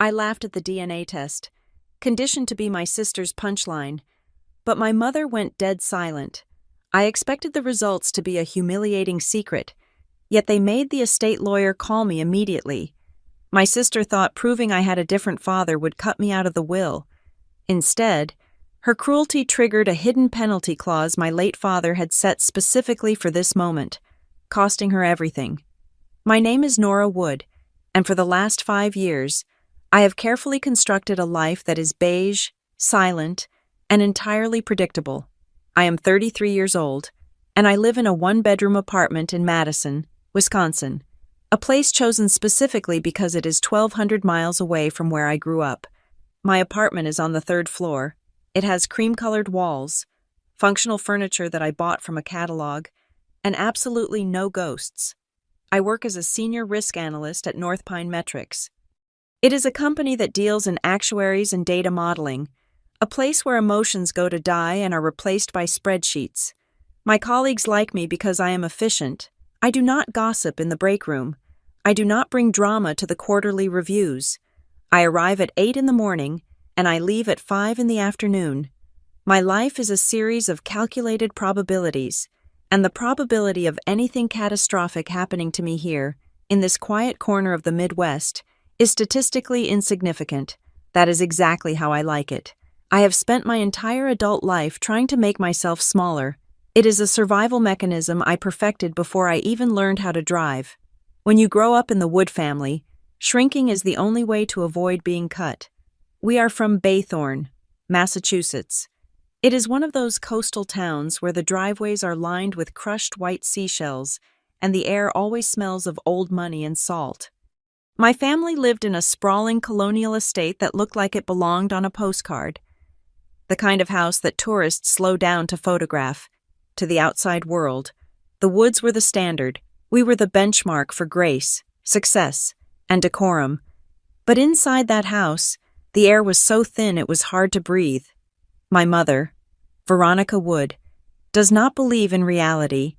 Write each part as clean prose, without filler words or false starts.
I laughed at the DNA test, conditioned to be my sister's punchline, but my mother went dead silent. I expected the results to be a humiliating secret, yet they made the estate lawyer call me immediately. My sister thought proving I had a different father would cut me out of the will. Instead, her cruelty triggered a hidden penalty clause my late father had set specifically for this moment, costing her everything. My name is Nora Wood, and for the last 5 years, I have carefully constructed a life that is beige, silent, and entirely predictable. I am 33 years old, and I live in a one-bedroom apartment in Madison, Wisconsin, a place chosen specifically because it is 1,200 miles away from where I grew up. My apartment is on the 3rd floor. It has cream-colored walls, functional furniture that I bought from a catalog, and absolutely no ghosts. I work as a senior risk analyst at North Pine Metrics. It is a company that deals in actuaries and data modeling, a place where emotions go to die and are replaced by spreadsheets. My colleagues like me because I am efficient. I do not gossip in the break room. I do not bring drama to the quarterly reviews. I arrive at 8 in the morning, and I leave at 5 in the afternoon. My life is a series of calculated probabilities, and the probability of anything catastrophic happening to me here, in this quiet corner of the Midwest, is statistically insignificant. That is exactly how I like it. I have spent my entire adult life trying to make myself smaller. It is a survival mechanism I perfected before I even learned how to drive. When you grow up in the Wood family, shrinking is the only way to avoid being cut. We are from Baythorn, Massachusetts. It is one of those coastal towns where the driveways are lined with crushed white seashells, and the air always smells of old money and salt. My family lived in a sprawling colonial estate that looked like it belonged on a postcard. The kind of house that tourists slow down to photograph. To the outside world, the Woods were the standard. We were the benchmark for grace, success, and decorum. But inside that house, the air was so thin it was hard to breathe. My mother, Veronica Wood, does not believe in reality.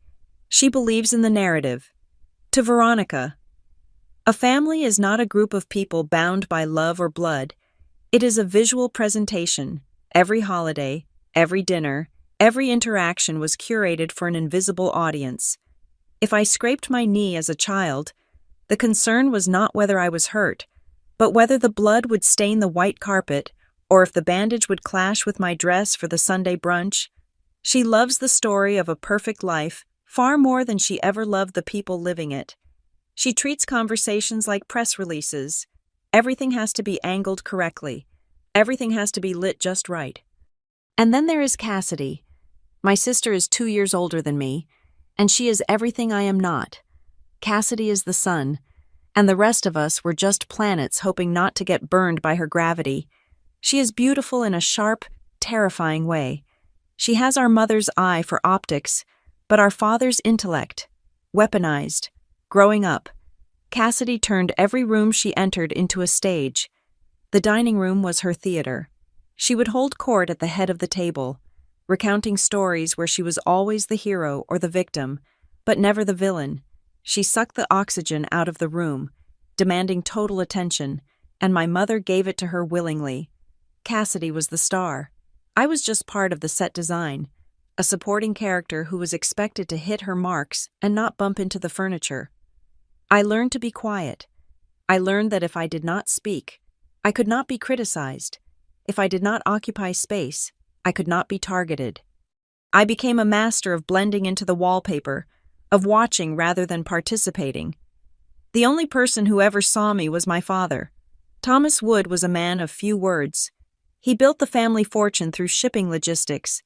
She believes in the narrative. To Veronica, a family is not a group of people bound by love or blood. It is a visual presentation. Every holiday, every dinner, every interaction was curated for an invisible audience. If I scraped my knee as a child, the concern was not whether I was hurt, but whether the blood would stain the white carpet or if the bandage would clash with my dress for the Sunday brunch. She loves the story of a perfect life far more than she ever loved the people living it. She treats conversations like press releases. Everything has to be angled correctly. Everything has to be lit just right. And then there is Cassidy. My sister is 2 years older than me, and she is everything I am not. Cassidy is the sun, and the rest of us were just planets hoping not to get burned by her gravity. She is beautiful in a sharp, terrifying way. She has our mother's eye for optics, but our father's intellect. Weaponized. Growing up, Cassidy turned every room she entered into a stage. The dining room was her theater. She would hold court at the head of the table, recounting stories where she was always the hero or the victim, but never the villain. She sucked the oxygen out of the room, demanding total attention, and my mother gave it to her willingly. Cassidy was the star. I was just part of the set design, a supporting character who was expected to hit her marks and not bump into the furniture. I learned to be quiet. I learned that if I did not speak, I could not be criticized. If I did not occupy space, I could not be targeted. I became a master of blending into the wallpaper, of watching rather than participating. The only person who ever saw me was my father. Thomas Wood was a man of few words. He built the family fortune through shipping logistics,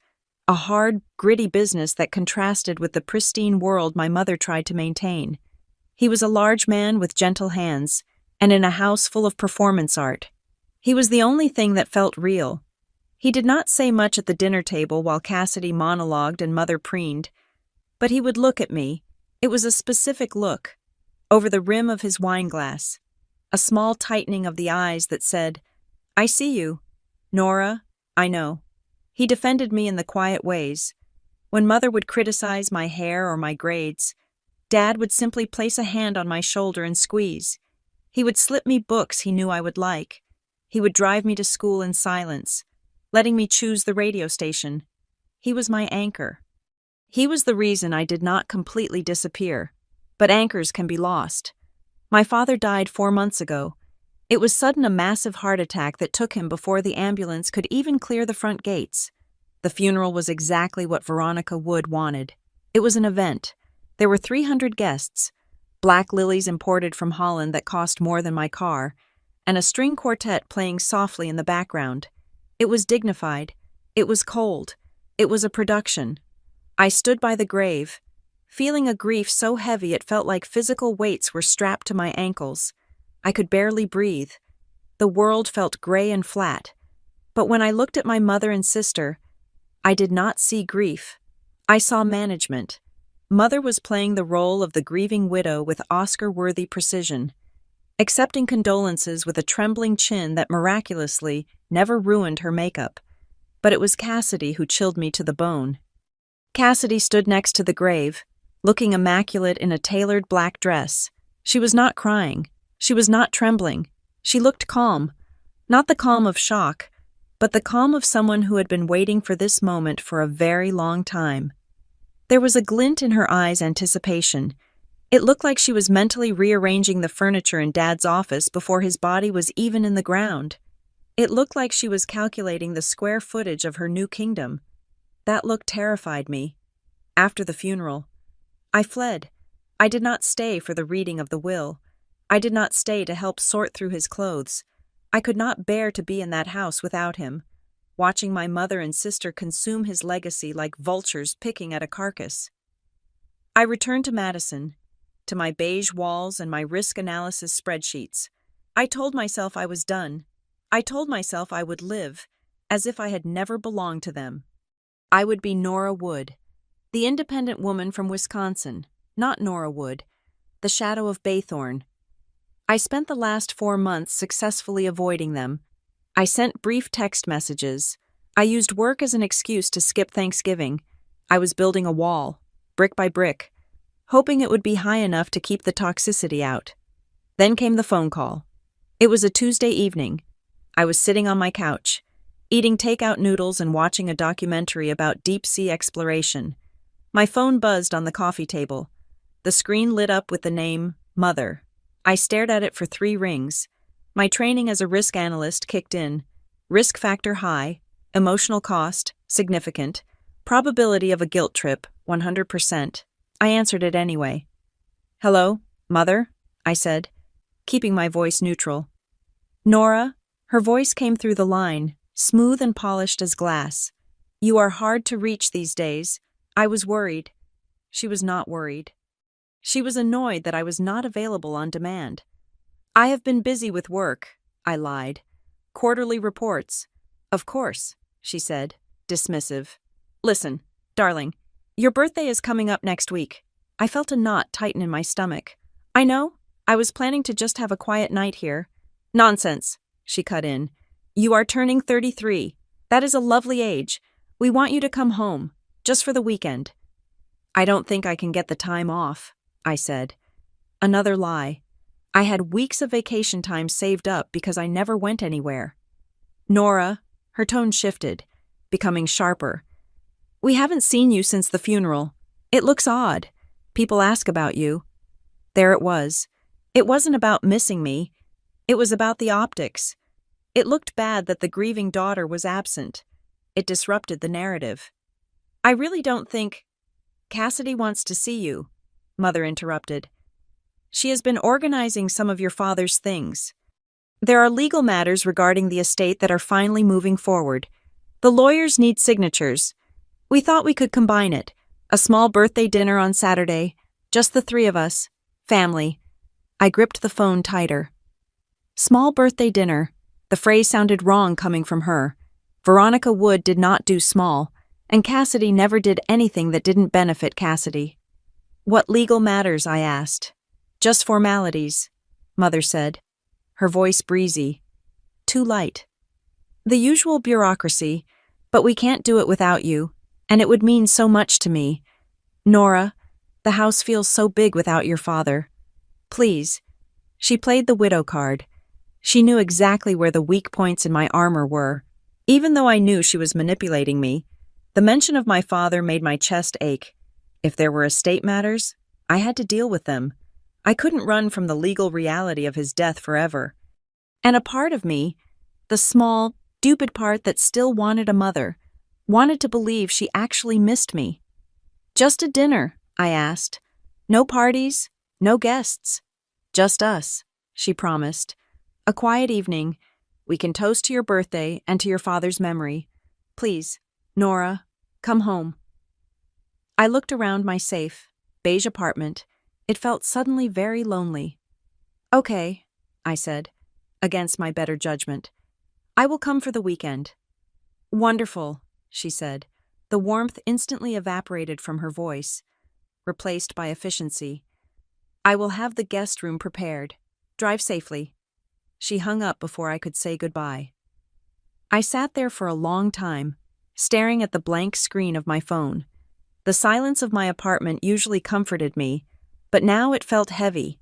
a hard, gritty business that contrasted with the pristine world my mother tried to maintain. He was a large man with gentle hands, and in a house full of performance art. He was the only thing that felt real. He did not say much at the dinner table while Cassidy monologued and Mother preened, but he would look at me. It was a specific look, over the rim of his wineglass, a small tightening of the eyes that said, "I see you. Nora, I know." He defended me in the quiet ways. When Mother would criticize my hair or my grades, Dad would simply place a hand on my shoulder and squeeze. He would slip me books he knew I would like, He would drive me to school in silence, letting me choose the radio station. He was my anchor. He was the reason I did not completely disappear, but anchors can be lost. My father died 4 months ago. It was sudden, a massive heart attack that took him before the ambulance could even clear the front gates. The funeral was exactly what Veronica Wood wanted. It was an event. There were 300 guests, black lilies imported from Holland that cost more than my car, and a string quartet playing softly in the background. It was dignified. It was cold. It was a production. I stood by the grave, feeling a grief so heavy it felt like physical weights were strapped to my ankles. I could barely breathe. The world felt gray and flat. But when I looked at my mother and sister, I did not see grief. I saw management. Mother was playing the role of the grieving widow with Oscar-worthy precision, accepting condolences with a trembling chin that miraculously never ruined her makeup. But it was Cassidy who chilled me to the bone. Cassidy stood next to the grave, looking immaculate in a tailored black dress. She was not crying. She was not trembling. She looked calm. Not the calm of shock, but the calm of someone who had been waiting for this moment for a very long time. There was a glint in her eyes, anticipation. It looked like she was mentally rearranging the furniture in Dad's office before his body was even in the ground. It looked like she was calculating the square footage of her new kingdom. That look terrified me. After the funeral, I fled. I did not stay for the reading of the will. I did not stay to help sort through his clothes. I could not bear to be in that house without him, watching my mother and sister consume his legacy like vultures picking at a carcass. I returned to Madison, to my beige walls and my risk analysis spreadsheets. I told myself I was done. I told myself I would live, as if I had never belonged to them. I would be Nora Wood, the independent woman from Wisconsin, not Nora Wood, the shadow of Baythorn. I spent the last 4 months successfully avoiding them. I sent brief text messages. I used work as an excuse to skip Thanksgiving. I was building a wall, brick by brick, hoping it would be high enough to keep the toxicity out. Then came the phone call. It was a Tuesday evening. I was sitting on my couch, eating takeout noodles and watching a documentary about deep-sea exploration. My phone buzzed on the coffee table. The screen lit up with the name, Mother. I stared at it for 3 rings. My training as a risk analyst kicked in. Risk factor high, emotional cost, significant, probability of a guilt trip, 100%. I answered it anyway. "Hello, Mother?" I said, keeping my voice neutral. "Nora?" Her voice came through the line, smooth and polished as glass. "You are hard to reach these days." I was worried. She was not worried. She was annoyed that I was not available on demand. "I have been busy with work," I lied. "Quarterly reports." "Of course," she said, dismissive. "Listen, darling, your birthday is coming up next week." I felt a knot tighten in my stomach. "I know. I was planning to just have a quiet night here." "Nonsense," she cut in. "You are turning 33. That is a lovely age. We want you to come home, just for the weekend." "I don't think I can get the time off," I said. Another lie. I had weeks of vacation time saved up because I never went anywhere. "Nora," her tone shifted, becoming sharper. "We haven't seen you since the funeral. It looks odd. People ask about you." There it was. It wasn't about missing me. It was about the optics. It looked bad that the grieving daughter was absent. It disrupted the narrative. "I really don't think—" "Cassidy wants to see you," Mother interrupted. "She has been organizing some of your father's things. There are legal matters regarding the estate that are finally moving forward. The lawyers need signatures. We thought we could combine it. A small birthday dinner on Saturday. Just the 3 of us. Family." I gripped the phone tighter. Small birthday dinner. The phrase sounded wrong coming from her. Veronica Wood did not do small, and Cassidy never did anything that didn't benefit Cassidy. "What legal matters?" I asked. "Just formalities," Mother said, her voice breezy. Too light. "The usual bureaucracy, but we can't do it without you, and it would mean so much to me. Nora, the house feels so big without your father. Please." She played the widow card. She knew exactly where the weak points in my armor were. Even though I knew she was manipulating me, the mention of my father made my chest ache. If there were estate matters, I had to deal with them. I couldn't run from the legal reality of his death forever. And a part of me, the small, stupid part that still wanted a mother, wanted to believe she actually missed me. "Just a dinner," I asked. "No parties, no guests. Just us," she promised. "A quiet evening. We can toast to your birthday and to your father's memory. Please, Nora, come home." I looked around my safe, beige apartment. It felt suddenly very lonely. "Okay," I said, against my better judgment. "I will come for the weekend." "Wonderful," she said. The warmth instantly evaporated from her voice, replaced by efficiency. "I will have the guest room prepared. Drive safely." She hung up before I could say goodbye. I sat there for a long time, staring at the blank screen of my phone. The silence of my apartment usually comforted me, but now it felt heavy.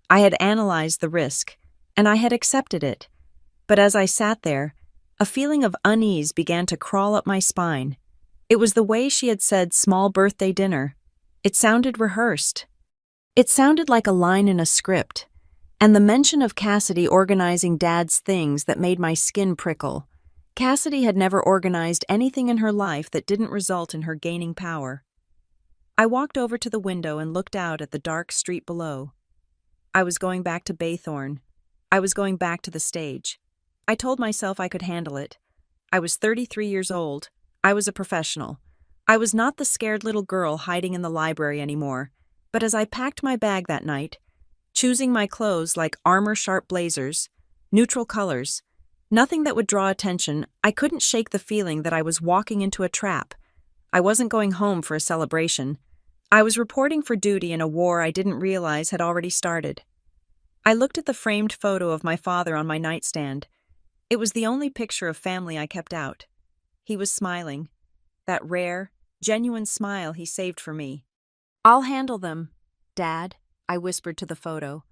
I had analyzed the risk, and I had accepted it. But as I sat there, a feeling of unease began to crawl up my spine. It was the way she had said small birthday dinner. It sounded rehearsed. It sounded like a line in a script, and the mention of Cassidy organizing Dad's things that made my skin prickle. Cassidy had never organized anything in her life that didn't result in her gaining power. I walked over to the window and looked out at the dark street below. I was going back to Baythorn. I was going back to the stage. I told myself I could handle it. I was 33 years old. I was a professional. I was not the scared little girl hiding in the library anymore. But as I packed my bag that night, choosing my clothes like armor-sharp blazers, neutral colors, nothing that would draw attention, I couldn't shake the feeling that I was walking into a trap. I wasn't going home for a celebration. I was reporting for duty in a war I didn't realize had already started. I looked at the framed photo of my father on my nightstand. It was the only picture of family I kept out. He was smiling. That rare, genuine smile he saved for me. "I'll handle them, Dad," I whispered to the photo.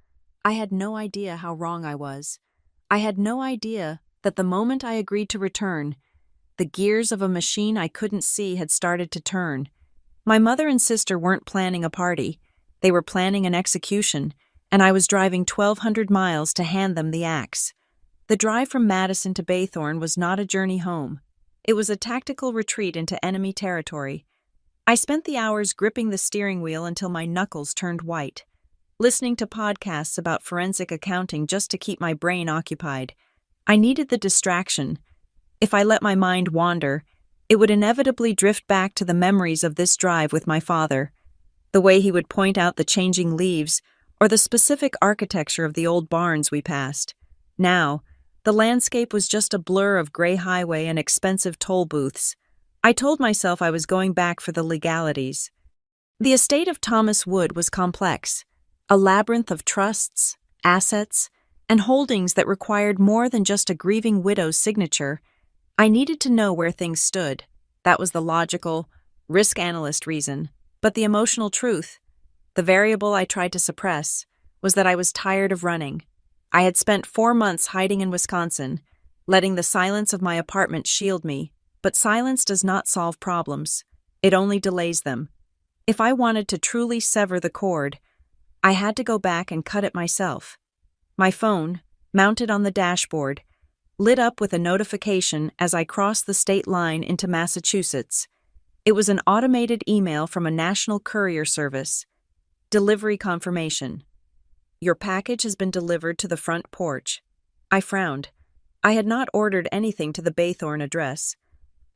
I had no idea how wrong I was. I had no idea that the moment I agreed to return, the gears of a machine I couldn't see had started to turn. My mother and sister weren't planning a party. They were planning an execution, and I was driving 1,200 miles to hand them the axe. The drive from Madison to Baythorn was not a journey home. It was a tactical retreat into enemy territory. I spent the hours gripping the steering wheel until my knuckles turned white, listening to podcasts about forensic accounting just to keep my brain occupied. I needed the distraction. If I let my mind wander, it would inevitably drift back to the memories of this drive with my father, the way he would point out the changing leaves or the specific architecture of the old barns we passed. Now, the landscape was just a blur of gray highway and expensive toll booths. I told myself I was going back for the legalities. The estate of Thomas Wood was complex, a labyrinth of trusts, assets, and holdings that required more than just a grieving widow's signature. I needed to know where things stood. That was the logical, risk analyst reason. But the emotional truth, the variable I tried to suppress, was that I was tired of running. I had spent 4 months hiding in Wisconsin, letting the silence of my apartment shield me. But silence does not solve problems. It only delays them. If I wanted to truly sever the cord, I had to go back and cut it myself. My phone, mounted on the dashboard, lit up with a notification as I crossed the state line into Massachusetts. It was an automated email from a national courier service. Delivery confirmation. "Your package has been delivered to the front porch." I frowned. I had not ordered anything to the Baythorn address.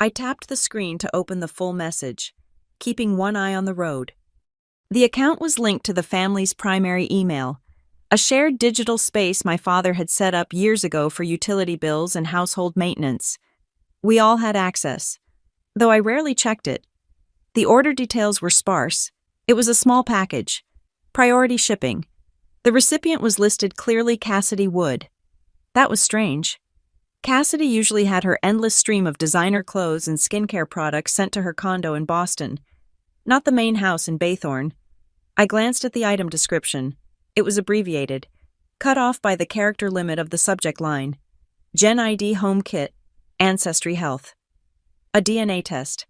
I tapped the screen to open the full message, keeping one eye on the road. The account was linked to the family's primary email, a shared digital space my father had set up years ago for utility bills and household maintenance. We all had access, though I rarely checked it. The order details were sparse. It was a small package. Priority shipping. The recipient was listed clearly Cassidy Wood. That was strange. Cassidy usually had her endless stream of designer clothes and skincare products sent to her condo in Boston, not the main house in Baythorn. I glanced at the item description. It was abbreviated. cut off by the character limit of the subject line. Gen ID Home Kit, Ancestry Health. A DNA test.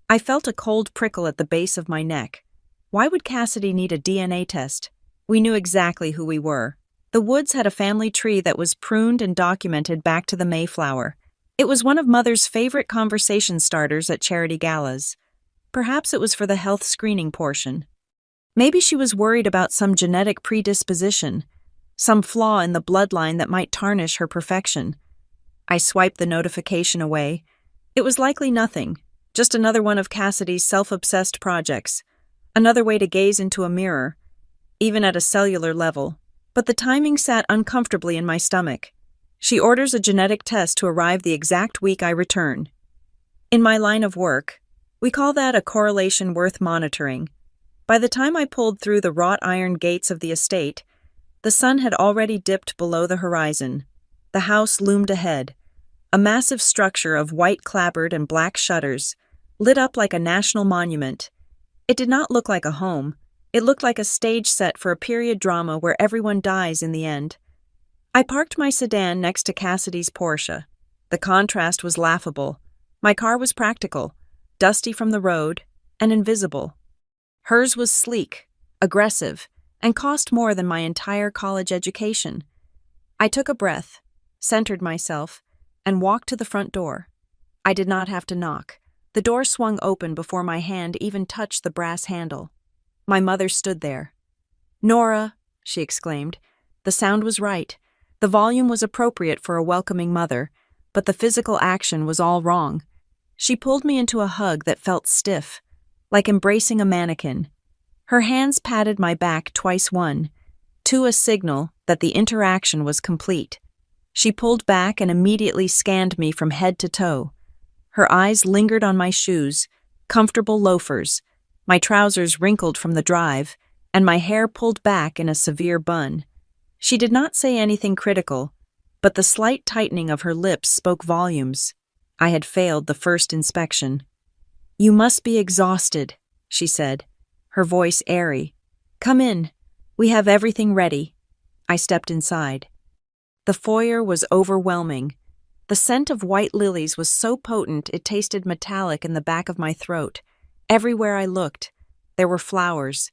I felt a cold prickle at the base of my neck. Why would Cassidy need a DNA test? We knew exactly who we were. The Woods had a family tree that was pruned and documented back to the Mayflower. It was one of Mother's favorite conversation starters at charity galas. Perhaps it was for the health screening portion. Maybe she was worried about some genetic predisposition, some flaw in the bloodline that might tarnish her perfection. I swiped the notification away. It was likely nothing, just another one of Cassidy's self-obsessed projects, another way to gaze into a mirror, even at a cellular level. But the timing sat uncomfortably in my stomach. She orders a genetic test to arrive the exact week I return. In my line of work, we call that a correlation worth monitoring. By the time I pulled through the wrought iron gates of the estate, the sun had already dipped below the horizon. The house loomed ahead, a massive structure of white clapboard and black shutters, lit up like a national monument. It did not look like a home. It looked like a stage set for a period drama where everyone dies in the end. I parked my sedan next to Cassidy's Porsche. The contrast was laughable. My car was practical, dusty from the road, and invisible. Hers was sleek, aggressive, and cost more than my entire college education. I took a breath, centered myself, and walked to the front door. I did not have to knock. The door swung open before my hand even touched the brass handle. My mother stood there. "Nora," she exclaimed. The sound was right. The volume was appropriate for a welcoming mother, but the physical action was all wrong. She pulled me into a hug that felt stiff, like embracing a mannequin. Her hands patted my back twice one, to a signal that the interaction was complete. She pulled back and immediately scanned me from head to toe. Her eyes lingered on my shoes, comfortable loafers, my trousers wrinkled from the drive, and my hair pulled back in a severe bun. She did not say anything critical, but the slight tightening of her lips spoke volumes. I had failed the first inspection. "You must be exhausted," she said, her voice airy. "Come in. We have everything ready." I stepped inside. The foyer was overwhelming. The scent of white lilies was so potent it tasted metallic in the back of my throat. Everywhere I looked, there were flowers,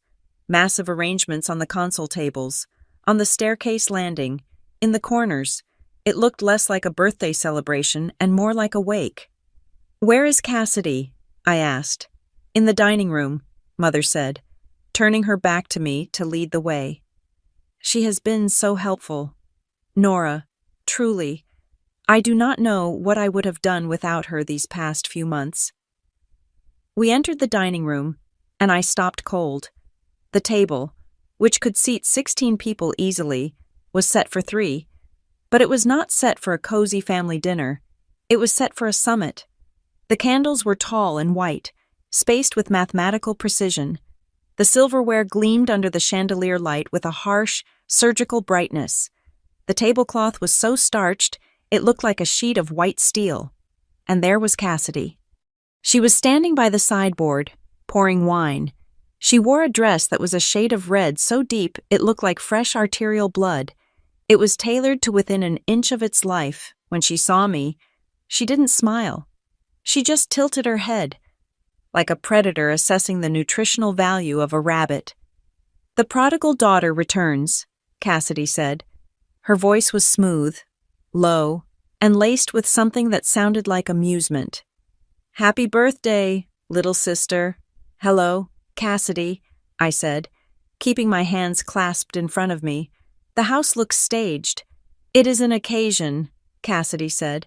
massive arrangements on the console tables, on the staircase landing, in the corners. It looked less like a birthday celebration and more like a wake. "Where is Cassidy?" I asked. "In the dining room," Mother said, turning her back to me to lead the way. "She has been so helpful. Nora, truly, I do not know what I would have done without her these past few months." We entered the dining room, and I stopped cold. The table, which could seat 16 people easily, was set for 3, but it was not set for a cozy family dinner. It was set for a summit. The candles were tall and white, spaced with mathematical precision. The silverware gleamed under the chandelier light with a harsh, surgical brightness. The tablecloth was so starched, it looked like a sheet of white steel. And there was Cassidy. She was standing by the sideboard, pouring wine. She wore a dress that was a shade of red so deep it looked like fresh arterial blood. It was tailored to within an inch of its life. When she saw me, she didn't smile. She just tilted her head, like a predator assessing the nutritional value of a rabbit. "The prodigal daughter returns," Cassidy said. Her voice was smooth, low, and laced with something that sounded like amusement. "Happy birthday, little sister." "Hello, Cassidy," I said, keeping my hands clasped in front of me. The house looks staged. "It is an occasion," Cassidy said,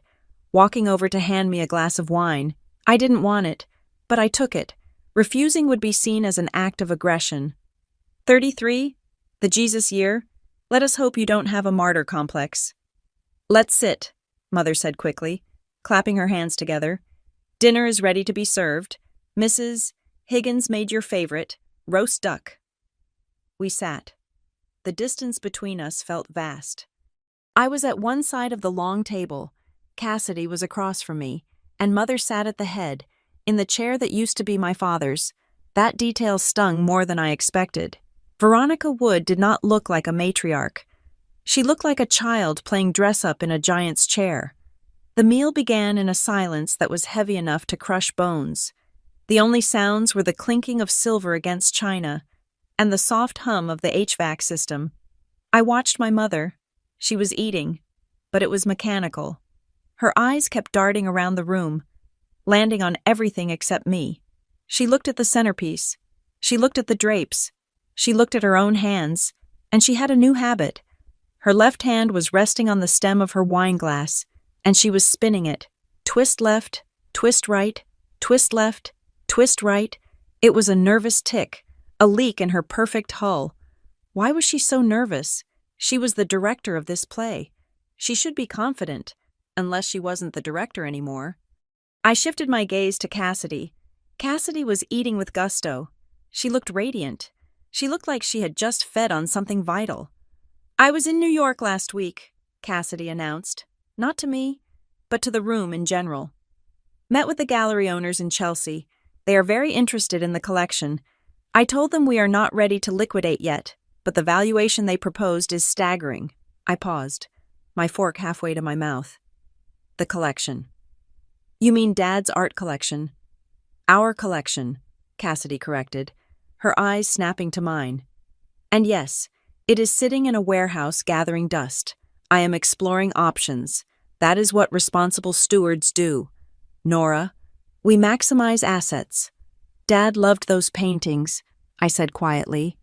walking over to hand me a glass of wine. I didn't want it, but I took it. Refusing would be seen as an act of aggression. 33? The Jesus year? Let us hope you don't have a martyr complex. "Let's sit," Mother said quickly, clapping her hands together. "Dinner is ready to be served. Mrs. Higgins made your favorite, roast duck." We sat. The distance between us felt vast. I was at one side of the long table. Cassidy was across from me, and Mother sat at the head, in the chair that used to be my father's. That detail stung more than I expected. Veronica Wood did not look like a matriarch. She looked like a child playing dress-up in a giant's chair. The meal began in a silence that was heavy enough to crush bones. The only sounds were the clinking of silver against china and the soft hum of the HVAC system. I watched my mother. She was eating, but it was mechanical. Her eyes kept darting around the room, landing on everything except me. She looked at the centerpiece. She looked at the drapes. She looked at her own hands, and she had a new habit. Her left hand was resting on the stem of her wine glass, and she was spinning it. Twist left, twist right, twist left, twist right. It was a nervous tick, a leak in her perfect hull. Why was she so nervous? She was the director of this play. She should be confident, unless she wasn't the director anymore. I shifted my gaze to Cassidy. Cassidy was eating with gusto. She looked radiant. She looked like she had just fed on something vital. "I was in New York last week," Cassidy announced. Not to me, but to the room in general. "Met with the gallery owners in Chelsea. They are very interested in the collection. I told them we are not ready to liquidate yet, but the valuation they proposed is staggering." I paused, my fork halfway to my mouth. "The collection." "You mean Dad's art collection?" "Our collection," Cassidy corrected, her eyes snapping to mine. "And yes, it is sitting in a warehouse gathering dust. I am exploring options. That is what responsible stewards do. Nora, we maximize assets." "Dad loved those paintings," I said quietly.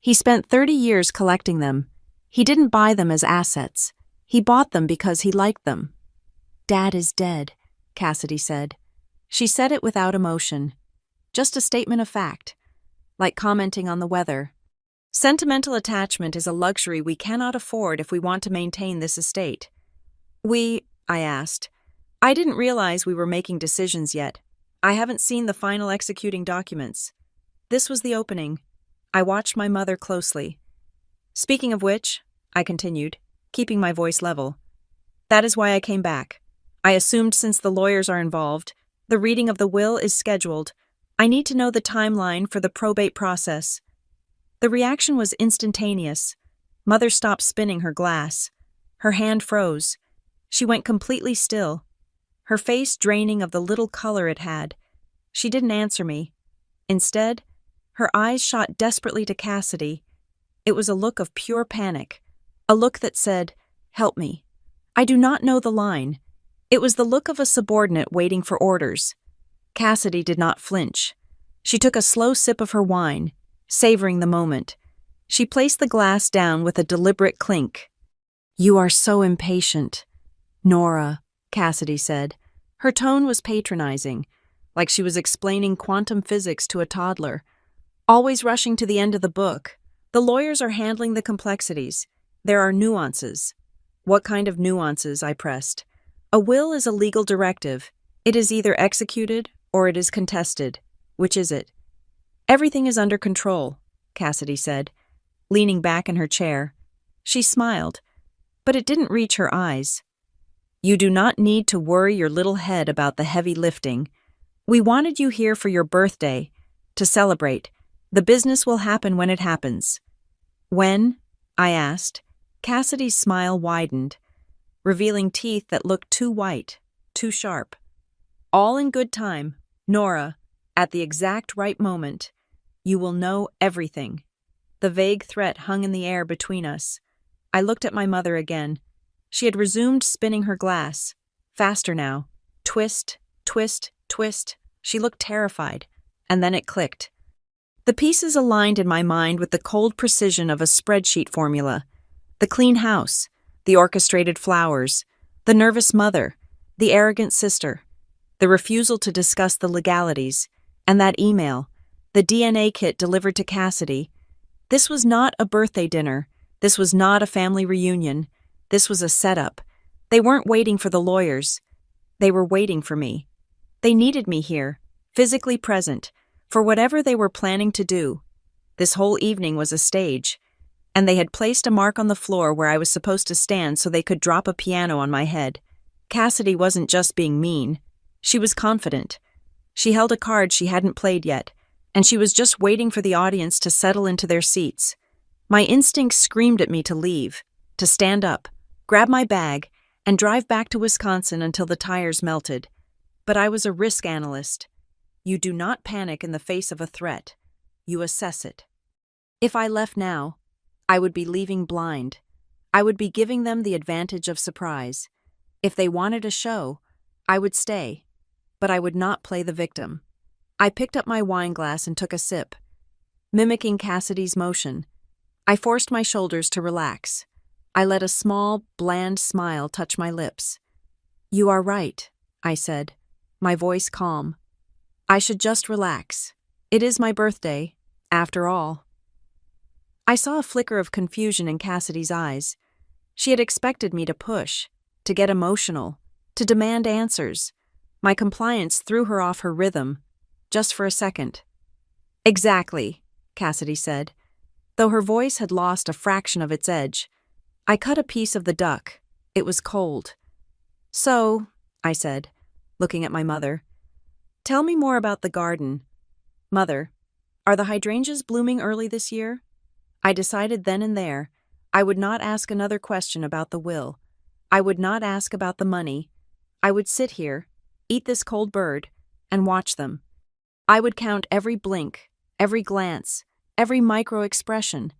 "He spent 30 years collecting them. He didn't buy them as assets. He bought them because he liked them." "Dad is dead," Cassidy said. She said it without emotion. Just a statement of fact, like commenting on the weather. Sentimental attachment is a luxury we cannot afford if we want to maintain this estate. I asked. I didn't realize we were making decisions yet. I haven't seen the final executing documents. This was the opening. I watched my mother closely. "Speaking of which," I continued, keeping my voice level, "that is why I came back. I assumed since the lawyers are involved, the reading of the will is scheduled. I need to know the timeline for the probate process." The reaction was instantaneous. Mother stopped spinning her glass. Her hand froze. She went completely still, her face draining of the little color it had. She didn't answer me. Instead, her eyes shot desperately to Cassidy. It was a look of pure panic, a look that said, "Help me." I do not know the line. It was the look of a subordinate waiting for orders. Cassidy did not flinch. She took a slow sip of her wine, savoring the moment. She placed the glass down with a deliberate clink. "You are so impatient, Nora," Cassidy said. Her tone was patronizing, like she was explaining quantum physics to a toddler. "Always rushing to the end of the book. The lawyers are handling the complexities. There are nuances." "What kind of nuances?" I pressed. "A will is a legal directive. It is either executed or it is contested. Which is it?" "Everything is under control," Cassidy said, leaning back in her chair. She smiled, but it didn't reach her eyes. "You do not need to worry your little head about the heavy lifting. We wanted you here for your birthday, to celebrate. The business will happen when it happens." "When?" I asked. Cassidy's smile widened, revealing teeth that looked too white, too sharp. "All in good time, Nora, at the exact right moment. You will know everything." The vague threat hung in the air between us. I looked at my mother again. She had resumed spinning her glass. Faster now. Twist, twist, twist. She looked terrified. And then it clicked. The pieces aligned in my mind with the cold precision of a spreadsheet formula. The clean house, the orchestrated flowers, the nervous mother, the arrogant sister, the refusal to discuss the legalities, and that email, the DNA kit delivered to Cassidy. This was not a birthday dinner. This was not a family reunion. This was a setup. They weren't waiting for the lawyers. They were waiting for me. They needed me here, physically present, for whatever they were planning to do. This whole evening was a stage, and they had placed a mark on the floor where I was supposed to stand so they could drop a piano on my head. Cassidy wasn't just being mean. She was confident. She held a card she hadn't played yet, and she was just waiting for the audience to settle into their seats. My instincts screamed at me to leave. to stand up, grab my bag, and drive back to Wisconsin until the tires melted. But I was a risk analyst. You do not panic in the face of a threat. You assess it. If I left now, I would be leaving blind. I would be giving them the advantage of surprise. If they wanted a show, I would stay, but I would not play the victim. I picked up my wine glass and took a sip, mimicking Cassidy's motion. I forced my shoulders to relax. I let a small, bland smile touch my lips. "You are right," I said, my voice calm. "I should just relax. It is my birthday, after all." I saw a flicker of confusion in Cassidy's eyes. She had expected me to push, to get emotional, to demand answers. My compliance threw her off her rhythm, just for a second. "Exactly," Cassidy said, though her voice had lost a fraction of its edge. I cut a piece of the duck. It was cold. "So," I said, looking at my mother, "tell me more about the garden. Mother, are the hydrangeas blooming early this year?" I decided then and there I would not ask another question about the will. I would not ask about the money. I would sit here, eat this cold bird, and watch them. I would count every blink, every glance, every micro-expression.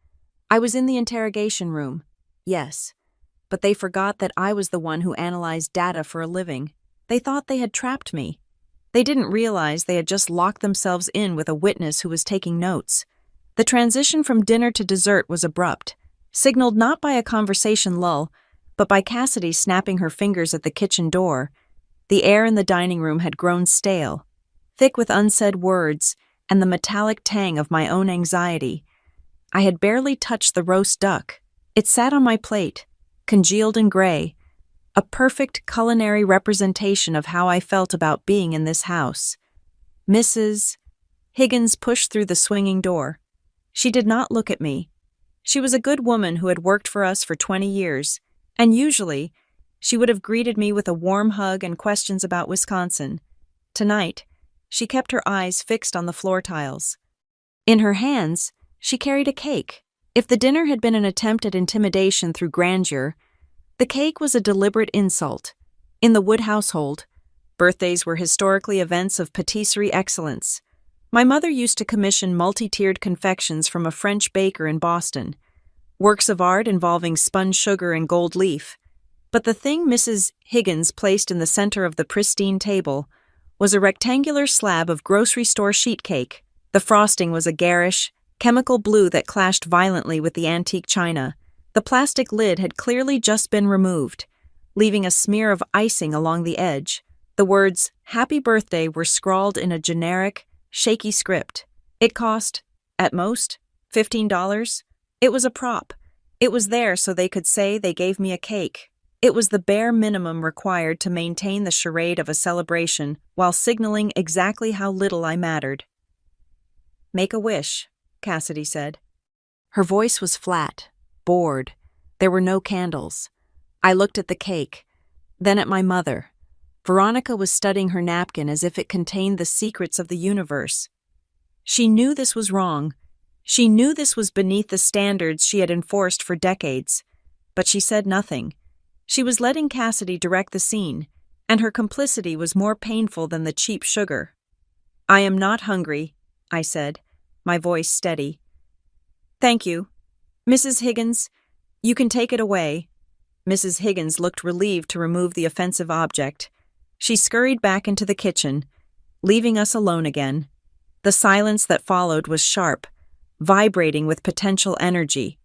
I was in the interrogation room, yes, but they forgot that I was the one who analyzed data for a living. They thought they had trapped me. They didn't realize they had just locked themselves in with a witness who was taking notes. The transition from dinner to dessert was abrupt, signaled not by a conversation lull, but by Cassidy snapping her fingers at the kitchen door. The air in the dining room had grown stale, thick with unsaid words and the metallic tang of my own anxiety. I had barely touched the roast duck. It sat on my plate, congealed and gray, a perfect culinary representation of how I felt about being in this house. Mrs. Higgins pushed through the swinging door. She did not look at me. She was a good woman who had worked for us for 20 years, and usually, she would have greeted me with a warm hug and questions about Wisconsin. Tonight, she kept her eyes fixed on the floor tiles. In her hands, she carried a cake. If the dinner had been an attempt at intimidation through grandeur, the cake was a deliberate insult. In the Wood household, birthdays were historically events of patisserie excellence. My mother used to commission multi-tiered confections from a French baker in Boston, works of art involving spun sugar and gold leaf. But the thing Mrs. Higgins placed in the center of the pristine table was a rectangular slab of grocery store sheet cake. The frosting was a garish, chemical blue that clashed violently with the antique china. The plastic lid had clearly just been removed, leaving a smear of icing along the edge. The words, "Happy Birthday," were scrawled in a generic, shaky script. It cost, at most, $15. It was a prop. It was there so they could say they gave me a cake. It was the bare minimum required to maintain the charade of a celebration while signaling exactly how little I mattered. "Make a wish," Cassidy said. Her voice was flat, bored. There were no candles. I looked at the cake, then at my mother. Veronica was studying her napkin as if it contained the secrets of the universe. She knew this was wrong. She knew this was beneath the standards she had enforced for decades. But she said nothing. She was letting Cassidy direct the scene, and her complicity was more painful than the cheap sugar. "I am not hungry," I said, my voice steady. "Thank you. Mrs. Higgins, you can take it away." Mrs. Higgins looked relieved to remove the offensive object. She scurried back into the kitchen, leaving us alone again. The silence that followed was sharp, vibrating with potential energy.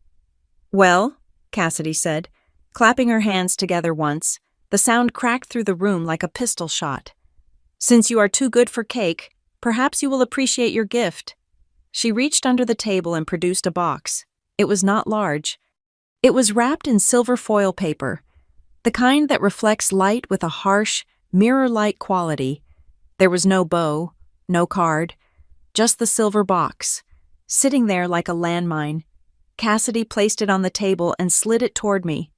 "Well," Cassidy said, clapping her hands together once. The sound cracked through the room like a pistol shot. "Since you are too good for cake, perhaps you will appreciate your gift." She reached under the table and produced a box. It was not large. It was wrapped in silver foil paper, the kind that reflects light with a harsh, mirror-like quality. There was no bow, no card, just the silver box, sitting there like a landmine. Cassidy placed it on the table and slid it toward me.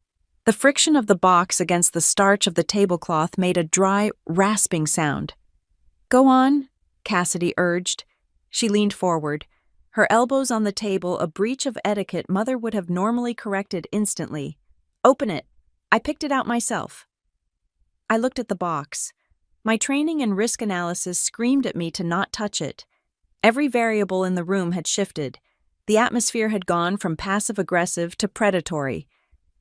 The friction of the box against the starch of the tablecloth made a dry, rasping sound. "Go on," Cassidy urged. She leaned forward, her elbows on the table, a breach of etiquette Mother would have normally corrected instantly. Open it. I picked it out myself. I looked at the box. My training in risk analysis screamed at me to not touch it. Every variable in the room had shifted. The atmosphere had gone from passive-aggressive to predatory.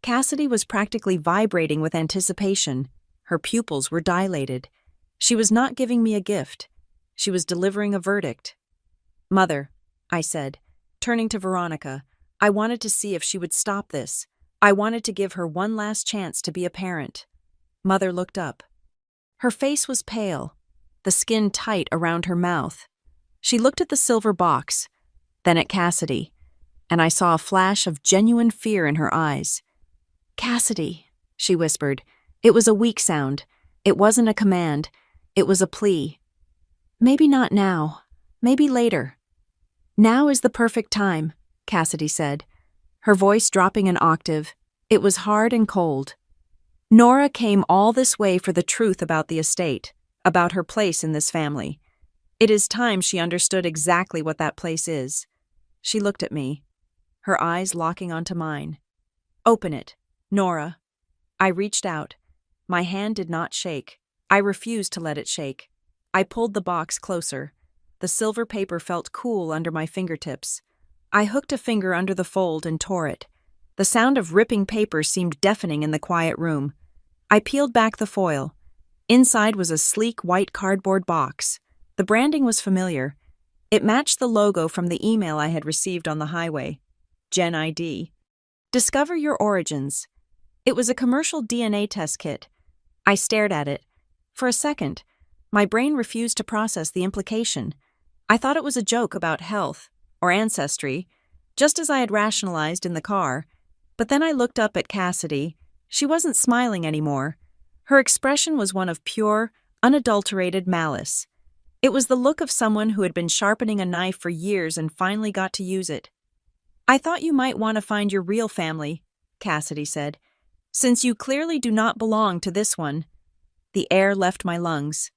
Cassidy was practically vibrating with anticipation. Her pupils were dilated. She was not giving me a gift. She was delivering a verdict. "Mother," I said, turning to Veronica, I wanted to see if she would stop this. I wanted to give her one last chance to be a parent. Mother looked up. Her face was pale, the skin tight around her mouth. She looked at the silver box, then at Cassidy, and I saw a flash of genuine fear in her eyes. "Cassidy," she whispered. It was a weak sound. It wasn't a command. It was a plea. "Maybe not now. Maybe later." "Now is the perfect time," Cassidy said, her voice dropping an octave. It was hard and cold. "Nora came all this way for the truth about the estate, about her place in this family. It is time she understood exactly what that place is." She looked at me, her eyes locking onto mine. "Open it, Nora." I reached out. My hand did not shake. I refused to let it shake. I pulled the box closer. The silver paper felt cool under my fingertips. I hooked a finger under the fold and tore it. The sound of ripping paper seemed deafening in the quiet room. I peeled back the foil. Inside was a sleek white cardboard box. The branding was familiar. It matched the logo from the email I had received on the highway. Gen ID. Discover your origins. It was a commercial DNA test kit. I stared at it. For a second, my brain refused to process the implication. I thought it was a joke about health or ancestry, just as I had rationalized in the car. But then I looked up at Cassidy. She wasn't smiling anymore. Her expression was one of pure, unadulterated malice. It was the look of someone who had been sharpening a knife for years and finally got to use it. "I thought you might want to find your real family," Cassidy said, "since you clearly do not belong to this one." The air left my lungs.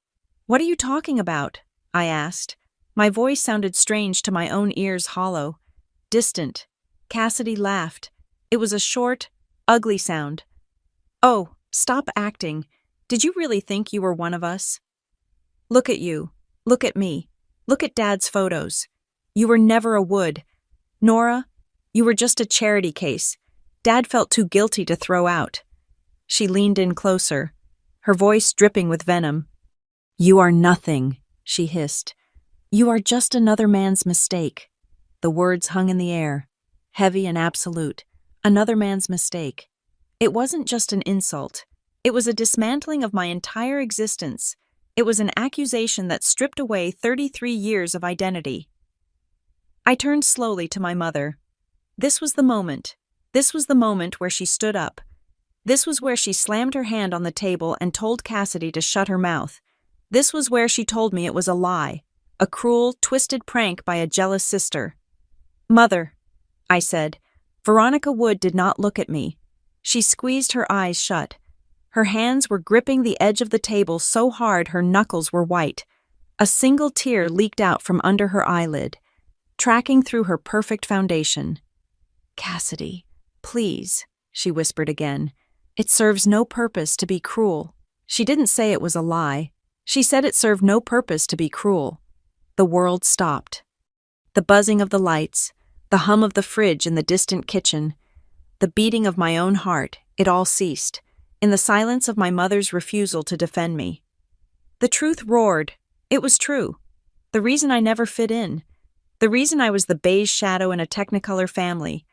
"What are you talking about?" I asked. My voice sounded strange to my own ears, hollow, distant. Cassidy laughed. It was a short, ugly sound. "Oh, stop acting. Did you really think you were one of us? Look at you. Look at me. Look at Dad's photos. You were never a Wood. Nora, you were just a charity case. Dad felt too guilty to throw out." She leaned in closer, her voice dripping with venom. "You are nothing," she hissed. "You are just another man's mistake." The words hung in the air, heavy and absolute. Another man's mistake. It wasn't just an insult. It was a dismantling of my entire existence. It was an accusation that stripped away 33 years of identity. I turned slowly to my mother. This was the moment. This was the moment where she stood up. This was where she slammed her hand on the table and told Cassidy to shut her mouth. This was where she told me it was a lie, a cruel, twisted prank by a jealous sister. "Mother," I said. Veronica Wood did not look at me. She squeezed her eyes shut. Her hands were gripping the edge of the table so hard her knuckles were white. A single tear leaked out from under her eyelid, tracking through her perfect foundation. "Cassidy, please," she whispered again. "It serves no purpose to be cruel." She didn't say it was a lie. She said it served no purpose to be cruel. The world stopped. The buzzing of the lights, the hum of the fridge in the distant kitchen, the beating of my own heart, it all ceased, in the silence of my mother's refusal to defend me. The truth roared. It was true. The reason I never fit in. The reason I was the beige shadow in a Technicolor family.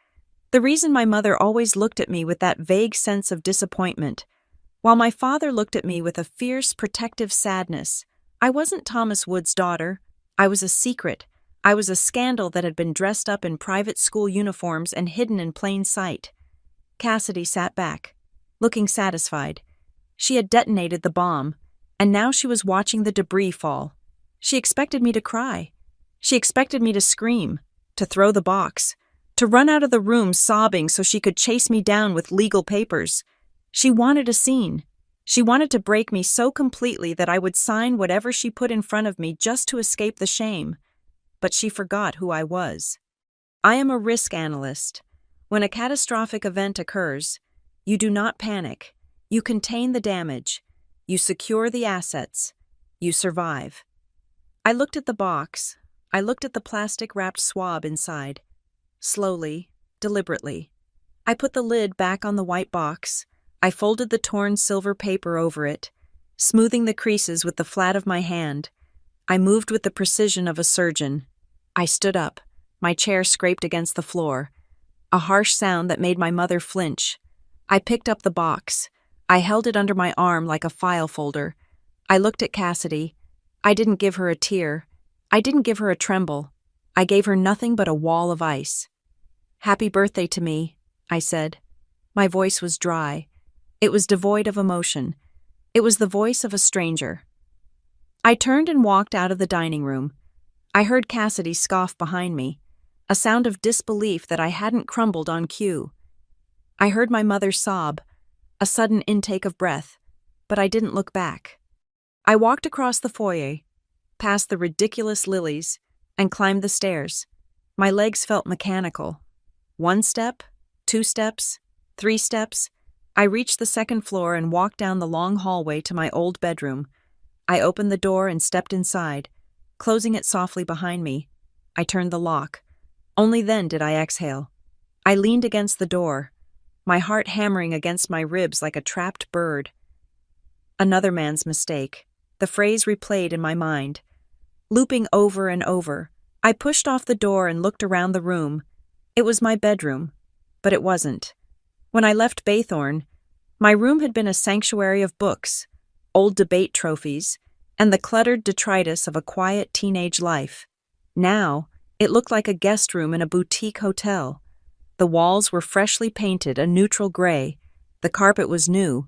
The reason my mother always looked at me with that vague sense of disappointment, while my father looked at me with a fierce, protective sadness. I wasn't Thomas Wood's daughter. I was a secret. I was a scandal that had been dressed up in private school uniforms and hidden in plain sight. Cassidy sat back, looking satisfied. She had detonated the bomb, and now she was watching the debris fall. She expected me to cry. She expected me to scream, to throw the box, to run out of the room sobbing so she could chase me down with legal papers. She wanted a scene. She wanted to break me so completely that I would sign whatever she put in front of me just to escape the shame. But she forgot who I was. I am a risk analyst. When a catastrophic event occurs, You do not panic. You contain the damage. You secure the assets. You survive. I looked at the box. I looked at the plastic-wrapped swab inside. Slowly, deliberately. I put the lid back on the white box. I folded the torn silver paper over it, smoothing the creases with the flat of my hand. I moved with the precision of a surgeon. I stood up. My chair scraped against the floor. A harsh sound that made my mother flinch. I picked up the box. I held it under my arm like a file folder. I looked at Cassidy. I didn't give her a tear. I didn't give her a tremble. I gave her nothing but a wall of ice. "Happy birthday to me," I said. My voice was dry. It was devoid of emotion. It was the voice of a stranger. I turned and walked out of the dining room. I heard Cassidy scoff behind me, a sound of disbelief that I hadn't crumbled on cue. I heard my mother sob, a sudden intake of breath, but I didn't look back. I walked across the foyer, past the ridiculous lilies, and climbed the stairs. My legs felt mechanical. 1 step, 2 steps, 3 steps. I reached the second floor and walked down the long hallway to my old bedroom. I opened the door and stepped inside, closing it softly behind me. I turned the lock. Only then did I exhale. I leaned against the door, my heart hammering against my ribs like a trapped bird. Another man's mistake. The phrase replayed in my mind, looping over and over. I pushed off the door and looked around the room. It was my bedroom, but it wasn't. When I left Baythorn, my room had been a sanctuary of books, old debate trophies, and the cluttered detritus of a quiet teenage life. Now, it looked like a guest room in a boutique hotel. The walls were freshly painted a neutral gray. The carpet was new.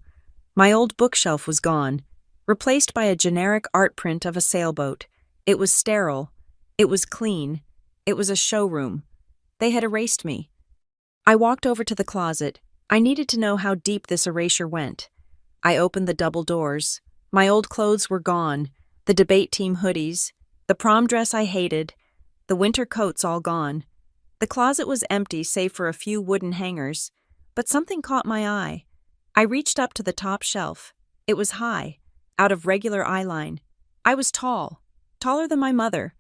My old bookshelf was gone, replaced by a generic art print of a sailboat. It was sterile. It was clean. It was a showroom. They had erased me. I walked over to the closet. I needed to know how deep this erasure went. I opened the double doors. My old clothes were gone. The debate team hoodies, the prom dress I hated, the winter coats all gone. The closet was empty save for a few wooden hangers, but something caught my eye. I reached up to the top shelf. It was high, out of regular eye line. I was tall, taller than my mother,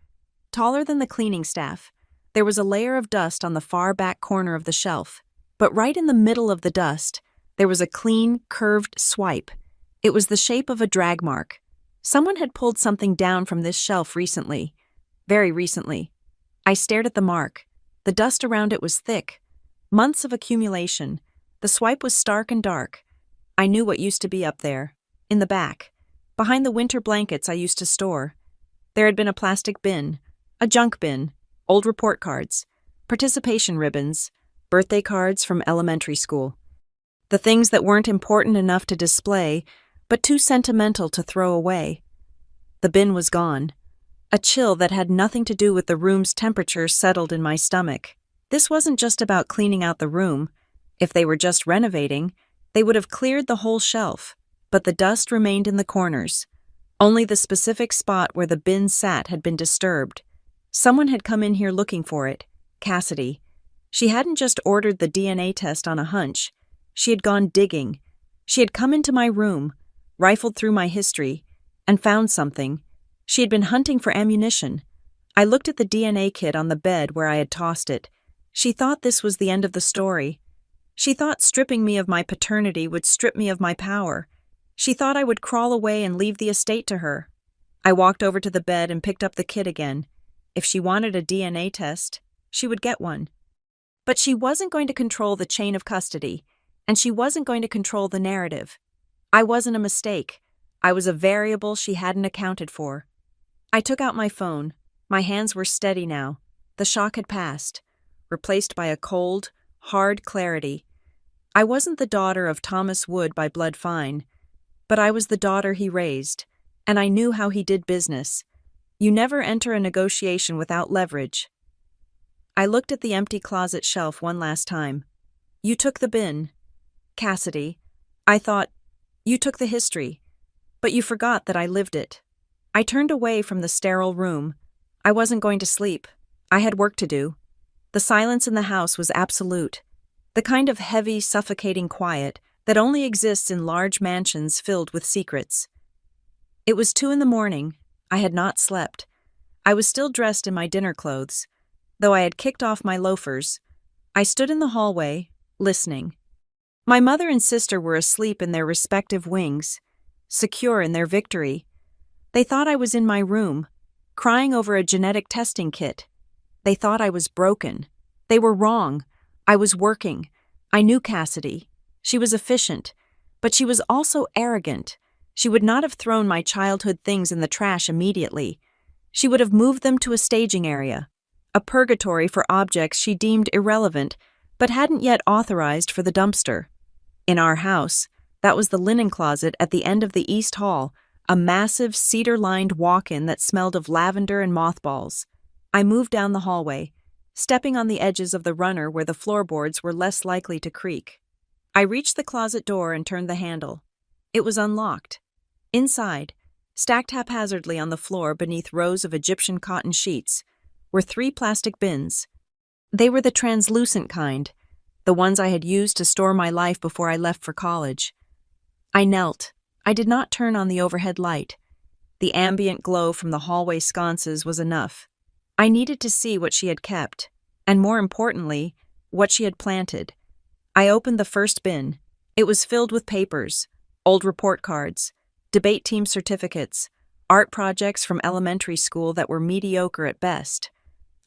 taller than the cleaning staff. There was a layer of dust on the far back corner of the shelf, but right in the middle of the dust, there was a clean, curved swipe. It was the shape of a drag mark. Someone had pulled something down from this shelf recently, very recently. I stared at the mark. The dust around it was thick. Months of accumulation. The swipe was stark and dark. I knew what used to be up there, in the back, behind the winter blankets I used to store. There had been a plastic bin, a junk bin, old report cards, participation ribbons, birthday cards from elementary school. The things that weren't important enough to display, but too sentimental to throw away. The bin was gone. A chill that had nothing to do with the room's temperature settled in my stomach. This wasn't just about cleaning out the room. If they were just renovating, they would have cleared the whole shelf, but the dust remained in the corners. Only the specific spot where the bin sat had been disturbed. Someone had come in here looking for it, Cassidy. She hadn't just ordered the DNA test on a hunch. She had gone digging. She had come into my room, rifled through my history, and found something. She had been hunting for ammunition. I looked at the DNA kit on the bed where I had tossed it. She thought this was the end of the story. She thought stripping me of my paternity would strip me of my power. She thought I would crawl away and leave the estate to her. I walked over to the bed and picked up the kit again. If she wanted a DNA test, she would get one. But she wasn't going to control the chain of custody, and she wasn't going to control the narrative. I wasn't a mistake. I was a variable she hadn't accounted for. I took out my phone. My hands were steady now. The shock had passed, replaced by a cold, hard clarity. I wasn't the daughter of Thomas Wood by blood fine, but I was the daughter he raised, and I knew how he did business. You never enter a negotiation without leverage. I looked at the empty closet shelf one last time. You took the bin. Cassidy, I thought, you took the history, but you forgot that I lived it. I turned away from the sterile room. I wasn't going to sleep. I had work to do. The silence in the house was absolute. The kind of heavy, suffocating quiet that only exists in large mansions filled with secrets. It was 2 in the morning. I had not slept. I was still dressed in my dinner clothes, though I had kicked off my loafers. I stood in the hallway, listening. My mother and sister were asleep in their respective wings, secure in their victory. They thought I was in my room, crying over a genetic testing kit. They thought I was broken. They were wrong. I was working. I knew Cassidy. She was efficient, but she was also arrogant. She would not have thrown my childhood things in the trash immediately. She would have moved them to a staging area, a purgatory for objects she deemed irrelevant, but hadn't yet authorized for the dumpster. In our house, that was the linen closet at the end of the East Hall, a massive cedar-lined walk-in that smelled of lavender and mothballs. I moved down the hallway, stepping on the edges of the runner where the floorboards were less likely to creak. I reached the closet door and turned the handle. It was unlocked. Inside, stacked haphazardly on the floor beneath rows of Egyptian cotton sheets, were 3 plastic bins. They were the translucent kind, the ones I had used to store my life before I left for college. I knelt. I did not turn on the overhead light. The ambient glow from the hallway sconces was enough. I needed to see what she had kept, and more importantly, what she had planted. I opened the first bin. It was filled with papers, old report cards, debate team certificates, art projects from elementary school that were mediocre at best.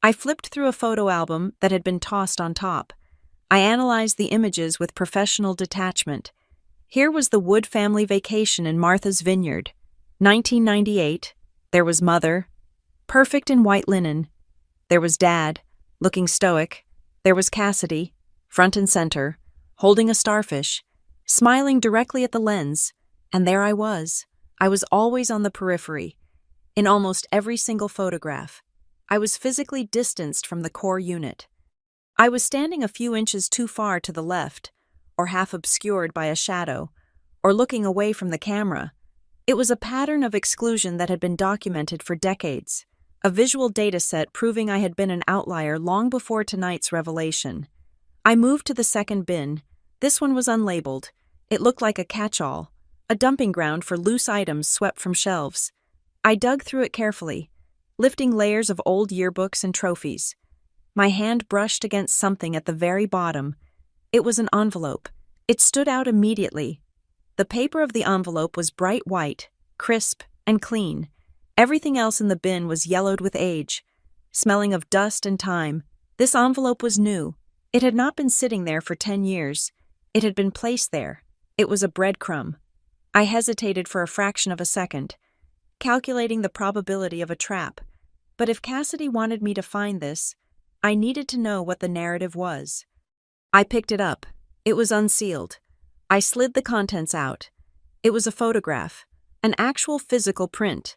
I flipped through a photo album that had been tossed on top. I analyzed the images with professional detachment. Here was the Wood family vacation in Martha's Vineyard. 1998. There was Mother, perfect in white linen. There was Dad, looking stoic. There was Cassidy, front and center, holding a starfish, smiling directly at the lens. And there I was. I was always on the periphery. In almost every single photograph, I was physically distanced from the core unit. I was standing a few inches too far to the left, or half obscured by a shadow, or looking away from the camera. It was a pattern of exclusion that had been documented for decades, a visual data set proving I had been an outlier long before tonight's revelation. I moved to the second bin. This one was unlabeled. It looked like a catch-all, a dumping ground for loose items swept from shelves. I dug through it carefully, lifting layers of old yearbooks and trophies. My hand brushed against something at the very bottom. It was an envelope. It stood out immediately. The paper of the envelope was bright white, crisp, and clean. Everything else in the bin was yellowed with age, smelling of dust and time. This envelope was new. It had not been sitting there for 10 years. It had been placed there. It was a breadcrumb. I hesitated for a fraction of a second, calculating the probability of a trap. But if Cassidy wanted me to find this, I needed to know what the narrative was. I picked it up. It was unsealed. I slid the contents out. It was a photograph, an actual physical print,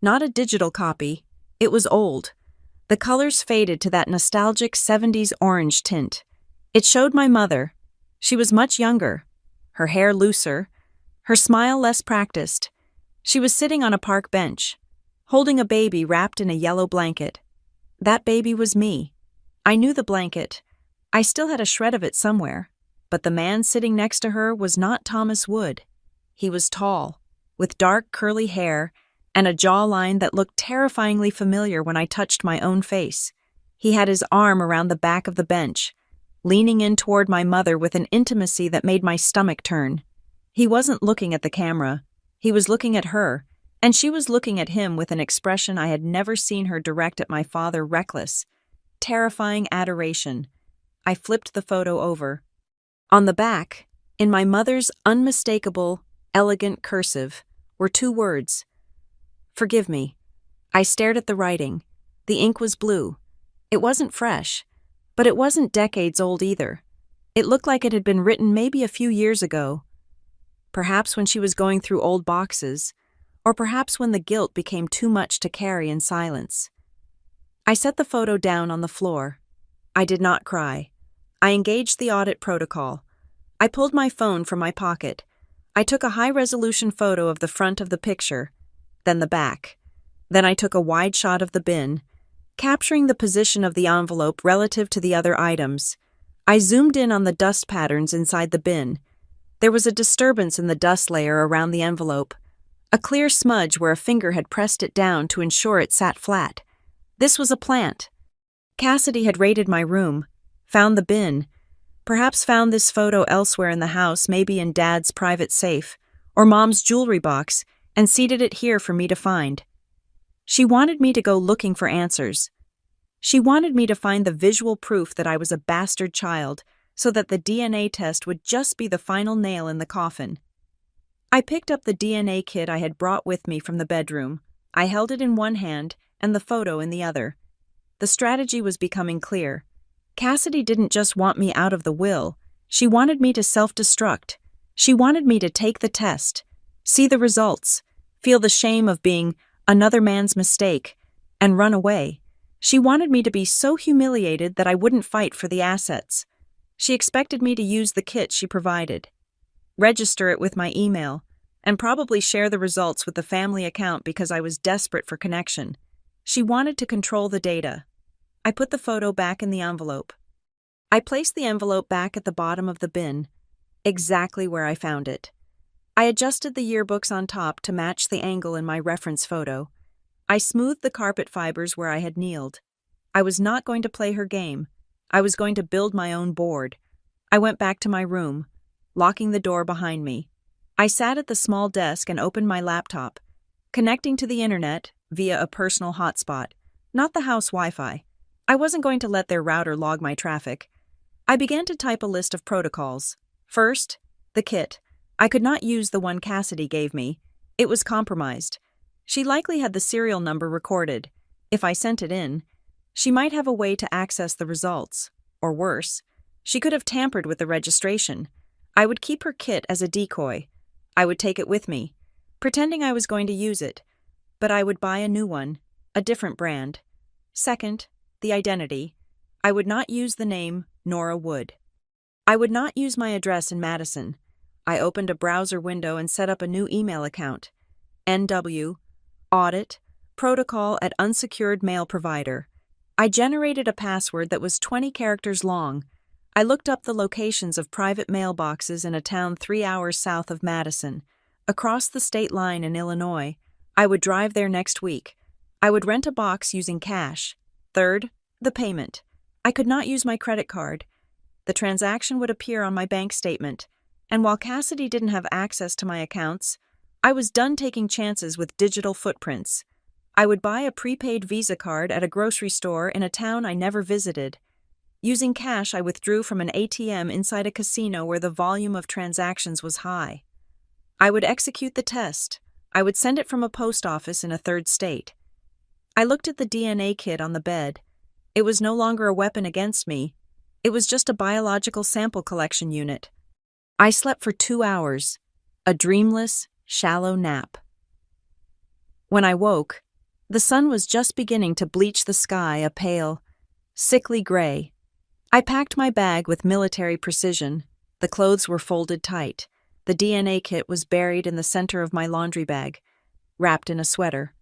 not a digital copy. It was old. The colors faded to that nostalgic 70s orange tint. It showed my mother. She was much younger, her hair looser, her smile less practiced. She was sitting on a park bench, holding a baby wrapped in a yellow blanket. That baby was me. I knew the blanket. I still had a shred of it somewhere, but the man sitting next to her was not Thomas Wood. He was tall, with dark curly hair and a jawline that looked terrifyingly familiar when I touched my own face. He had his arm around the back of the bench, leaning in toward my mother with an intimacy that made my stomach turn. He wasn't looking at the camera. He was looking at her, and she was looking at him with an expression I had never seen her direct at my father: reckless, terrifying adoration. I flipped the photo over. On the back, in my mother's unmistakable, elegant cursive, were 2 words: "Forgive me." I stared at the writing. The ink was blue. It wasn't fresh, but it wasn't decades old either. It looked like it had been written maybe a few years ago. Perhaps when she was going through old boxes, or perhaps when the guilt became too much to carry in silence. I set the photo down on the floor. I did not cry. I engaged the audit protocol. I pulled my phone from my pocket. I took a high-resolution photo of the front of the picture, then the back. Then I took a wide shot of the bin, capturing the position of the envelope relative to the other items. I zoomed in on the dust patterns inside the bin. There was a disturbance in the dust layer around the envelope, a clear smudge where a finger had pressed it down to ensure it sat flat. This was a plant. Cassidy had raided my room, found the bin, perhaps found this photo elsewhere in the house, maybe in Dad's private safe, or Mom's jewelry box, and seated it here for me to find. She wanted me to go looking for answers. She wanted me to find the visual proof that I was a bastard child, so that the DNA test would just be the final nail in the coffin. I picked up the DNA kit I had brought with me from the bedroom. I held it in one hand and the photo in the other. The strategy was becoming clear. Cassidy didn't just want me out of the will. She wanted me to self-destruct. She wanted me to take the test, see the results, feel the shame of being another man's mistake, and run away. She wanted me to be so humiliated that I wouldn't fight for the assets. She expected me to use the kit she provided, register it with my email, and probably share the results with the family account because I was desperate for connection. She wanted to control the data. I put the photo back in the envelope. I placed the envelope back at the bottom of the bin, exactly where I found it. I adjusted the yearbooks on top to match the angle in my reference photo. I smoothed the carpet fibers where I had kneeled. I was not going to play her game. I was going to build my own board. I went back to my room, locking the door behind me. I sat at the small desk and opened my laptop, connecting to the internet via a personal hotspot, not the house Wi-Fi. I wasn't going to let their router log my traffic. I began to type a list of protocols. First, the kit. I could not use the one Cassidy gave me. It was compromised. She likely had the serial number recorded. If I sent it in, she might have a way to access the results. Or worse, she could have tampered with the registration. I would keep her kit as a decoy. I would take it with me, pretending I was going to use it, but I would buy a new one, a different brand. Second, the identity. I would not use the name Nora Wood. I would not use my address in Madison. I opened a browser window and set up a new email account. NW, audit, protocol at unsecured mail provider. I generated a password that was 20 characters long. I looked up the locations of private mailboxes in a town 3 hours south of Madison, across the state line in Illinois. I would drive there next week. I would rent a box using cash. Third, the payment. I could not use my credit card. The transaction would appear on my bank statement, and while Cassidy didn't have access to my accounts, I was done taking chances with digital footprints. I would buy a prepaid Visa card at a grocery store in a town I never visited. Using cash, I withdrew from an ATM inside a casino where the volume of transactions was high. I would execute the test. I would send it from a post office in a third state. I looked at the DNA kit on the bed. It was no longer a weapon against me. It was just a biological sample collection unit. I slept for 2 hours, a dreamless, shallow nap. When I woke, the sun was just beginning to bleach the sky a pale, sickly gray. I packed my bag with military precision. The clothes were folded tight. The DNA kit was buried in the center of my laundry bag, wrapped in a sweater.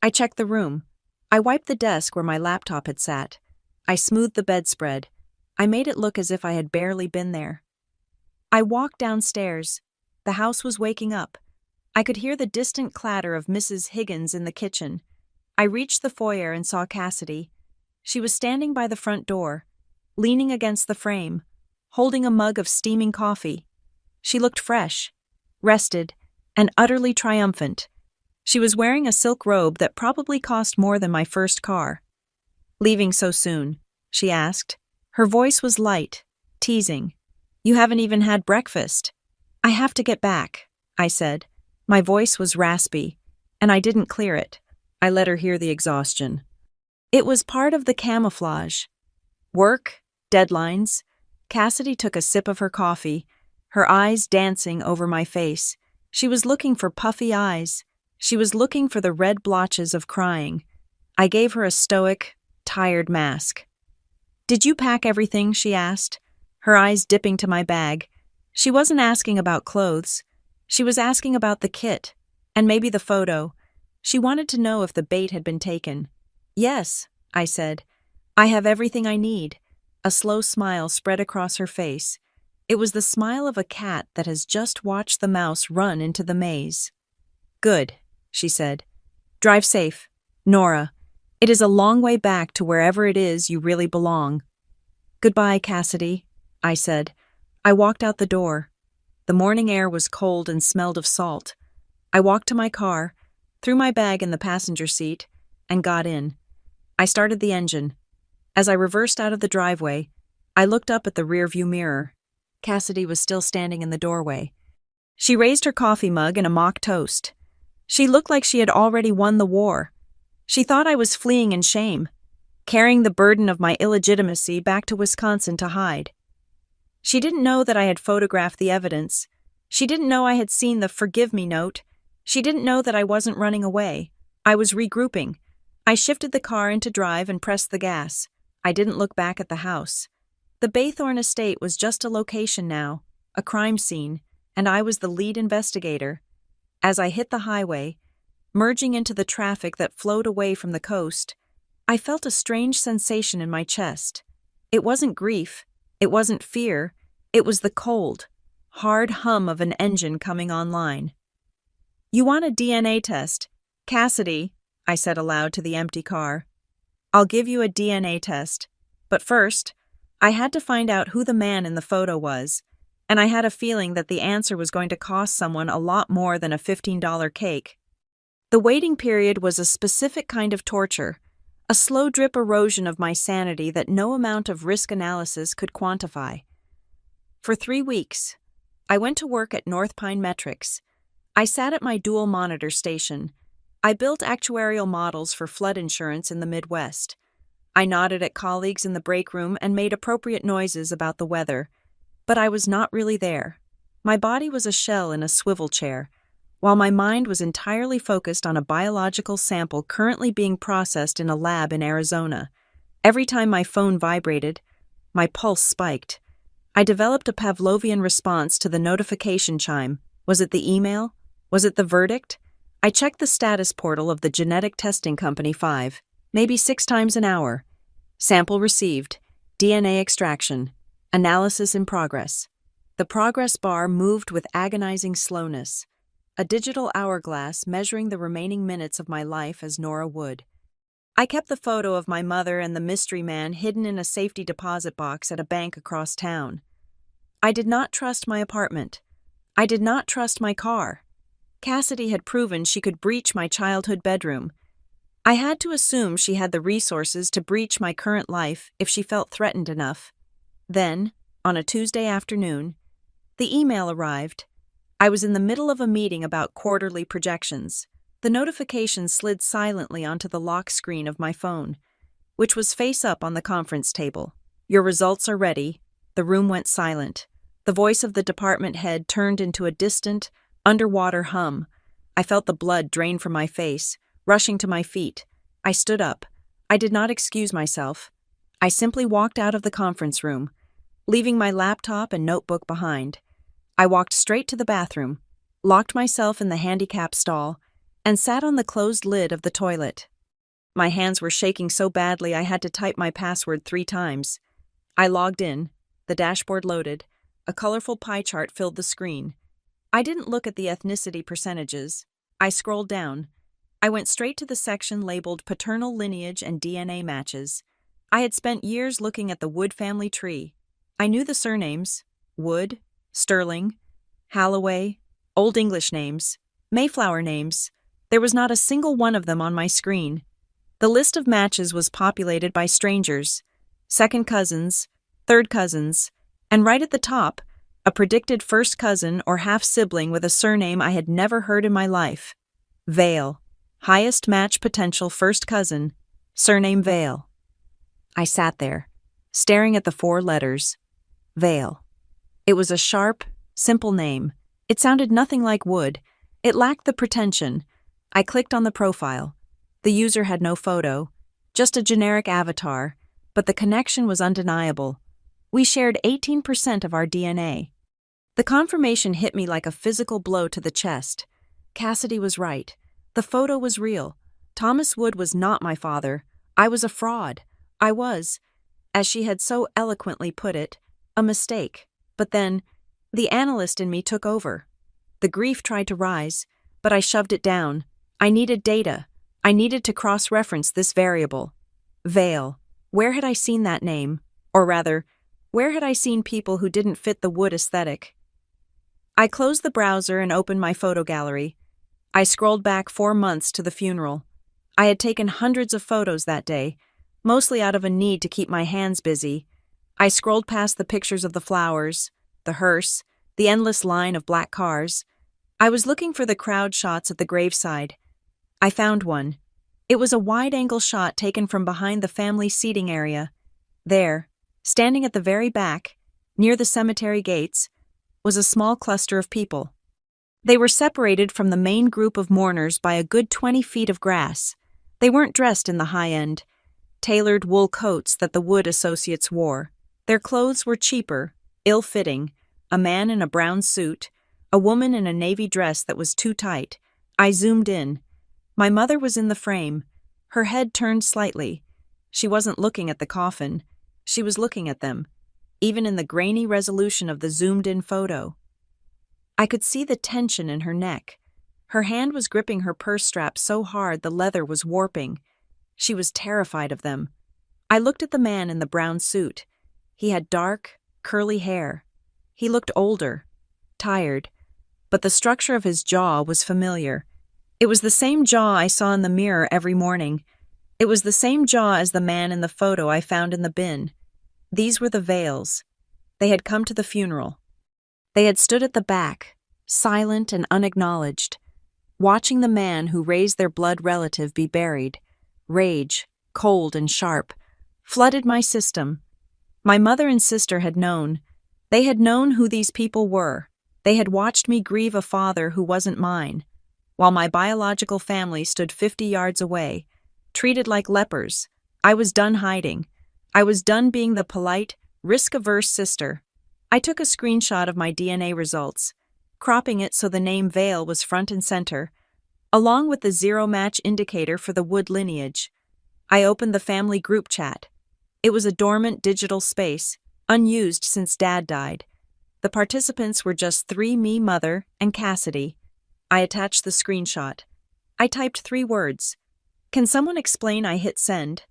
I checked the room. I wiped the desk where my laptop had sat. I smoothed the bedspread. I made it look as if I had barely been there. I walked downstairs. The house was waking up. I could hear the distant clatter of Mrs. Higgins in the kitchen. I reached the foyer and saw Cassidy. She was standing by the front door, leaning against the frame, holding a mug of steaming coffee. She looked fresh, rested, and utterly triumphant. She was wearing a silk robe that probably cost more than my first car. "Leaving so soon?" she asked. Her voice was light, teasing. "You haven't even had breakfast." "I have to get back," I said. My voice was raspy, and I didn't clear it. I let her hear the exhaustion. It was part of the camouflage. Work, deadlines. Cassidy took a sip of her coffee, her eyes dancing over my face. She was looking for puffy eyes. She was looking for the red blotches of crying. I gave her a stoic, tired mask. "Did you pack everything?" she asked, her eyes dipping to my bag. She wasn't asking about clothes. She was asking about the kit, and maybe the photo. She wanted to know if the bait had been taken. "Yes," I said. "I have everything I need. A slow smile spread across her face. It was the smile of a cat that has just watched the mouse run into the maze. "Good," she said. "Drive safe, Nora. It is a long way back to wherever it is you really belong." "Goodbye, Cassidy," I said. I walked out the door. The morning air was cold and smelled of salt. I walked to my car, threw my bag in the passenger seat, and got in. I started the engine. As I reversed out of the driveway, I looked up at the rearview mirror. Cassidy was still standing in the doorway. She raised her coffee mug in a mock toast. She looked like she had already won the war. She thought I was fleeing in shame, carrying the burden of my illegitimacy back to Wisconsin to hide. She didn't know that I had photographed the evidence. She didn't know I had seen the "forgive me" note. She didn't know that I wasn't running away. I was regrouping. I shifted the car into drive and pressed the gas. I didn't look back at the house. The Baythorn estate was just a location now, a crime scene, and I was the lead investigator. As I hit the highway, merging into the traffic that flowed away from the coast, I felt a strange sensation in my chest. It wasn't grief. It wasn't fear. It was the cold, hard hum of an engine coming online. "You want a DNA test, Cassidy," I said aloud to the empty car. "I'll give you a DNA test. But first, I had to find out who the man in the photo was, and I had a feeling that the answer was going to cost someone a lot more than a $15 cake. The waiting period was a specific kind of torture, a slow drip erosion of my sanity that no amount of risk analysis could quantify. For 3 weeks, I went to work at North Pine Metrics. I sat at my dual monitor station. I built actuarial models for flood insurance in the Midwest. I nodded at colleagues in the break room and made appropriate noises about the weather. But I was not really there. My body was a shell in a swivel chair, while my mind was entirely focused on a biological sample currently being processed in a lab in Arizona. Every time my phone vibrated, my pulse spiked. I developed a Pavlovian response to the notification chime. Was it the email? Was it the verdict? I checked the status portal of the genetic testing company 5, maybe 6 times an hour. Sample received. DNA extraction. Analysis in progress. The progress bar moved with agonizing slowness, a digital hourglass measuring the remaining minutes of my life as Nora Wood. I kept the photo of my mother and the mystery man hidden in a safety deposit box at a bank across town. I did not trust my apartment. I did not trust my car. Cassidy had proven she could breach my childhood bedroom. I had to assume she had the resources to breach my current life if she felt threatened enough. Then, on a Tuesday afternoon, the email arrived. I was in the middle of a meeting about quarterly projections. The notification slid silently onto the lock screen of my phone, which was face up on the conference table. "Your results are ready." The room went silent. The voice of the department head turned into a distant, underwater hum. I felt the blood drain from my face, rushing to my feet. I stood up. I did not excuse myself. I simply walked out of the conference room, leaving my laptop and notebook behind. I walked straight to the bathroom, locked myself in the handicap stall, and sat on the closed lid of the toilet. My hands were shaking so badly I had to type my password 3 times. I logged in. The dashboard loaded. A colorful pie chart filled the screen. I didn't look at the ethnicity percentages. I scrolled down. I went straight to the section labeled Paternal Lineage and DNA Matches. I had spent years looking at the Wood family tree. I knew the surnames: Wood, Sterling, Halloway, Old English names, Mayflower names. There was not a single one of them on my screen. The list of matches was populated by strangers, second cousins, third cousins, and right at the top, a predicted first cousin or half-sibling with a surname I had never heard in my life. Vale. Highest match potential first cousin, surname Vale. I sat there, staring at the 4 letters. Vale. It was a sharp, simple name. It sounded nothing like Wood. It lacked the pretension. I clicked on the profile. The user had no photo, just a generic avatar, but the connection was undeniable. We shared 18% of our DNA. The confirmation hit me like a physical blow to the chest. Cassidy was right. The photo was real. Thomas Wood was not my father. I was a fraud. I was. As she had so eloquently put it, a mistake. But then, the analyst in me took over. The grief tried to rise, but I shoved it down. I needed data. I needed to cross-reference this variable. Vale. Where had I seen that name? Or rather, where had I seen people who didn't fit the Wood aesthetic? I closed the browser and opened my photo gallery. I scrolled back 4 months to the funeral. I had taken hundreds of photos that day, mostly out of a need to keep my hands busy. I scrolled past the pictures of the flowers, the hearse, the endless line of black cars. I was looking for the crowd shots at the graveside. I found one. It was a wide-angle shot taken from behind the family seating area. There, standing at the very back, near the cemetery gates, was a small cluster of people. They were separated from the main group of mourners by a good 20 feet of grass. They weren't dressed in the high-end, tailored wool coats that the Wood associates wore. Their clothes were cheaper, ill-fitting, a man in a brown suit, a woman in a navy dress that was too tight. I zoomed in. My mother was in the frame, her head turned slightly. She wasn't looking at the coffin. She was looking at them, even in the grainy resolution of the zoomed-in photo. I could see the tension in her neck. Her hand was gripping her purse strap so hard the leather was warping. She was terrified of them. I looked at the man in the brown suit. He had dark, curly hair. He looked older, tired, but the structure of his jaw was familiar. It was the same jaw I saw in the mirror every morning. It was the same jaw as the man in the photo I found in the bin. These were the Vales. They had come to the funeral. They had stood at the back, silent and unacknowledged, watching the man who raised their blood relative be buried. Rage, cold and sharp, flooded my system. My mother and sister had known. They had known who these people were. They had watched me grieve a father who wasn't mine, while my biological family stood 50 yards away, treated like lepers. I was done hiding. I was done being the polite, risk-averse sister. I took a screenshot of my DNA results, cropping it so the name Vale was front and center, along with the zero-match indicator for the Wood lineage. I opened the family group chat. It was a dormant digital space, unused since Dad died. The participants were just 3, me, mother, and Cassidy. I attached the screenshot. I typed 3 words. Can someone explain I hit send?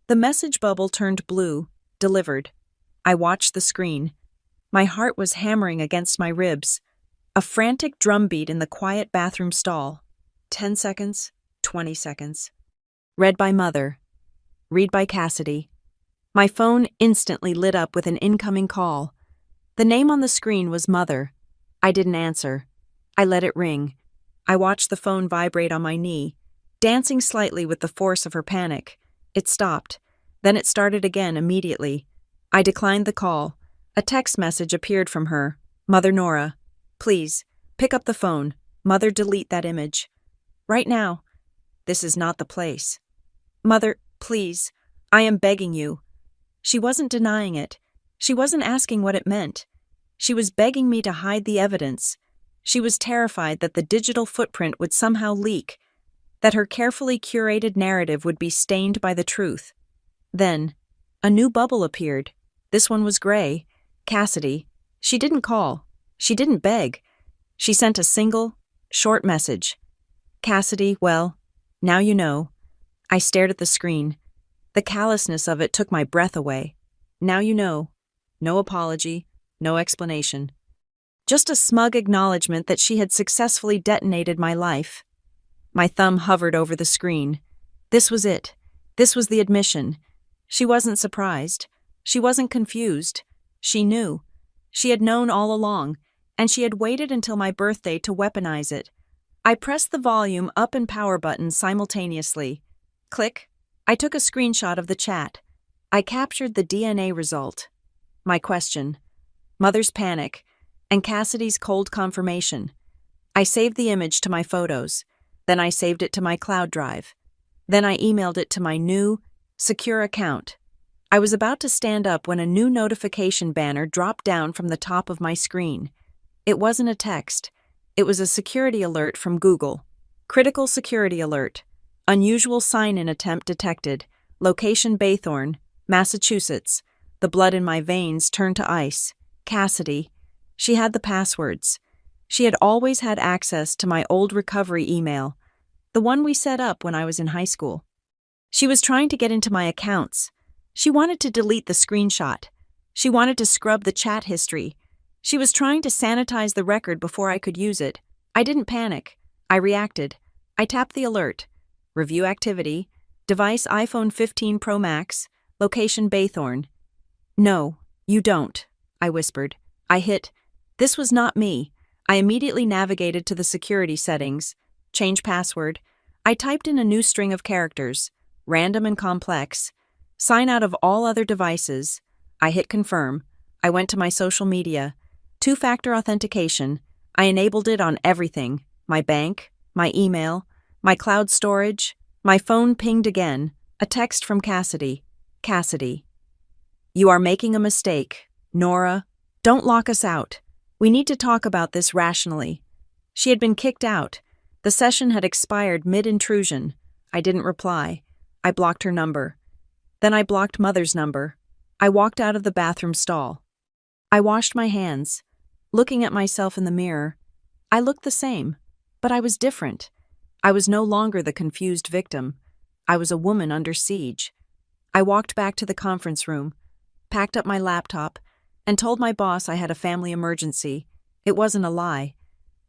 The message bubble turned blue, delivered. I watched the screen. My heart was hammering against my ribs. A frantic drumbeat in the quiet bathroom stall. 10 seconds, 20 seconds. Read by Mother. Read by Cassidy. My phone instantly lit up with an incoming call. The name on the screen was Mother. I didn't answer. I let it ring. I watched the phone vibrate on my knee, dancing slightly with the force of her panic. It stopped. Then it started again immediately. I declined the call. A text message appeared from her. Mother Nora. Please, pick up the phone. Mother, delete that image. Right now. This is not the place. Mother, please. I am begging you. She wasn't denying it. She wasn't asking what it meant. She was begging me to hide the evidence. She was terrified that the digital footprint would somehow leak, that her carefully curated narrative would be stained by the truth. Then, a new bubble appeared. This one was gray. Cassidy. She didn't call. She didn't beg. She sent a single, short message. Cassidy, well, now you know. I stared at the screen. The callousness of it took my breath away. Now you know. No apology, no explanation. Just a smug acknowledgement that she had successfully detonated my life. My thumb hovered over the screen. This was it. This was the admission. She wasn't surprised. She wasn't confused. She knew. She had known all along, and she had waited until my birthday to weaponize it. I pressed the volume up and power buttons simultaneously. Click. I took a screenshot of the chat. I captured the DNA result. My question. Mother's panic, and Cassidy's cold confirmation. I saved the image to my photos. Then I saved it to my cloud drive. Then I emailed it to my new, secure account. I was about to stand up when a new notification banner dropped down from the top of my screen. It wasn't a text. It was a security alert from Google. Critical security alert. Unusual sign-in attempt detected. Location Baythorn, Massachusetts. The blood in my veins turned to ice. Cassidy. She had the passwords. She had always had access to my old recovery email, the one we set up when I was in high school. She was trying to get into my accounts. She wanted to delete the screenshot. She wanted to scrub the chat history. She was trying to sanitize the record before I could use it. I didn't panic. I reacted. I tapped the alert. Review activity. Device iPhone 15 Pro Max. Location Baythorn. No, you don't, I whispered. I hit. This was not me. I immediately navigated to the security settings. Change password. I typed in a new string of characters. Random and complex. Sign out of all other devices. I hit confirm. I went to my social media. Two-factor authentication. I enabled it on everything. My bank, my email, my cloud storage. My phone pinged again. A text from Cassidy. Cassidy. You are making a mistake. Nora, don't lock us out. We need to talk about this rationally. She had been kicked out. The session had expired mid-intrusion. I didn't reply. I blocked her number. Then I blocked Mother's number. I walked out of the bathroom stall. I washed my hands. Looking at myself in the mirror, I looked the same, but I was different. I was no longer the confused victim. I was a woman under siege. I walked back to the conference room, packed up my laptop, and told my boss I had a family emergency. It wasn't a lie.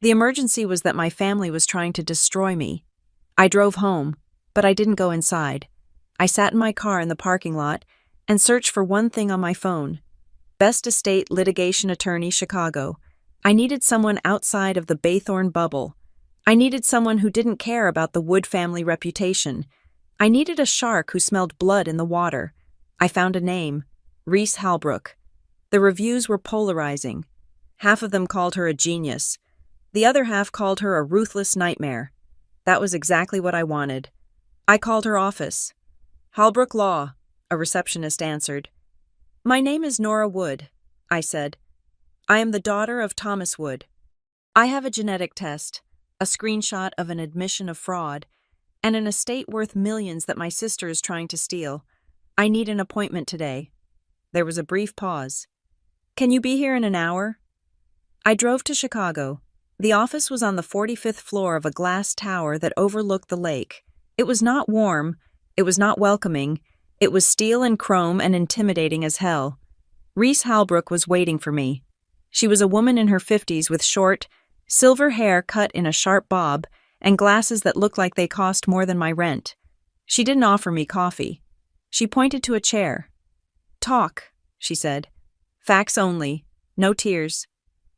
The emergency was that my family was trying to destroy me. I drove home, but I didn't go inside. I sat in my car in the parking lot and searched for one thing on my phone. Best Estate Litigation Attorney, Chicago. I needed someone outside of the Baythorn bubble. I needed someone who didn't care about the Wood family reputation. I needed a shark who smelled blood in the water. I found a name, Reese Halbrook. The reviews were polarizing. Half of them called her a genius. The other half called her a ruthless nightmare. That was exactly what I wanted. I called her office. Halbrook Law, a receptionist answered. My name is Nora Wood, I said. I am the daughter of Thomas Wood. I have a genetic test, a screenshot of an admission of fraud, and an estate worth millions that my sister is trying to steal. I need an appointment today. There was a brief pause. Can you be here in an hour? I drove to Chicago. The office was on the 45th floor of a glass tower that overlooked the lake. It was not warm. It was not welcoming. It was steel and chrome and intimidating as hell. Reese Halbrook was waiting for me. She was a woman in her 50s with short, silver hair cut in a sharp bob and glasses that looked like they cost more than my rent. She didn't offer me coffee. She pointed to a chair. Talk, she said. Facts only. No tears.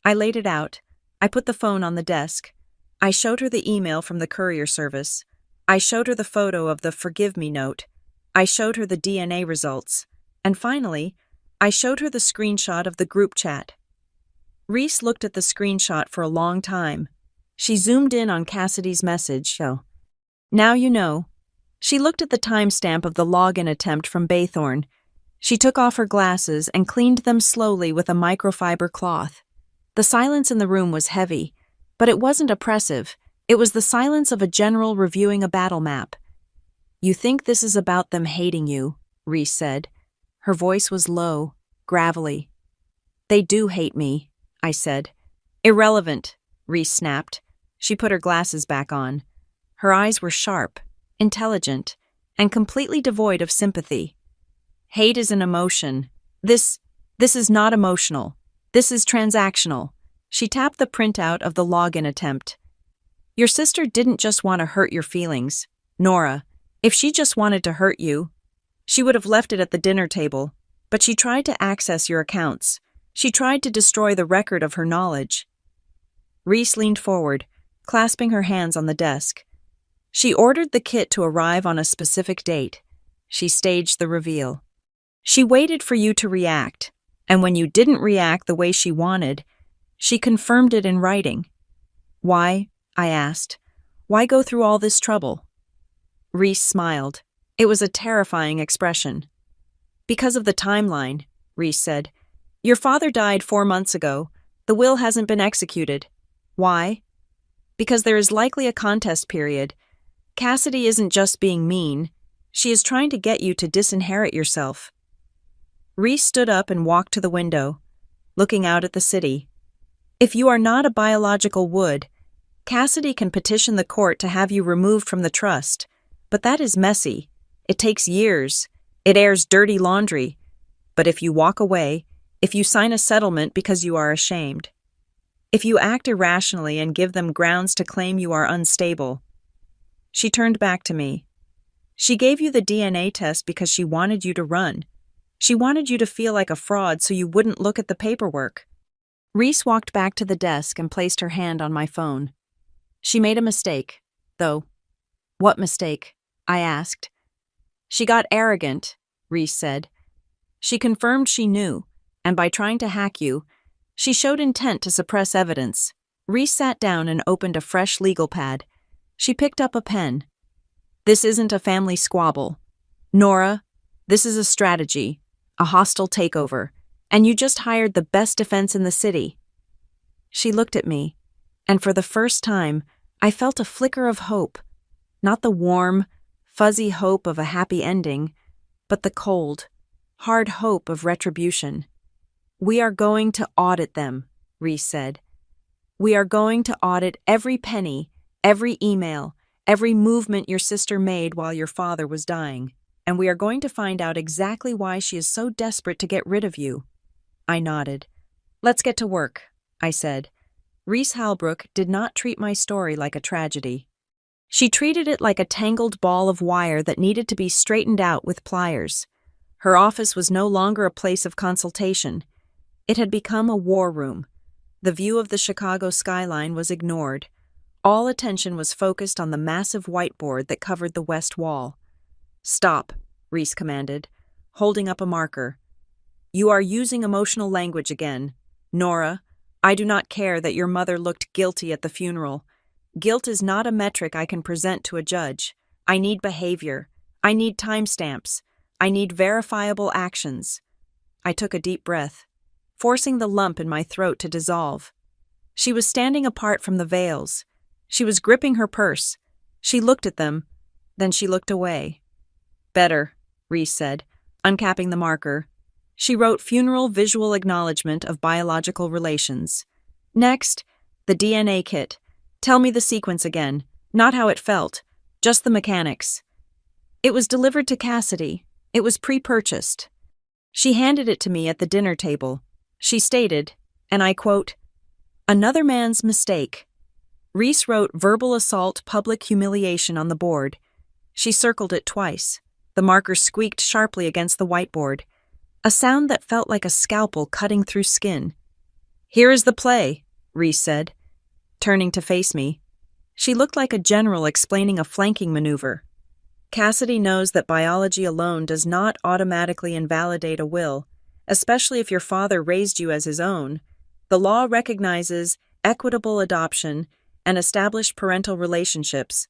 I laid it out. I put the phone on the desk. I showed her the email from the courier service. I showed her the photo of the forgive me note. I showed her the DNA results. And finally, I showed her the screenshot of the group chat. Reese looked at the screenshot for a long time. She zoomed in on Cassidy's message. Now you know. She looked at the timestamp of the login attempt from Baythorn. She took off her glasses and cleaned them slowly with a microfiber cloth. The silence in the room was heavy, but it wasn't oppressive. It was the silence of a general reviewing a battle map. You think this is about them hating you, Reese said. Her voice was low, gravelly. They do hate me, I said. Irrelevant, Reese snapped. She put her glasses back on. Her eyes were sharp, intelligent, and completely devoid of sympathy. Hate is an emotion. This is not emotional. This is transactional. She tapped the printout of the login attempt. Your sister didn't just want to hurt your feelings. Nora, if she just wanted to hurt you, she would have left it at the dinner table, but she tried to access your accounts. She tried to destroy the record of her knowledge. Reese leaned forward, clasping her hands on the desk. She ordered the kit to arrive on a specific date. She staged the reveal. She waited for you to react, and when you didn't react the way she wanted, she confirmed it in writing. Why? I asked. Why go through all this trouble? Reese smiled. It was a terrifying expression. Because of the timeline, Reese said. Your father died 4 months ago. The will hasn't been executed. Why? Because there is likely a contest period. Cassidy isn't just being mean. She is trying to get you to disinherit yourself. Reese stood up and walked to the window, looking out at the city. If you are not a biological Wood, Cassidy can petition the court to have you removed from the trust, but that is messy. It takes years. It airs dirty laundry. But if you walk away, if you sign a settlement because you are ashamed, if you act irrationally and give them grounds to claim you are unstable. She turned back to me. She gave you the DNA test because she wanted you to run. She wanted you to feel like a fraud so you wouldn't look at the paperwork. Reese walked back to the desk and placed her hand on my phone. She made a mistake, though. What mistake? I asked. She got arrogant, Reese said. She confirmed she knew, and by trying to hack you, she showed intent to suppress evidence. Reese sat down and opened a fresh legal pad. She picked up a pen. This isn't a family squabble. Nora, this is a strategy, a hostile takeover, and you just hired the best defense in the city. She looked at me, and for the first time, I felt a flicker of hope. Not the warm, fuzzy hope of a happy ending, but the cold, hard hope of retribution. We are going to audit them, Reese said. We are going to audit every penny, every email, every movement your sister made while your father was dying, and we are going to find out exactly why she is so desperate to get rid of you. I nodded. Let's get to work, I said. Reese Halbrook did not treat my story like a tragedy. She treated it like a tangled ball of wire that needed to be straightened out with pliers. Her office was no longer a place of consultation. It had become a war room. The view of the Chicago skyline was ignored. All attention was focused on the massive whiteboard that covered the west wall. Stop, Reese commanded, holding up a marker. You are using emotional language again. Nora, I do not care that your mother looked guilty at the funeral. Guilt is not a metric I can present to a judge. I need behavior. I need timestamps. I need verifiable actions. I took a deep breath, forcing the lump in my throat to dissolve. She was standing apart from the veils. She was gripping her purse. She looked at them, then she looked away. Better, Reese said, uncapping the marker. She wrote funeral visual acknowledgement of biological relations. Next, the DNA kit. Tell me the sequence again, not how it felt, just the mechanics. It was delivered to Cassidy. It was pre-purchased. She handed it to me at the dinner table. She stated, and I quote, "Another man's mistake." Reese wrote verbal assault, public humiliation on the board. She circled it twice. The marker squeaked sharply against the whiteboard, a sound that felt like a scalpel cutting through skin. Here is the play, Reese said, turning to face me. She looked like a general explaining a flanking maneuver. Cassidy knows that biology alone does not automatically invalidate a will, especially if your father raised you as his own. The law recognizes equitable adoption and established parental relationships.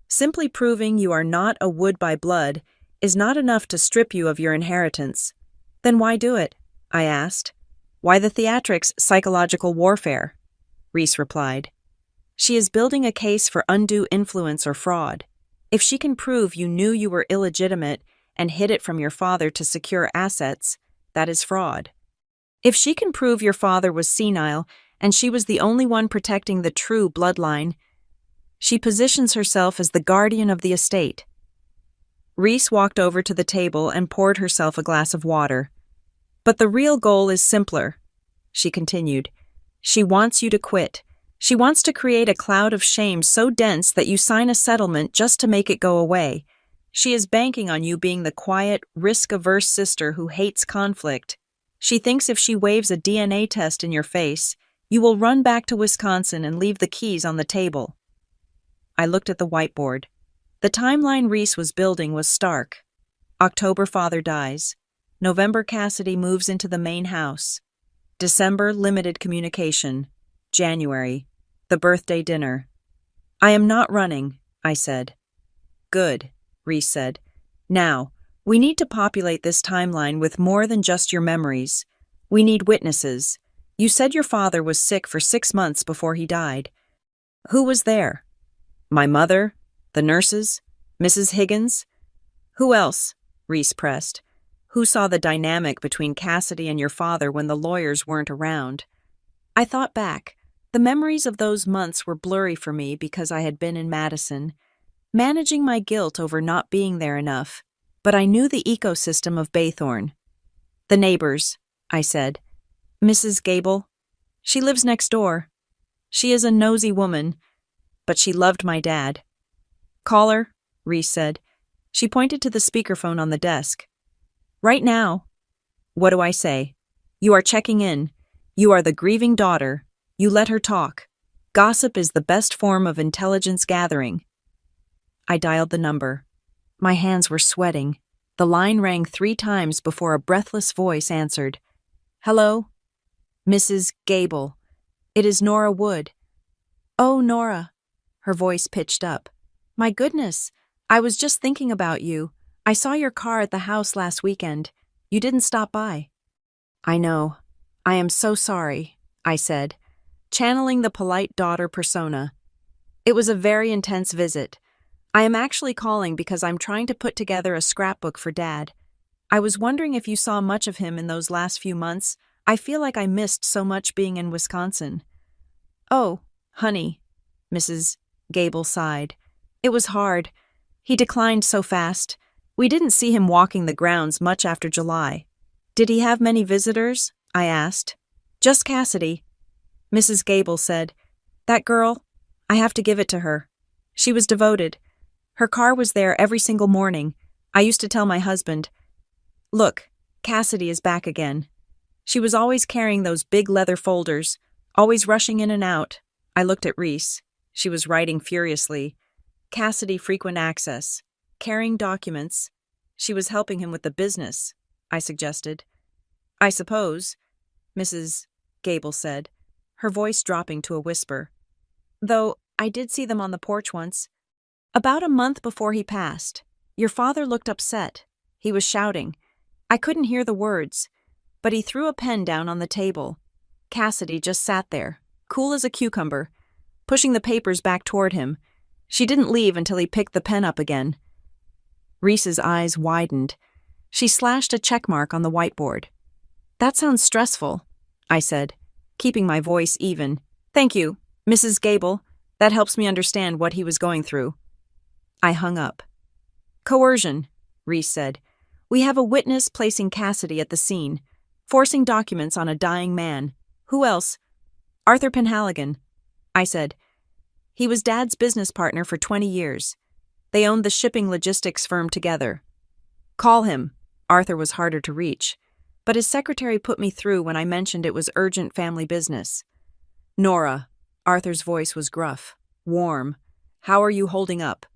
Simply proving you are not a Wood by blood is not enough to strip you of your inheritance. Then why do it? I asked. Why the theatrics psychological warfare? Reese replied. She is building a case for undue influence or fraud. If she can prove you knew you were illegitimate and hid it from your father to secure assets, that is fraud. If she can prove your father was senile and she was the only one protecting the true bloodline, she positions herself as the guardian of the estate. Reese walked over to the table and poured herself a glass of water. But the real goal is simpler, she continued. She wants you to quit. She wants to create a cloud of shame so dense that you sign a settlement just to make it go away. She is banking on you being the quiet, risk-averse sister who hates conflict. She thinks if she waves a DNA test in your face, you will run back to Wisconsin and leave the keys on the table. I looked at the whiteboard. The timeline Reese was building was stark. October, father dies. November, Cassidy moves into the main house. December, limited communication. January, the birthday dinner. I am not running, I said. Good, Reese said. Now, we need to populate this timeline with more than just your memories. We need witnesses. You said your father was sick for 6 months before he died. Who was there? My mother? The nurses? Mrs. Higgins? Who else? Reese pressed. Who saw the dynamic between Cassidy and your father when the lawyers weren't around? I thought back. The memories of those months were blurry for me because I had been in Madison, managing my guilt over not being there enough, but I knew the ecosystem of Baythorn. The neighbors, I said. Mrs. Gable. She lives next door. She is a nosy woman, but she loved my dad. Call her, Reese said. She pointed to the speakerphone on the desk. Right now. What do I say? You are checking in. You are the grieving daughter. You let her talk. Gossip is the best form of intelligence gathering. I dialed the number. My hands were sweating. The line rang 3 times before a breathless voice answered. Hello? Mrs. Gable. It is Nora Wood. Oh, Nora. Her voice pitched up. My goodness, I was just thinking about you. I saw your car at the house last weekend. You didn't stop by. I know. I am so sorry, I said, channeling the polite daughter persona. It was a very intense visit. I am actually calling because I'm trying to put together a scrapbook for Dad. I was wondering if you saw much of him in those last few months. I feel like I missed so much being in Wisconsin. Oh, honey, Mrs. Gable sighed. It was hard. He declined so fast. We didn't see him walking the grounds much after July. Did he have many visitors? I asked. Just Cassidy. Mrs. Gable said, That girl, I have to give it to her. She was devoted. Her car was there every single morning. I used to tell my husband, Look, Cassidy is back again. She was always carrying those big leather folders, always rushing in and out. I looked at Reese. She was writing furiously. Cassidy frequent access. Carrying documents. She was helping him with the business, I suggested. I suppose, Mrs. Gable said, her voice dropping to a whisper. Though I did see them on the porch once. About a month before he passed, your father looked upset. He was shouting. I couldn't hear the words, but he threw a pen down on the table. Cassidy just sat there, cool as a cucumber, pushing the papers back toward him. She didn't leave until he picked the pen up again. Reese's eyes widened. She slashed a check mark on the whiteboard. That sounds stressful, I said, keeping my voice even. Thank you, Mrs. Gable. That helps me understand what he was going through. I hung up. Coercion, Reese said. We have a witness placing Cassidy at the scene, forcing documents on a dying man. Who else? Arthur Penhaligon, I said. He was Dad's business partner for 20 years. They owned the shipping logistics firm together. Call him. Arthur was harder to reach, but his secretary put me through when I mentioned it was urgent family business. Nora. Arthur's voice was gruff, warm. How are you holding up?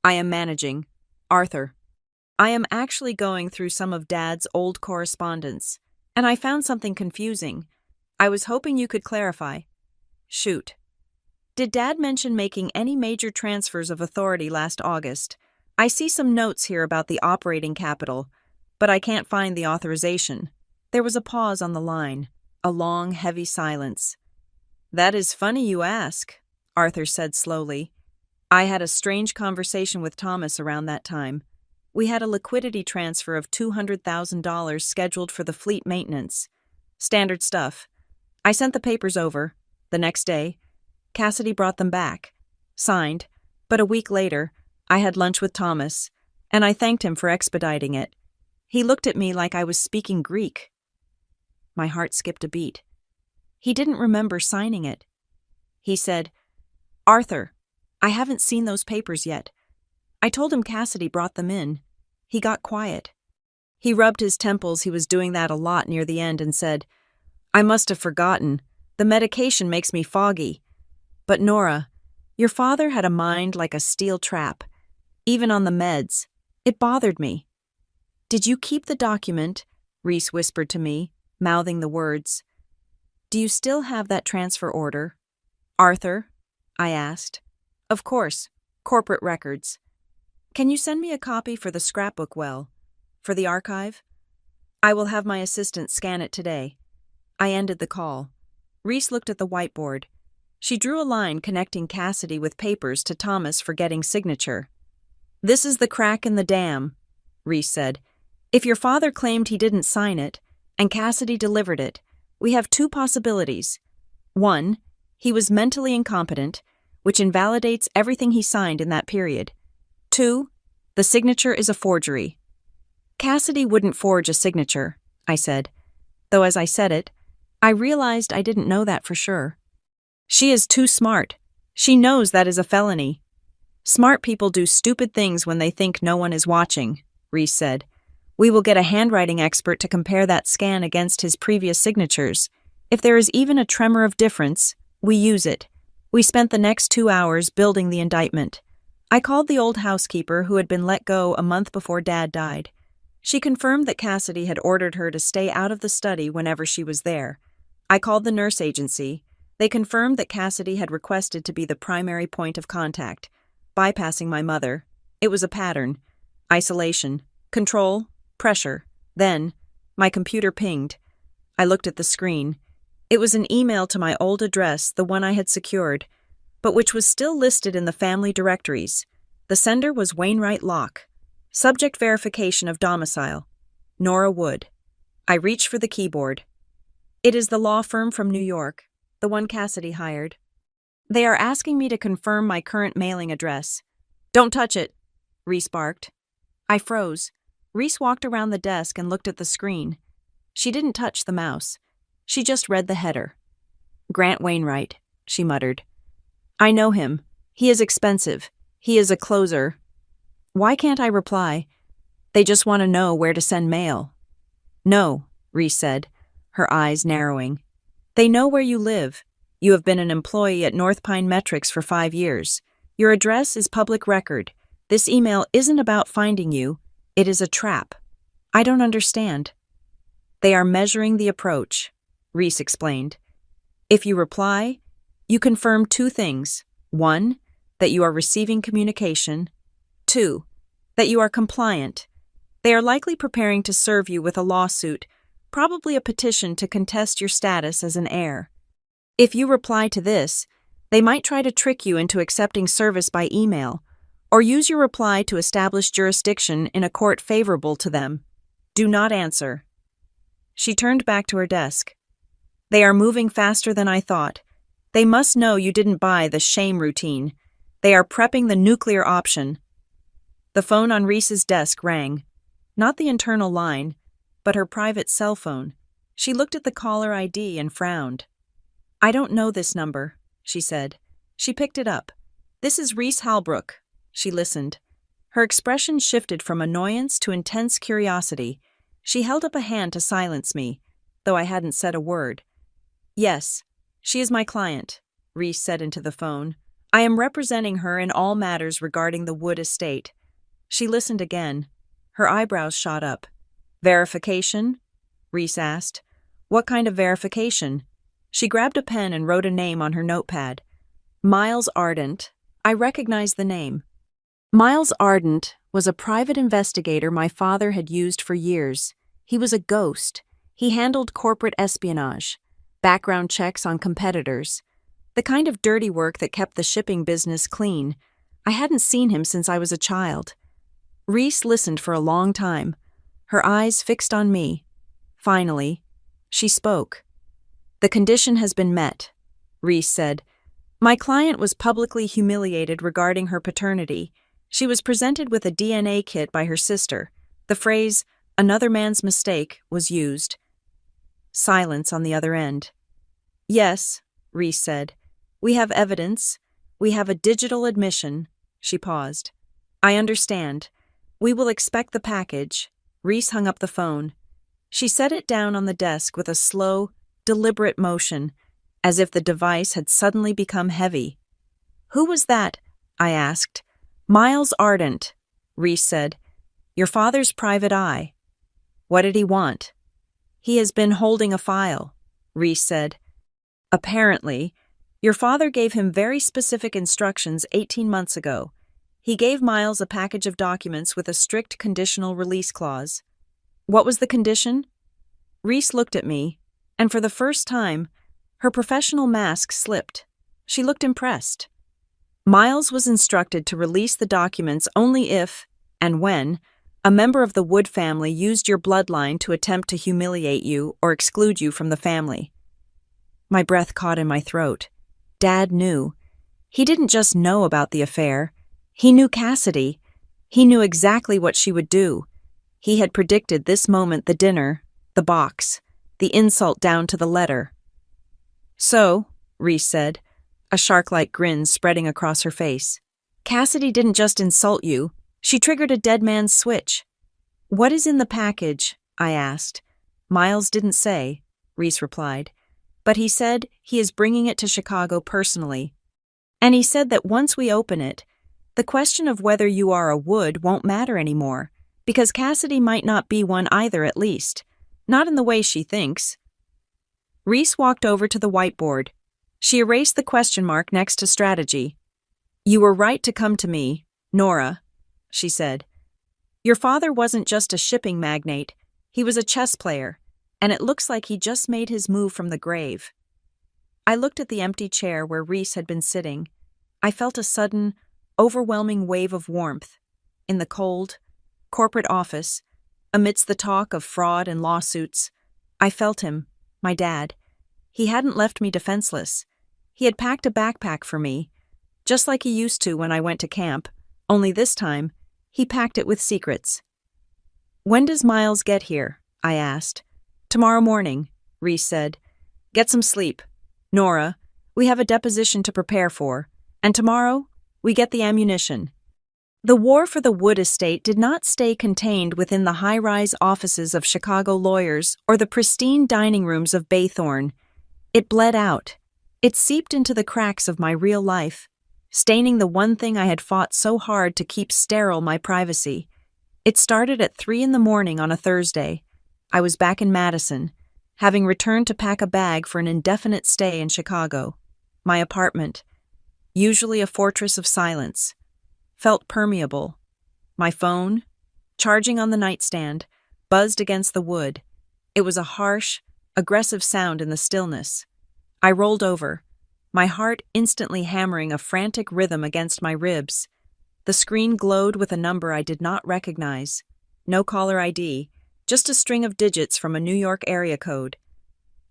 I am managing. Arthur. I am actually going through some of Dad's old correspondence, and I found something confusing. I was hoping you could clarify. Shoot. Did Dad mention making any major transfers of authority last August? I see some notes here about the operating capital, but I can't find the authorization. There was a pause on the line, a long, heavy silence. That is funny you ask, Arthur said slowly. I had a strange conversation with Thomas around that time. We had a liquidity transfer of $200,000 scheduled for the fleet maintenance. Standard stuff. I sent the papers over. The next day, Cassidy brought them back. Signed, but a week later, I had lunch with Thomas, and I thanked him for expediting it. He looked at me like I was speaking Greek. My heart skipped a beat. He didn't remember signing it. He said, Arthur, I haven't seen those papers yet. I told him Cassidy brought them in. He got quiet. He rubbed his temples. He was doing that a lot near the end and said, I must have forgotten. The medication makes me foggy. But Nora, your father had a mind like a steel trap. Even on the meds. It bothered me. Did you keep the document? Reese whispered to me, mouthing the words. Do you still have that transfer order? Arthur? I asked. Of course. Corporate records. Can you send me a copy for the scrapbook for the archive? I will have my assistant scan it today. I ended the call. Reese looked at the whiteboard. She drew a line connecting Cassidy with papers to Thomas for getting signature. This is the crack in the dam, Reese said. If your father claimed he didn't sign it, and Cassidy delivered it, we have two possibilities. One, he was mentally incompetent, which invalidates everything he signed in that period. Two, the signature is a forgery. Cassidy wouldn't forge a signature, I said, though as I said it, I realized I didn't know that for sure. She is too smart. She knows that is a felony. Smart people do stupid things when they think no one is watching, Reese said. We will get a handwriting expert to compare that scan against his previous signatures. If there is even a tremor of difference, we use it. We spent the next 2 hours building the indictment. I called the old housekeeper who had been let go a month before Dad died. She confirmed that Cassidy had ordered her to stay out of the study whenever she was there. I called the nurse agency. They confirmed that Cassidy had requested to be the primary point of contact, bypassing my mother. It was a pattern. Isolation. Control. Pressure. Then, my computer pinged. I looked at the screen. It was an email to my old address, the one I had secured, but which was still listed in the family directories. The sender was Wainwright Locke. Subject verification of domicile. Nora Wood. I reached for the keyboard. It is the law firm from New York, the one Cassidy hired. They are asking me to confirm my current mailing address. Don't touch it, Reese barked. I froze. Reese walked around the desk and looked at the screen. She didn't touch the mouse. She just read the header. Grant Wainwright, she muttered. I know him. He is expensive. He is a closer. Why can't I reply? They just want to know where to send mail. No, Reese said, her eyes narrowing. They know where you live. You have been an employee at North Pine Metrics for 5 years. Your address is public record. This email isn't about finding you. It is a trap. I don't understand. They are measuring the approach, Reese explained. If you reply, you confirm 2 things. 1, that you are receiving communication. 2, that you are compliant. They are likely preparing to serve you with a lawsuit, probably a petition to contest your status as an heir. If you reply to this, they might try to trick you into accepting service by email, or use your reply to establish jurisdiction in a court favorable to them. Do not answer. She turned back to her desk. They are moving faster than I thought. They must know you didn't buy the shame routine. They are prepping the nuclear option. The phone on Reese's desk rang. Not the internal line, but her private cell phone. She looked at the caller ID and frowned. I don't know this number, she said. She picked it up. This is Reese Halbrook. She listened. Her expression shifted from annoyance to intense curiosity. She held up a hand to silence me, though I hadn't said a word. Yes, she is my client, Reese said into the phone. I am representing her in all matters regarding the Wood estate. She listened again. Her eyebrows shot up. Verification? Reese asked. What kind of verification? She grabbed a pen and wrote a name on her notepad. Miles Ardent. I recognized the name. Miles Ardent was a private investigator my father had used for years. He was a ghost. He handled corporate espionage, background checks on competitors, the kind of dirty work that kept the shipping business clean. I hadn't seen him since I was a child. Reese listened for a long time, her eyes fixed on me. Finally, she spoke. The condition has been met, Reese said. My client was publicly humiliated regarding her paternity. She was presented with a DNA kit by her sister. The phrase, another man's mistake, was used. Silence on the other end. Yes, Reese said. We have evidence. We have a digital admission. She paused. I understand. We will expect the package. Reese hung up the phone. She set it down on the desk with a slow, deliberate motion, as if the device had suddenly become heavy. Who was that? I asked. Miles Ardent, Reese said. Your father's private eye. What did he want? He has been holding a file, Reese said. Apparently, your father gave him very specific instructions 18 months ago. He gave Miles a package of documents with a strict conditional release clause. What was the condition? Reese looked at me, and for the first time, her professional mask slipped. She looked impressed. Miles was instructed to release the documents only if, and when, A member of the Wood family used your bloodline to attempt to humiliate you or exclude you from the family. My breath caught in my throat. Dad knew. He didn't just know about the affair. He knew Cassidy. He knew exactly what she would do. He had predicted this moment, the dinner, the box, the insult down to the letter. So, Reese said, a shark-like grin spreading across her face. Cassidy didn't just insult you. She triggered a dead man's switch. What is in the package? I asked. Miles didn't say, Reese replied. But he said he is bringing it to Chicago personally. And he said that once we open it, the question of whether you are a Wood won't matter anymore, because Cassidy might not be one either, at least. Not in the way she thinks. Reese walked over to the whiteboard. She erased the question mark next to strategy. You were right to come to me, Nora, she said. Your father wasn't just a shipping magnate, he was a chess player, and it looks like he just made his move from the grave. I looked at the empty chair where Reese had been sitting. I felt a sudden, overwhelming wave of warmth. In the cold, corporate office, amidst the talk of fraud and lawsuits, I felt him, my dad. He hadn't left me defenseless. He had packed a backpack for me, just like he used to when I went to camp, only this time, he packed it with secrets. When does Miles get here? I asked. Tomorrow morning, Reese said. Get some sleep. Nora, we have a deposition to prepare for, and tomorrow, we get the ammunition. The war for the Wood estate did not stay contained within the high-rise offices of Chicago lawyers or the pristine dining rooms of Baythorne. It bled out. It seeped into the cracks of my real life, staining the one thing I had fought so hard to keep sterile, my privacy. It started at 3 a.m. on a Thursday. I was back in Madison, having returned to pack a bag for an indefinite stay in Chicago. My apartment, usually a fortress of silence, felt permeable. My phone, charging on the nightstand, buzzed against the wood. It was a harsh, aggressive sound in the stillness. I rolled over, my heart instantly hammering a frantic rhythm against my ribs. The screen glowed with a number I did not recognize. No caller ID, just a string of digits from a New York area code.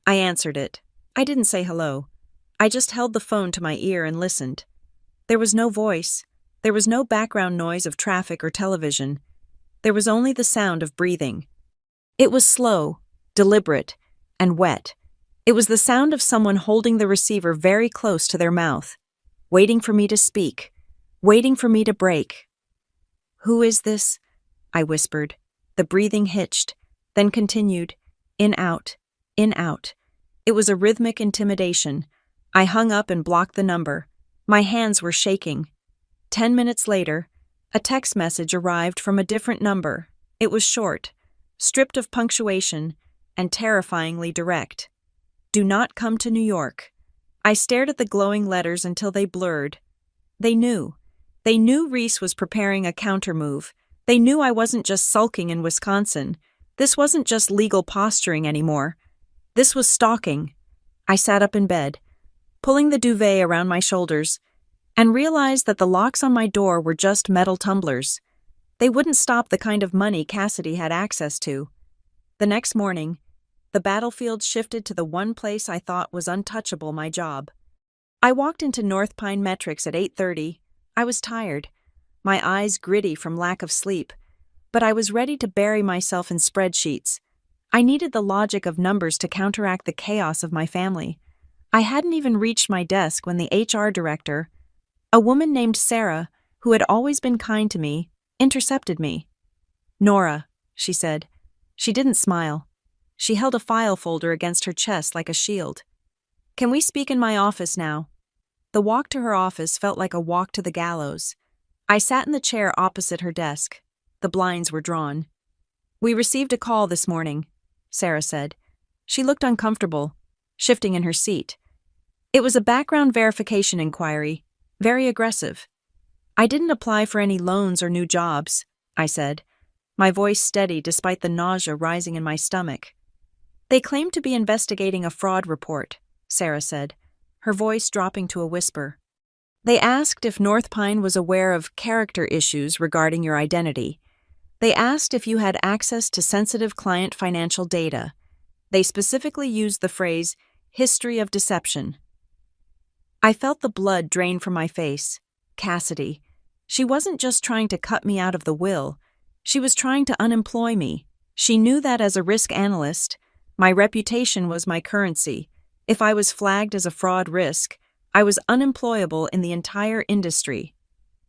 I answered it. I didn't say hello. I just held the phone to my ear and listened. There was no voice. There was no background noise of traffic or television. There was only the sound of breathing. It was slow, deliberate, and wet. It was the sound of someone holding the receiver very close to their mouth, waiting for me to speak, waiting for me to break. Who is this? I whispered. The breathing hitched, then continued, in, out, in, out. It was a rhythmic intimidation. I hung up and blocked the number. My hands were shaking. 10 minutes later, a text message arrived from a different number. It was short, stripped of punctuation, and terrifyingly direct. Do not come to New York. I stared at the glowing letters until they blurred. They knew. They knew Reese was preparing a countermove. They knew I wasn't just sulking in Wisconsin. This wasn't just legal posturing anymore. This was stalking. I sat up in bed, pulling the duvet around my shoulders, and realized that the locks on my door were just metal tumblers. They wouldn't stop the kind of money Cassidy had access to. The next morning, the battlefield shifted to the one place I thought was untouchable, my job. I walked into North Pine Metrics at 8:30. I was tired, my eyes gritty from lack of sleep, but I was ready to bury myself in spreadsheets. I needed the logic of numbers to counteract the chaos of my family. I hadn't even reached my desk when the HR director, a woman named Sarah, who had always been kind to me, intercepted me. Nora, she said. She didn't smile. She held a file folder against her chest like a shield. Can we speak in my office now? The walk to her office felt like a walk to the gallows. I sat in the chair opposite her desk. The blinds were drawn. We received a call this morning, Sarah said. She looked uncomfortable, shifting in her seat. It was a background verification inquiry, very aggressive. I didn't apply for any loans or new jobs, I said, my voice steady despite the nausea rising in my stomach. They claimed to be investigating a fraud report, Sarah said, her voice dropping to a whisper. They asked if North Pine was aware of character issues regarding your identity. They asked if you had access to sensitive client financial data. They specifically used the phrase, history of deception. I felt the blood drain from my face. Cassidy. She wasn't just trying to cut me out of the will. She was trying to unemploy me. She knew that as a risk analyst, my reputation was my currency. If I was flagged as a fraud risk, I was unemployable in the entire industry.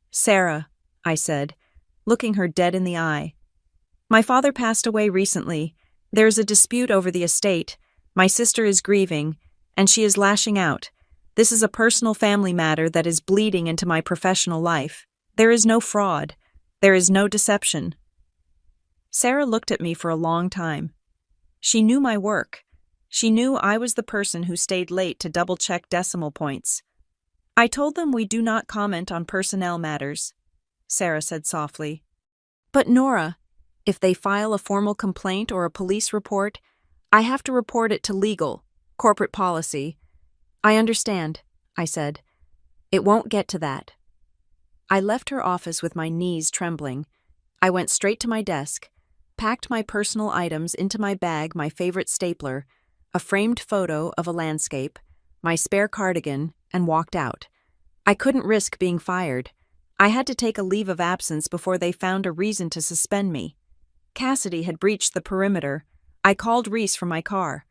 Sarah, I said, looking her dead in the eye. My father passed away recently. There is a dispute over the estate. My sister is grieving, and she is lashing out. This is a personal family matter that is bleeding into my professional life. There is no fraud. There is no deception. Sarah looked at me for a long time. She knew my work. She knew I was the person who stayed late to double-check decimal points. I told them we do not comment on personnel matters, Sarah said softly. But Nora, if they file a formal complaint or a police report, I have to report it to legal, corporate policy. I understand, I said. It won't get to that. I left her office with my knees trembling. I went straight to my desk, packed my personal items into my bag, my favorite stapler, a framed photo of a landscape, my spare cardigan, and walked out. I couldn't risk being fired. I had to take a leave of absence before they found a reason to suspend me. Cassidy had breached the perimeter. I called Reese from my car.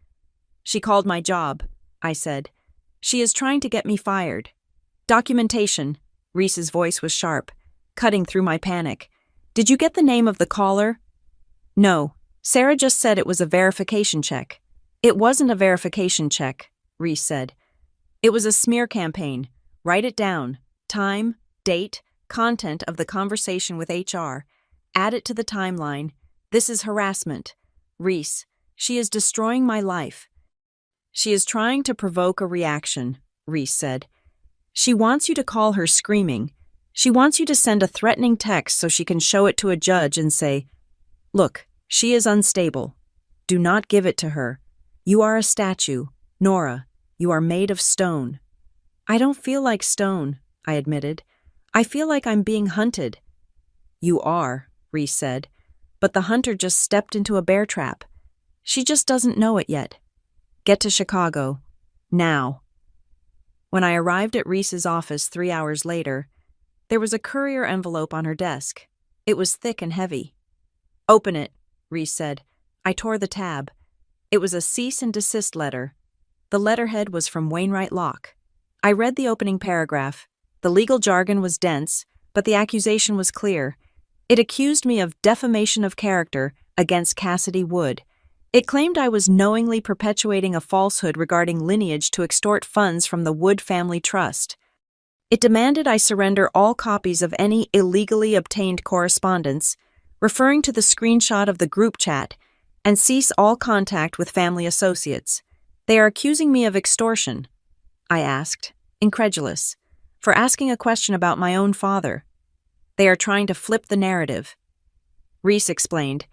She called my job, I said. She is trying to get me fired. Documentation. Reese's voice was sharp, cutting through my panic. Did you get the name of the caller? No. Sarah just said it was a verification check. It wasn't a verification check, Reese said. It was a smear campaign. Write it down. Time, date, content of the conversation with HR. Add it to the timeline. This is harassment. Reese, she is destroying my life. She is trying to provoke a reaction, Reese said. She wants you to call her screaming. She wants you to send a threatening text so she can show it to a judge and say, "Look, she is unstable. Do not give it to her. You are a statue. Nora, you are made of stone." I don't feel like stone, I admitted. I feel like I'm being hunted. You are, Reese said, but the hunter just stepped into a bear trap. She just doesn't know it yet. Get to Chicago. Now. When I arrived at Reese's office 3 hours later, there was a courier envelope on her desk. It was thick and heavy. Open it, Reese said. I tore the tab. It was a cease and desist letter. The letterhead was from Wainwright Locke. I read the opening paragraph. The legal jargon was dense, but the accusation was clear. It accused me of defamation of character against Cassidy Wood. It claimed I was knowingly perpetuating a falsehood regarding lineage to extort funds from the Wood Family Trust. It demanded I surrender all copies of any illegally obtained correspondence, referring to the screenshot of the group chat, and cease all contact with family associates. They are accusing me of extortion, I asked, incredulous, for asking a question about my own father. They are trying to flip the narrative. Reese explained,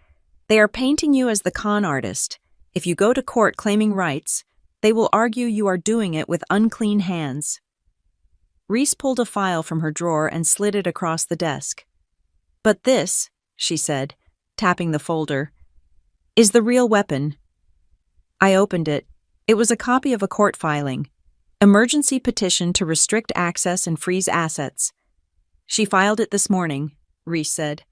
they are painting you as the con artist. If you go to court claiming rights, they will argue you are doing it with unclean hands. Reese pulled a file from her drawer and slid it across the desk. But this, she said, tapping the folder, is the real weapon. I opened it. It was a copy of a court filing. Emergency petition to restrict access and freeze assets. She filed it this morning, Reese said.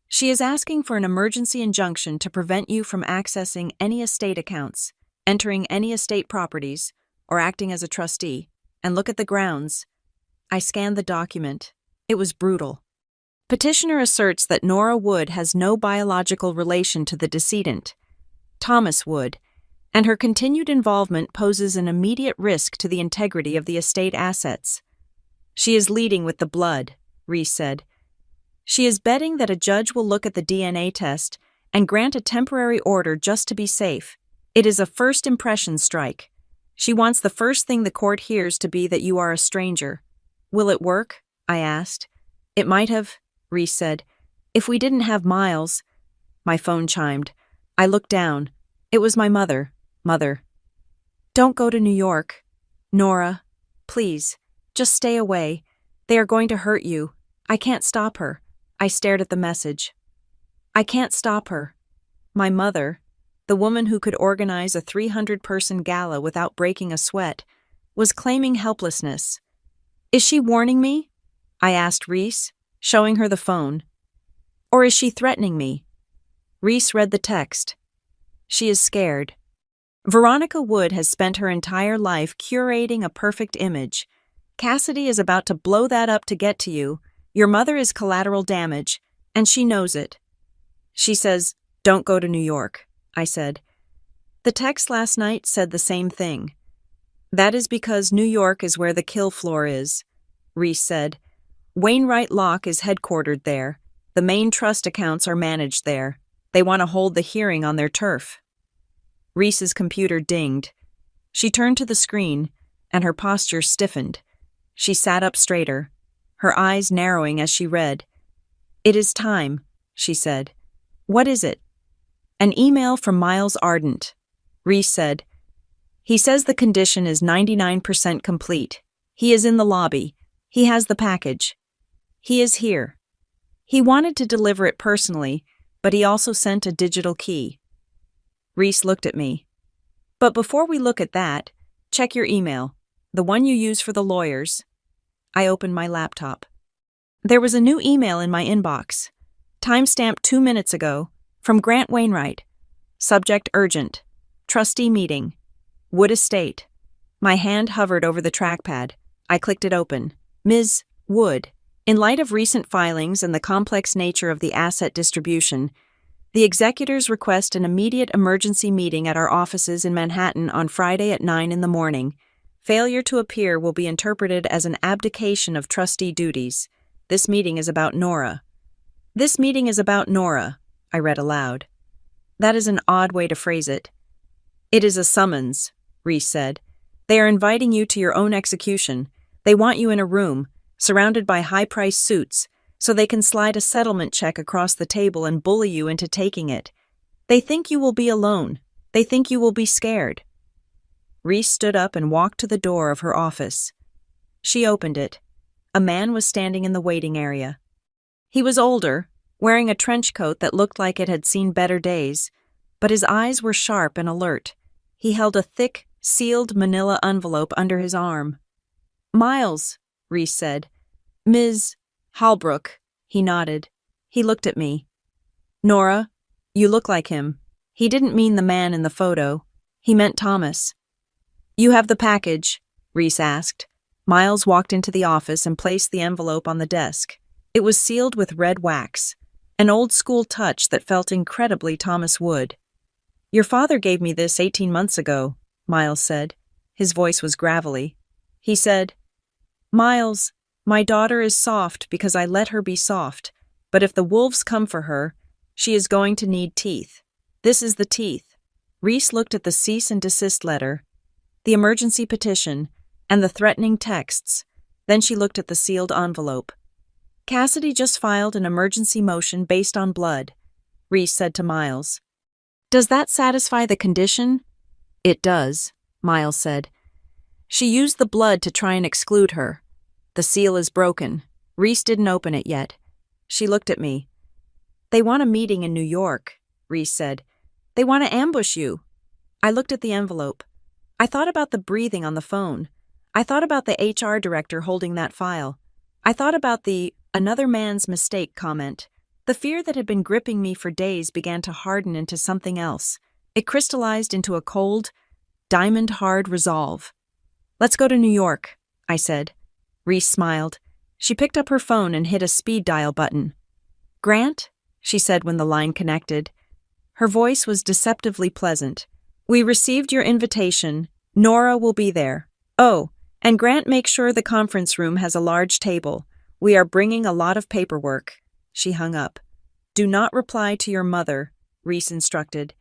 She is asking for an emergency injunction to prevent you from accessing any estate accounts, entering any estate properties, or acting as a trustee. And look at the grounds. I scanned the document. It was brutal. Petitioner asserts that Nora Wood has no biological relation to the decedent, Thomas Wood, and her continued involvement poses an immediate risk to the integrity of the estate assets. She is leading with the blood, Reese said. She is betting that a judge will look at the DNA test and grant a temporary order just to be safe. It is a first impression strike. She wants the first thing the court hears to be that you are a stranger. Will it work? I asked. It might have, Reese said. If we didn't have Miles. My phone chimed. I looked down. It was my mother. Mother. Don't go to New York. Nora, please, just stay away. They are going to hurt you. I can't stop her. I stared at the message. I can't stop her. My mother, the woman who could organize a 300-person gala without breaking a sweat, was claiming helplessness. Is she warning me? I asked Reese, showing her the phone. Or is she threatening me? Reese read the text. She is scared. Veronica Wood has spent her entire life curating a perfect image. Cassidy is about to blow that up to get to you. Your mother is collateral damage, and she knows it. She says, "Don't go to New York," I said. The text last night said the same thing. That is because New York is where the kill floor is, Reese said. Wainwright Locke is headquartered there. The main trust accounts are managed there. They want to hold the hearing on their turf. Reese's computer dinged. She turned to the screen, and her posture stiffened. She sat up straighter, her eyes narrowing as she read. "It is time," she said. "What is it?" "An email from Miles Ardent," Reese said. "He says the condition is 99% complete. He is in the lobby. He has the package. He is here. He wanted to deliver it personally, but he also sent a digital key." Reese looked at me. "But before we look at that, check your email, the one you use for the lawyers." I opened my laptop. There was a new email in my inbox, timestamped 2 minutes ago, from Grant Wainwright. Subject urgent. Trustee meeting. Wood Estate. My hand hovered over the trackpad. I clicked it open. Ms. Wood, in light of recent filings and the complex nature of the asset distribution, the executors request an immediate emergency meeting at our offices in Manhattan on Friday at 9 in the morning. Failure to appear will be interpreted as an abdication of trustee duties. This meeting is about Nora. "This meeting is about Nora," I read aloud. That is an odd way to phrase it. "It is a summons," Reese said. "They are inviting you to your own execution. They want you in a room, surrounded by high-priced suits, so they can slide a settlement check across the table and bully you into taking it. They think you will be alone. They think you will be scared." Reese stood up and walked to the door of her office. She opened it. A man was standing in the waiting area. He was older, wearing a trench coat that looked like it had seen better days, but his eyes were sharp and alert. He held a thick, sealed manila envelope under his arm. "Miles," Reese said. "Ms. Halbrook," he nodded. He looked at me. "Nora, you look like him." He didn't mean the man in the photo. He meant Thomas. "You have the package?" Reese asked. Miles walked into the office and placed the envelope on the desk. It was sealed with red wax, an old-school touch that felt incredibly Thomas Wood. "Your father gave me this 18 months ago," Miles said. His voice was gravelly. He said, "Miles, my daughter is soft because I let her be soft, but if the wolves come for her, she is going to need teeth. This is the teeth." Reese looked at the cease and desist letter, the emergency petition, and the threatening texts. Then she looked at the sealed envelope. "Cassidy just filed an emergency motion based on blood," Reese said to Miles. "Does that satisfy the condition?" "It does," Miles said. "She used the blood to try and exclude her. The seal is broken." Reese didn't open it yet. She looked at me. "They want a meeting in New York," Reese said. "They want to ambush you." I looked at the envelope. I thought about the breathing on the phone. I thought about the HR director holding that file. I thought about the "another man's mistake" comment. The fear that had been gripping me for days began to harden into something else. It crystallized into a cold, diamond-hard resolve. "Let's go to New York," I said. Reese smiled. She picked up her phone and hit a speed dial button. "Grant?" she said when the line connected. Her voice was deceptively pleasant. "We received your invitation. Nora will be there. Oh, and Grant, make sure the conference room has a large table. We are bringing a lot of paperwork." She hung up. "Do not reply to your mother," Reese instructed.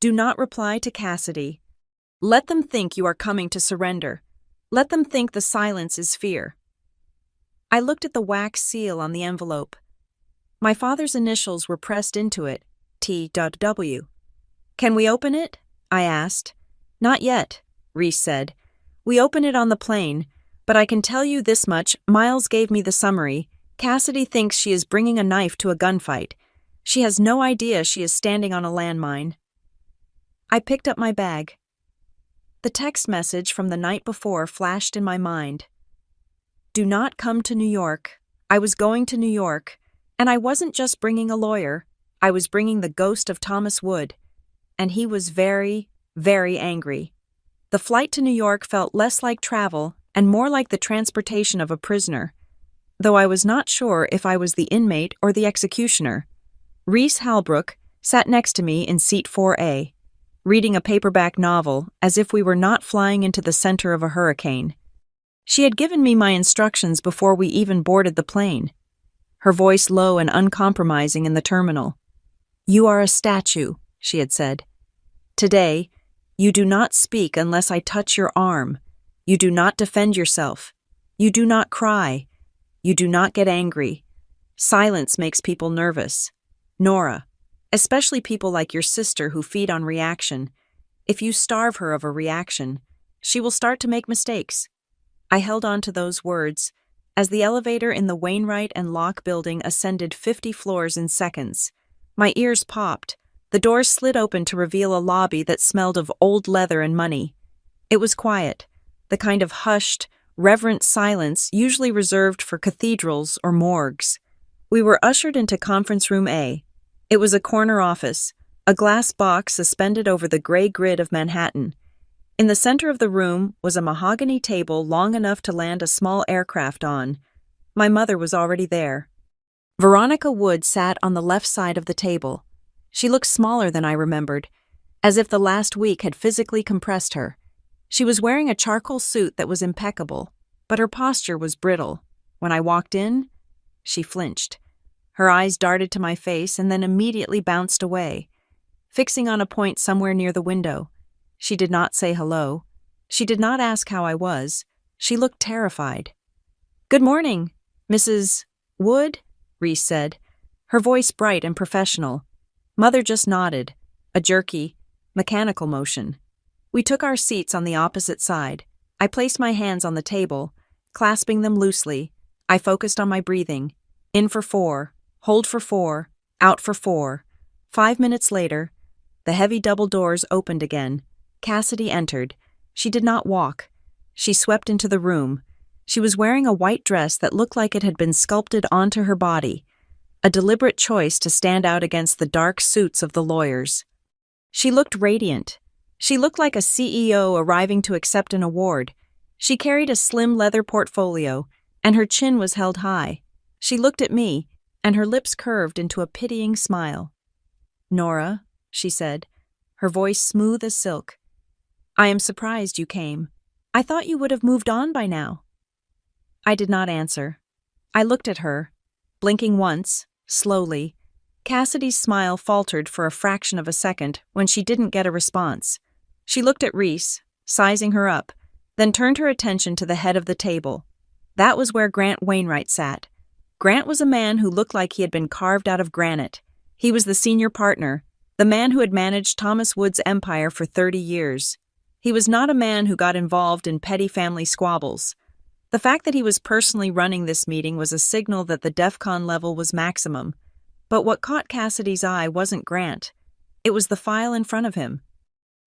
"Do not reply to Cassidy. Let them think you are coming to surrender. Let them think the silence is fear." I looked at the wax seal on the envelope. My father's initials were pressed into it, T.W. "Can we open it?" I asked. "Not yet," Reese said. "We open it on the plane, but I can tell you this much. Miles gave me the summary. Cassidy thinks she is bringing a knife to a gunfight. She has no idea she is standing on a landmine. I picked up my bag. The text message from the night before flashed in my mind. Do not come to New York. I was going to New York, and I wasn't just bringing a lawyer. I was bringing the ghost of Thomas Wood, and he was very, very angry. The flight to New York felt less like travel and more like the transportation of a prisoner, though I was not sure if I was the inmate or the executioner. Reese Halbrook sat next to me in seat 4A, reading a paperback novel as if we were not flying into the center of a hurricane. She had given me my instructions before we even boarded the plane, her voice low and uncompromising in the terminal. You are a statue, she had said. Today, you do not speak unless I touch your arm. You do not defend yourself. You do not cry. You do not get angry. Silence makes people nervous. Nora, especially people like your sister who feed on reaction. If you starve her of a reaction, she will start to make mistakes. I held on to those words as the elevator in the Wainwright and Locke building ascended 50 floors in seconds. My ears popped. The doors slid open to reveal a lobby that smelled of old leather and money. It was quiet, the kind of hushed, reverent silence usually reserved for cathedrals or morgues. We were ushered into Conference Room A. It was a corner office, a glass box suspended over the gray grid of Manhattan. In the center of the room was a mahogany table long enough to land a small aircraft on. My mother was already there. Veronica Wood sat on the left side of the table. She looked smaller than I remembered, as if the last week had physically compressed her. She was wearing a charcoal suit that was impeccable, but her posture was brittle. When I walked in, she flinched. Her eyes darted to my face and then immediately bounced away, fixing on a point somewhere near the window. She did not say hello. She did not ask how I was. She looked terrified. Good morning, Mrs. Wood, Reese said, her voice bright and professional. Mother just nodded, a jerky, mechanical motion. We took our seats on the opposite side. I placed my hands on the table, clasping them loosely. I focused on my breathing. In for 4, hold for 4, out for 4. 5 minutes later, the heavy double doors opened again. Cassidy entered. She did not walk. She swept into the room. She was wearing a white dress that looked like it had been sculpted onto her body, a deliberate choice to stand out against the dark suits of the lawyers. She looked radiant. She looked like a CEO arriving to accept an award. She carried a slim leather portfolio, and her chin was held high. She looked at me, and her lips curved into a pitying smile. Nora, she said, her voice smooth as silk. I am surprised you came. I thought you would have moved on by now. I did not answer. I looked at her, blinking once, slowly. Cassidy's smile faltered for a fraction of a second when she didn't get a response. She looked at Reese, sizing her up, then turned her attention to the head of the table. That was where Grant Wainwright sat. Grant was a man who looked like he had been carved out of granite. He was the senior partner, the man who had managed Thomas Wood's empire for 30 years. He was not a man who got involved in petty family squabbles. The fact that he was personally running this meeting was a signal that the DEFCON level was maximum. But what caught Cassidy's eye wasn't Grant. It was the file in front of him.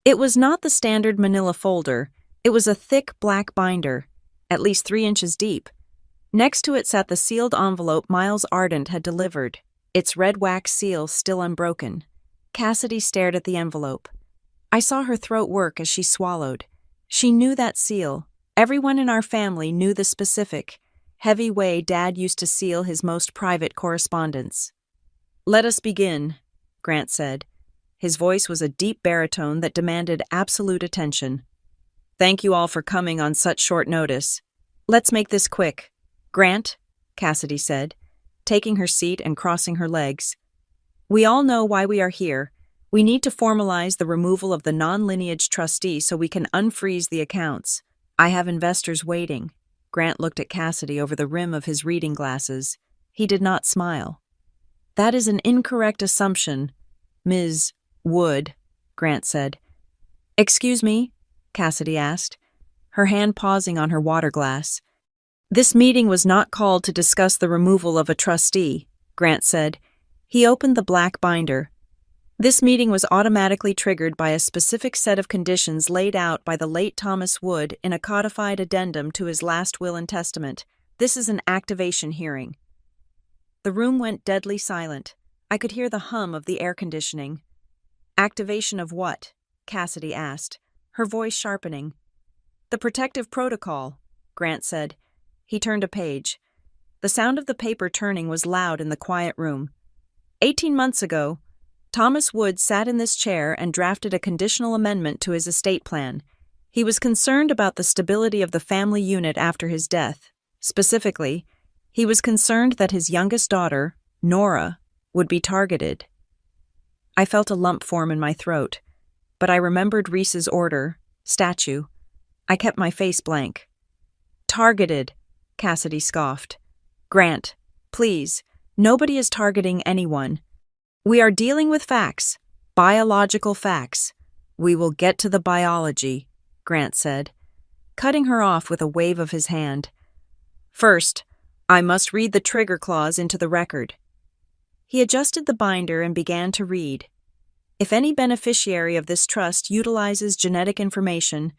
It was not the standard manila folder. It was a thick black binder, at least 3 inches deep. Next to it sat the sealed envelope Miles Ardent had delivered, its red wax seal still unbroken. Cassidy stared at the envelope. I saw her throat work as she swallowed. She knew that seal. Everyone in our family knew the specific, heavy way Dad used to seal his most private correspondence. Let us begin, Grant said. His voice was a deep baritone that demanded absolute attention. Thank you all for coming on such short notice. Let's make this quick. Grant, Cassidy said, taking her seat and crossing her legs. We all know why we are here. We need to formalize the removal of the non-lineage trustee so we can unfreeze the accounts. I have investors waiting. Grant looked at Cassidy over the rim of his reading glasses. He did not smile. That is an incorrect assumption, Ms. Wood, Grant said. Excuse me? Cassidy asked, her hand pausing on her water glass. This meeting was not called to discuss the removal of a trustee, Grant said. He opened the black binder. This meeting was automatically triggered by a specific set of conditions laid out by the late Thomas Wood in a codified addendum to his last will and testament. This is an activation hearing. The room went deadly silent. I could hear the hum of the air conditioning. Activation of what? Cassidy asked, her voice sharpening. The protective protocol, Grant said. He turned a page. The sound of the paper turning was loud in the quiet room. 18 months ago, Thomas Wood sat in this chair and drafted a conditional amendment to his estate plan. He was concerned about the stability of the family unit after his death. Specifically, he was concerned that his youngest daughter, Nora, would be targeted. I felt a lump form in my throat, but I remembered Reese's order, statue. I kept my face blank. Targeted, Cassidy scoffed. Grant, please, nobody is targeting anyone. We are dealing with facts, biological facts. We will get to the biology, Grant said, cutting her off with a wave of his hand. First, I must read the trigger clause into the record. He adjusted the binder and began to read. If any beneficiary of this trust utilizes genetic information,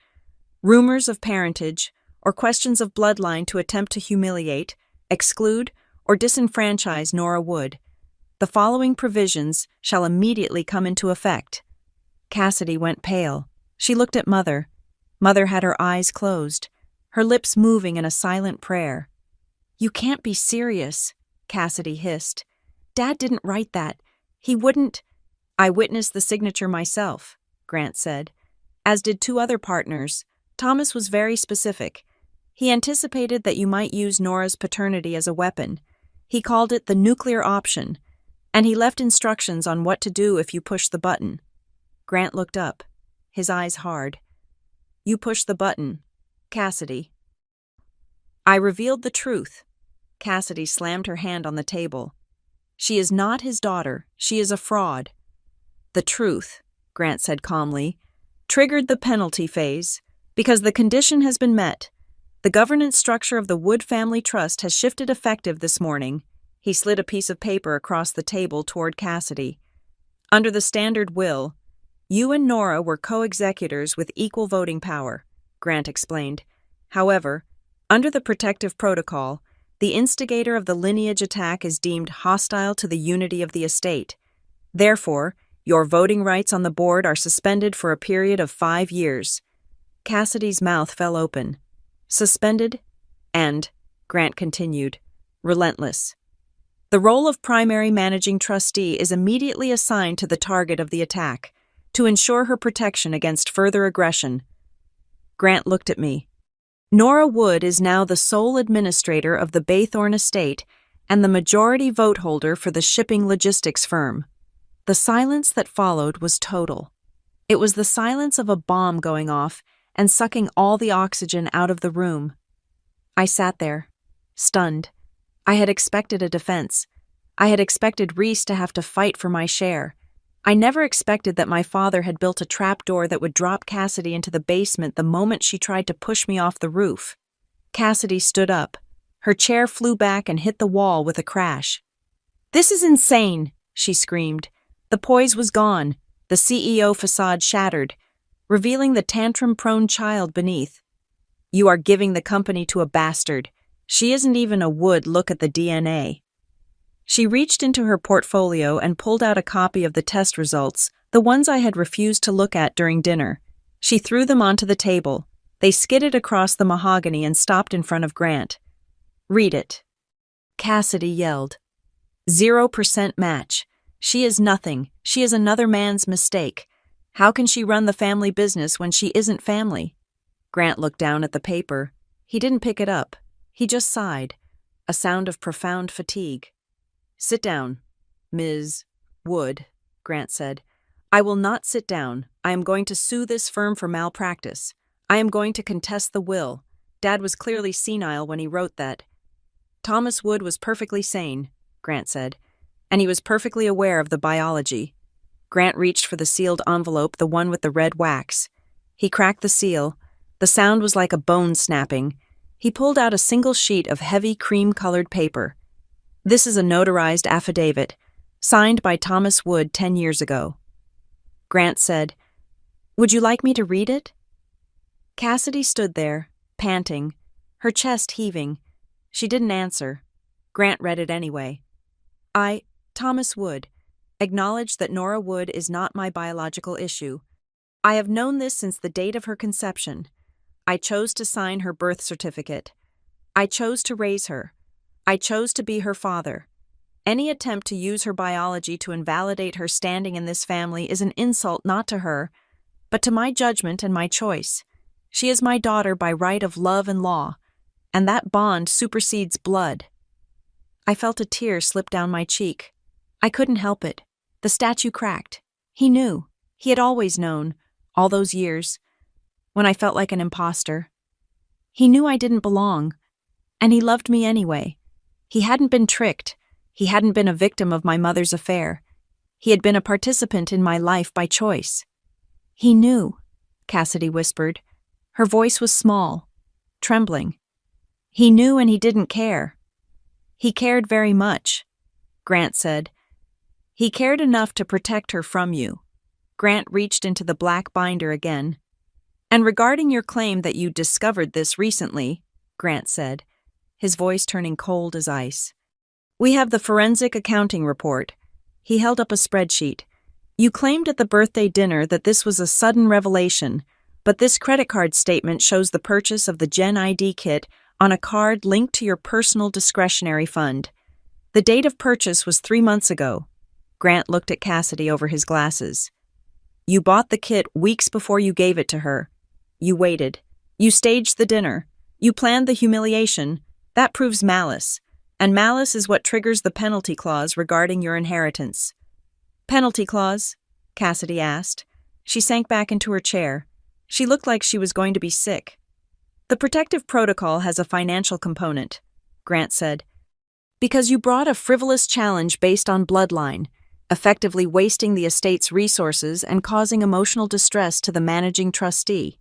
rumors of parentage, or questions of bloodline to attempt to humiliate, exclude, or disenfranchise Nora Wood, the following provisions shall immediately come into effect. Cassidy went pale. She looked at Mother. Mother had her eyes closed, her lips moving in a silent prayer. You can't be serious, Cassidy hissed. Dad didn't write that. He wouldn't. I witnessed the signature myself, Grant said. As did 2 other partners. Thomas was very specific. He anticipated that you might use Nora's paternity as a weapon. He called it the nuclear option, and he left instructions on what to do if you push the button. Grant looked up, his eyes hard. You push the button, Cassidy. I revealed the truth. Cassidy slammed her hand on the table. She is not his daughter. She is a fraud. The truth, Grant said calmly, triggered the penalty phase because the condition has been met. The governance structure of the Wood Family Trust has shifted effective this morning. He slid a piece of paper across the table toward Cassidy. Under the standard will, you and Nora were co-executors with equal voting power, Grant explained. However, under the protective protocol, the instigator of the lineage attack is deemed hostile to the unity of the estate. Therefore, your voting rights on the board are suspended for a period of 5 years. Cassidy's mouth fell open. Suspended and, Grant continued, relentless. The role of primary managing trustee is immediately assigned to the target of the attack, to ensure her protection against further aggression. Grant looked at me. Nora Wood is now the sole administrator of the Baythorne estate and the majority vote holder for the shipping logistics firm. The silence that followed was total. It was the silence of a bomb going off and sucking all the oxygen out of the room. I sat there, stunned. I had expected a defense. I had expected Reese to have to fight for my share. I never expected that my father had built a trapdoor that would drop Cassidy into the basement the moment she tried to push me off the roof. Cassidy stood up. Her chair flew back and hit the wall with a crash. "This is insane," she screamed. The poise was gone, the CEO facade shattered, revealing the tantrum-prone child beneath. "You are giving the company to a bastard. She isn't even a Wood. Look at the DNA." She reached into her portfolio and pulled out a copy of the test results, the ones I had refused to look at during dinner. She threw them onto the table. They skidded across the mahogany and stopped in front of Grant. "Read it." Cassidy yelled. 0% match. She is nothing. She is another man's mistake. How can she run the family business when she isn't family? Grant looked down at the paper. He didn't pick it up. He just sighed, a sound of profound fatigue. "Sit down, Ms. Wood," Grant said. "I will not sit down. I am going to sue this firm for malpractice. I am going to contest the will. Dad was clearly senile when he wrote that." "Thomas Wood was perfectly sane," Grant said, "and he was perfectly aware of the biology." Grant reached for the sealed envelope, the one with the red wax. He cracked the seal. The sound was like a bone snapping. He pulled out a single sheet of heavy cream-colored paper. "This is a notarized affidavit. Signed by Thomas Wood 10 years ago. Grant said, "Would you like me to read it?" Cassidy stood there, panting, her chest heaving. She didn't answer. Grant read it anyway. I, Thomas Wood, acknowledge that Nora Wood is not my biological issue. I have known this since the date of her conception. I chose to sign her birth certificate. I chose to raise her. I chose to be her father. Any attempt to use her biology to invalidate her standing in this family is an insult not to her, but to my judgment and my choice. She is my daughter by right of love and law, and that bond supersedes blood. I felt a tear slip down my cheek. I couldn't help it. The statue cracked. He knew. He had always known, all those years, when I felt like an imposter. He knew I didn't belong, and he loved me anyway. He hadn't been tricked. He hadn't been a victim of my mother's affair. He had been a participant in my life by choice. He knew, Cassidy whispered. Her voice was small, trembling. He knew and he didn't care. He cared very much, Grant said. He cared enough to protect her from you. Grant reached into the black binder again. And regarding your claim that you discovered this recently, Grant said, his voice turning cold as ice. We have the forensic accounting report. He held up a spreadsheet. You claimed at the birthday dinner that this was a sudden revelation, but this credit card statement shows the purchase of the Gen ID kit on a card linked to your personal discretionary fund. The date of purchase was 3 months ago. Grant looked at Cassidy over his glasses. You bought the kit weeks before you gave it to her. You waited. You staged the dinner. You planned the humiliation. That proves malice. And malice is what triggers the penalty clause regarding your inheritance. Penalty clause? Cassidy asked. She sank back into her chair. She looked like she was going to be sick. The protective protocol has a financial component, Grant said. Because you brought a frivolous challenge based on bloodline, effectively wasting the estate's resources and causing emotional distress to the managing trustee.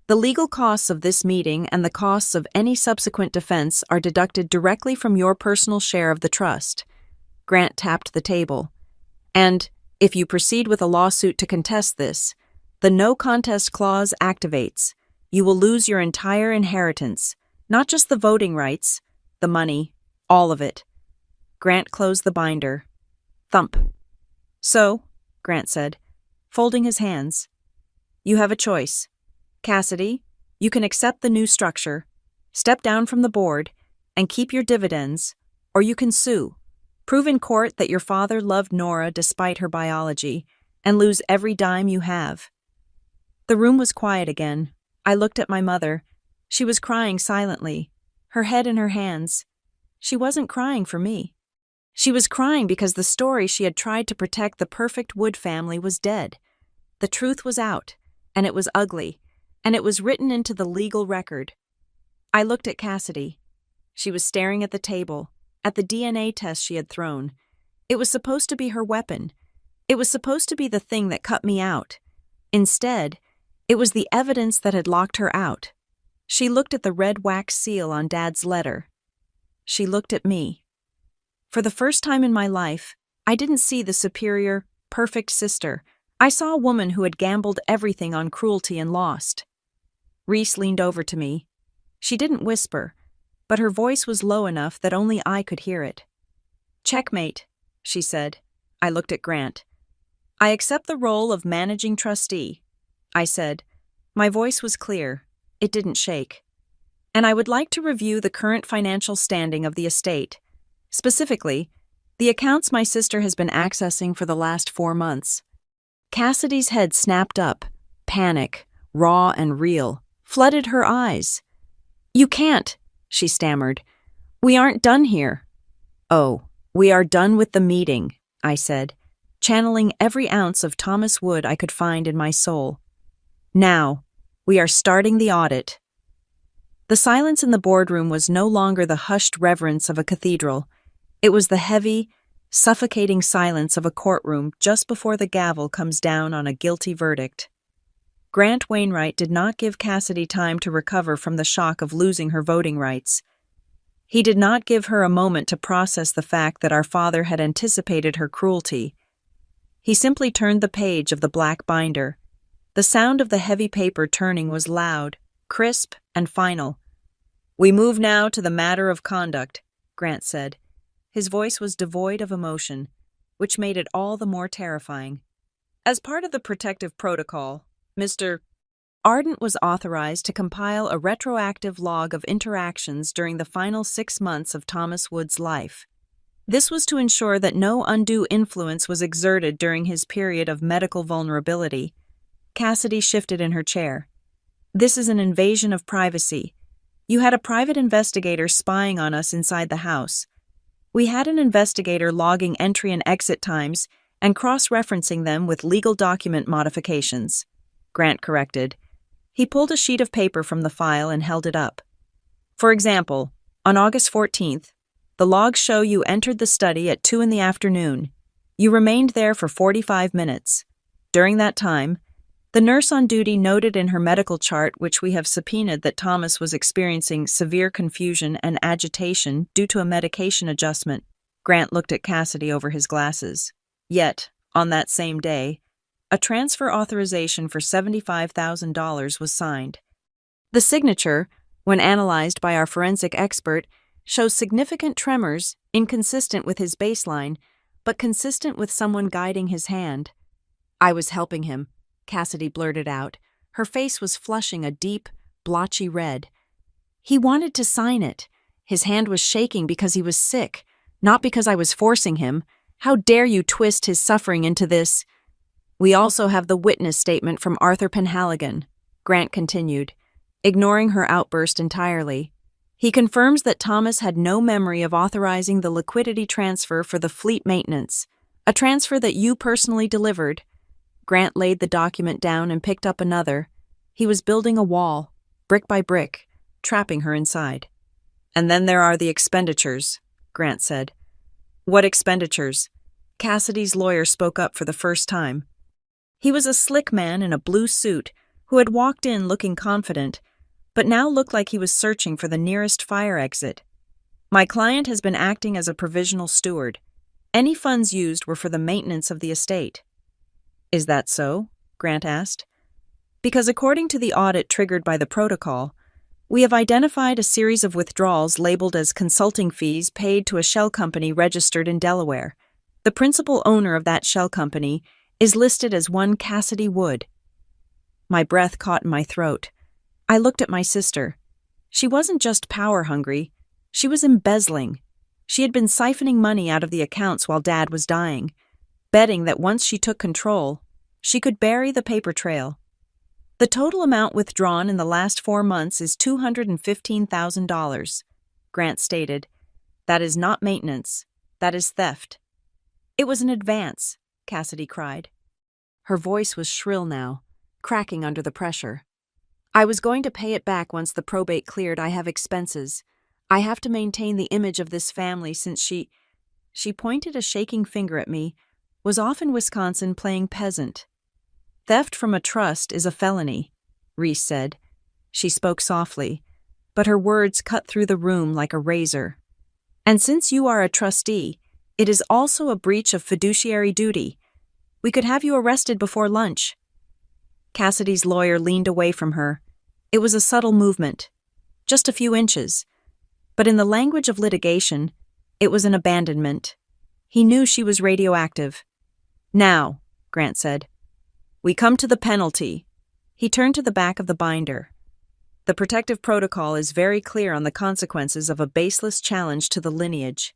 The legal costs of this meeting and the costs of any subsequent defense are deducted directly from your personal share of the trust. Grant tapped the table. And, if you proceed with a lawsuit to contest this, the no contest clause activates. You will lose your entire inheritance, not just the voting rights, the money, all of it. Grant closed the binder. Thump. So, Grant said, folding his hands, you have a choice. Cassidy, you can accept the new structure, step down from the board, and keep your dividends, or you can sue, prove in court that your father loved Nora despite her biology, and lose every dime you have. The room was quiet again. I looked at my mother. She was crying silently, her head in her hands. She wasn't crying for me. She was crying because the story she had tried to protect the perfect Wood family was dead. The truth was out, and it was ugly, and it was written into the legal record. I looked at Cassidy. She was staring at the table, at the DNA test she had thrown. It was supposed to be her weapon. It was supposed to be the thing that cut me out. Instead, it was the evidence that had locked her out. She looked at the red wax seal on Dad's letter. She looked at me. For the first time in my life, I didn't see the superior, perfect sister. I saw a woman who had gambled everything on cruelty and lost. Reese leaned over to me. She didn't whisper, but her voice was low enough that only I could hear it. Checkmate, she said. I looked at Grant. I accept the role of managing trustee, I said. My voice was clear. It didn't shake. And I would like to review the current financial standing of the estate. Specifically, the accounts my sister has been accessing for the last 4 months. Cassidy's head snapped up. Panic, raw and real, flooded her eyes. You can't, she stammered. We aren't done here. Oh, we are done with the meeting, I said, channeling every ounce of Thomas Wood I could find in my soul. Now, we are starting the audit. The silence in the boardroom was no longer the hushed reverence of a cathedral. It was the heavy, suffocating silence of a courtroom just before the gavel comes down on a guilty verdict. Grant Wainwright did not give Cassidy time to recover from the shock of losing her voting rights. He did not give her a moment to process the fact that our father had anticipated her cruelty. He simply turned the page of the black binder. The sound of the heavy paper turning was loud, crisp, and final. "We move now to the matter of conduct," Grant said. His voice was devoid of emotion, which made it all the more terrifying. "As part of the protective protocol, Mr. Ardent was authorized to compile a retroactive log of interactions during the final 6 months of Thomas Wood's life. This was to ensure that no undue influence was exerted during his period of medical vulnerability." Cassidy shifted in her chair. "This is an invasion of privacy. You had a private investigator spying on us inside the house. We had an investigator logging entry and exit times and cross-referencing them with legal document modifications," Grant corrected. He pulled a sheet of paper from the file and held it up. "For example, on August 14th, the logs show you entered the study at 2 in the afternoon. You remained there for 45 minutes. During that time, the nurse on duty noted in her medical chart, which we have subpoenaed, that Thomas was experiencing severe confusion and agitation due to a medication adjustment." Grant looked at Cassidy over his glasses. "Yet, on that same day, a transfer authorization for $75,000 was signed. The signature, when analyzed by our forensic expert, shows significant tremors inconsistent with his baseline, but consistent with someone guiding his hand." "I was helping him," Cassidy blurted out. Her face was flushing a deep, blotchy red. "He wanted to sign it. His hand was shaking because he was sick, not because I was forcing him. How dare you twist his suffering into this?" "We also have the witness statement from Arthur Penhaligon," Grant continued, ignoring her outburst entirely. "He confirms that Thomas had no memory of authorizing the liquidity transfer for the fleet maintenance, a transfer that you personally delivered." Grant laid the document down and picked up another. He was building a wall, brick by brick, trapping her inside. "And then there are the expenditures," Grant said. "What expenditures?" Cassidy's lawyer spoke up for the first time. He was a slick man in a blue suit who had walked in looking confident, but now looked like he was searching for the nearest fire exit. "My client has been acting as a provisional steward. Any funds used were for the maintenance of the estate." "Is that so?" Grant asked. "Because according to the audit triggered by the protocol, we have identified a series of withdrawals labeled as consulting fees paid to a shell company registered in Delaware. The principal owner of that shell company is listed as one Cassidy Wood." My breath caught in my throat. I looked at my sister. She wasn't just power-hungry, she was embezzling. She had been siphoning money out of the accounts while Dad was dying, betting that once she took control, she could bury the paper trail. "The total amount withdrawn in the last 4 months is $215,000, Grant stated. "That is not maintenance. That is theft." "It was an advance," Cassidy cried. Her voice was shrill now, cracking under the pressure. "I was going to pay it back once the probate cleared. I have expenses. I have to maintain the image of this family since she pointed a shaking finger at me, was off in Wisconsin playing peasant. "Theft from a trust is a felony," Reese said. She spoke softly, but her words cut through the room like a razor. "And since you are a trustee, it is also a breach of fiduciary duty. We could have you arrested before lunch." Cassidy's lawyer leaned away from her. It was a subtle movement, just a few inches. But in the language of litigation, it was an abandonment. He knew she was radioactive. "Now," Grant said, "we come to the penalty." He turned to the back of the binder. "The protective protocol is very clear on the consequences of a baseless challenge to the lineage.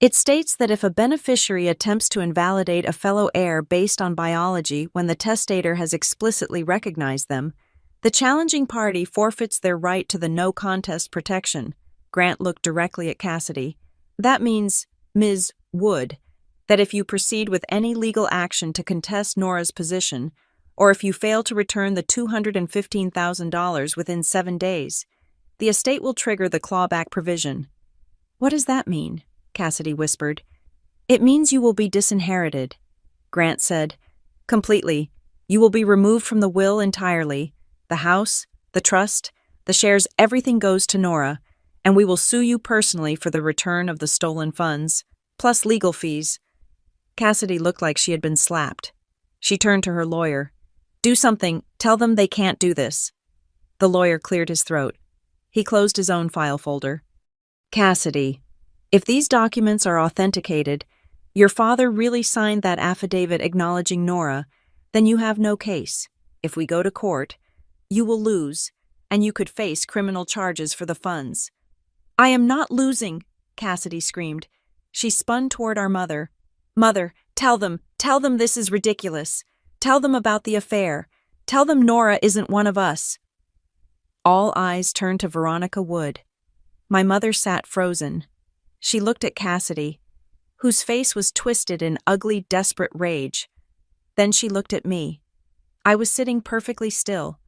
It states that if a beneficiary attempts to invalidate a fellow heir based on biology when the testator has explicitly recognized them, the challenging party forfeits their right to the no-contest protection." Grant looked directly at Cassidy. "That means, Ms. Wood, that if you proceed with any legal action to contest Nora's position, or if you fail to return the $215,000 within 7 days, the estate will trigger the clawback provision." "What does that mean?" Cassidy whispered. "It means you will be disinherited," Grant said. "Completely. You will be removed from the will entirely. The house, the trust, the shares, everything goes to Nora, and we will sue you personally for the return of the stolen funds, plus legal fees." Cassidy looked like she had been slapped. She turned to her lawyer. "Do something. Tell them they can't do this." The lawyer cleared his throat. He closed his own file folder. "Cassidy, if these documents are authenticated, your father really signed that affidavit acknowledging Nora, then you have no case. If we go to court, you will lose, and you could face criminal charges for the funds." "I am not losing," Cassidy screamed. She spun toward our mother. "Mother, tell them this is ridiculous. Tell them about the affair. Tell them Nora isn't one of us." All eyes turned to Veronica Wood. My mother sat frozen. She looked at Cassidy, whose face was twisted in ugly, desperate rage. Then she looked at me. I was sitting perfectly still,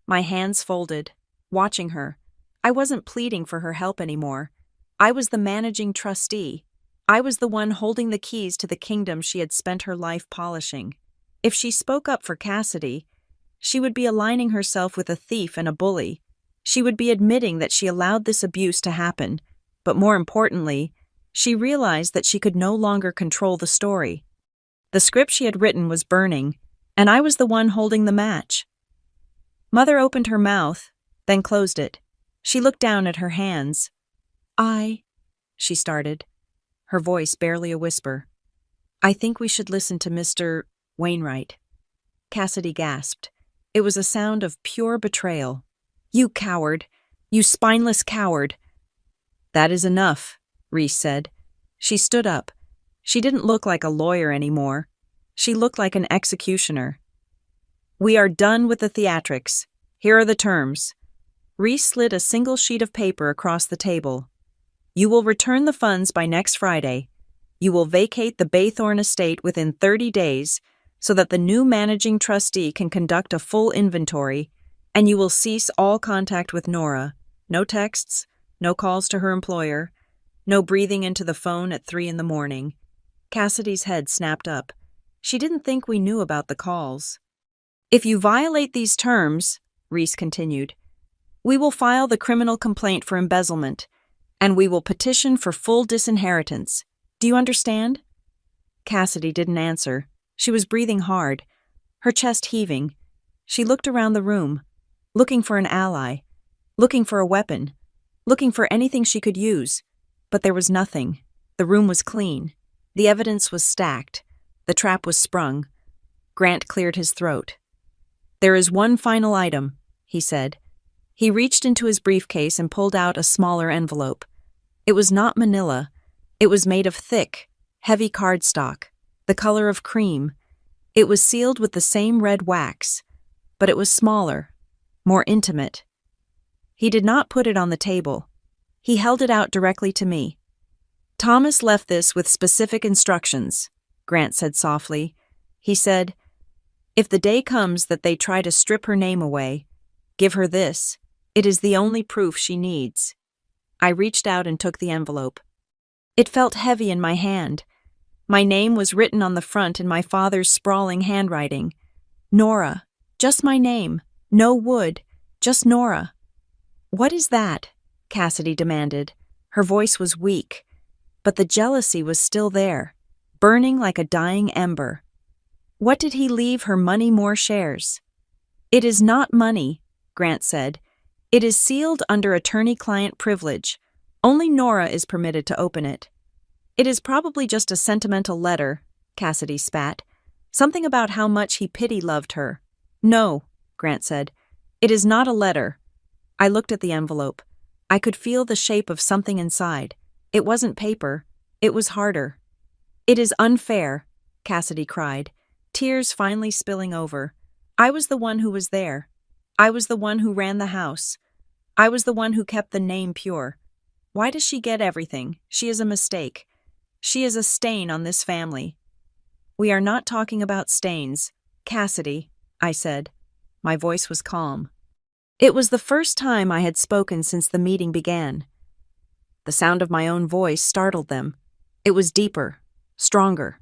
my hands folded, watching her. I wasn't pleading for her help anymore. I was the managing trustee. I was the one holding the keys to the kingdom she had spent her life polishing. If she spoke up for Cassidy, she would be aligning herself with a thief and a bully. She would be admitting that she allowed this abuse to happen, but more importantly, she realized that she could no longer control the story. The script she had written was burning, and I was the one holding the match. Mother opened her mouth, then closed it. She looked down at her hands. She started, her voice barely a whisper. "I think we should listen to Mr. Wainwright." Cassidy gasped. It was a sound of pure betrayal. "You coward! You spineless coward!" "That is enough," Reese said. She stood up. She didn't look like a lawyer anymore. She looked like an executioner. "We are done with the theatrics. Here are the terms." Reese slid a single sheet of paper across the table. "You will return the funds by next Friday. You will vacate the Baythorn estate within 30 days so that the new managing trustee can conduct a full inventory, and you will cease all contact with Nora. No texts, no calls to her employer, no breathing into the phone at 3 a.m. Cassidy's head snapped up. She didn't think we knew about the calls. "If you violate these terms," Reese continued, "we will file the criminal complaint for embezzlement, and we will petition for full disinheritance. Do you understand?" Cassidy didn't answer. She was breathing hard, her chest heaving. She looked around the room, looking for an ally, looking for a weapon, looking for anything she could use. But there was nothing. The room was clean. The evidence was stacked. The trap was sprung. Grant cleared his throat. "There is one final item," he said. He reached into his briefcase and pulled out a smaller envelope. It was not manila. It was made of thick, heavy cardstock, the color of cream. It was sealed with the same red wax, but it was smaller, more intimate. He did not put it on the table. He held it out directly to me. "Thomas left this with specific instructions," Grant said softly. He said, "If the day comes that they try to strip her name away, give her this. It is the only proof she needs." I reached out and took the envelope. It felt heavy in my hand. My name was written on the front in my father's sprawling handwriting. Nora. Just my name. No Wood. Just Nora. "What is that?" Cassidy demanded. Her voice was weak, but the jealousy was still there, burning like a dying ember. "What did he leave her Moneymore shares?" "It is not money," Grant said. "It is sealed under attorney-client privilege. Only Nora is permitted to open it." "It is probably just a sentimental letter," Cassidy spat. "Something about how much he pity-loved her." "No," Grant said. "It is not a letter." I looked at the envelope. I could feel the shape of something inside. It wasn't paper. It was harder. "It is unfair," Cassidy cried, tears finally spilling over. "I was the one who was there. I was the one who ran the house. I was the one who kept the name pure. Why does she get everything? She is a mistake. She is a stain on this family." "We are not talking about stains, Cassidy," I said. My voice was calm. It was the first time I had spoken since the meeting began. The sound of my own voice startled them. It was deeper, stronger.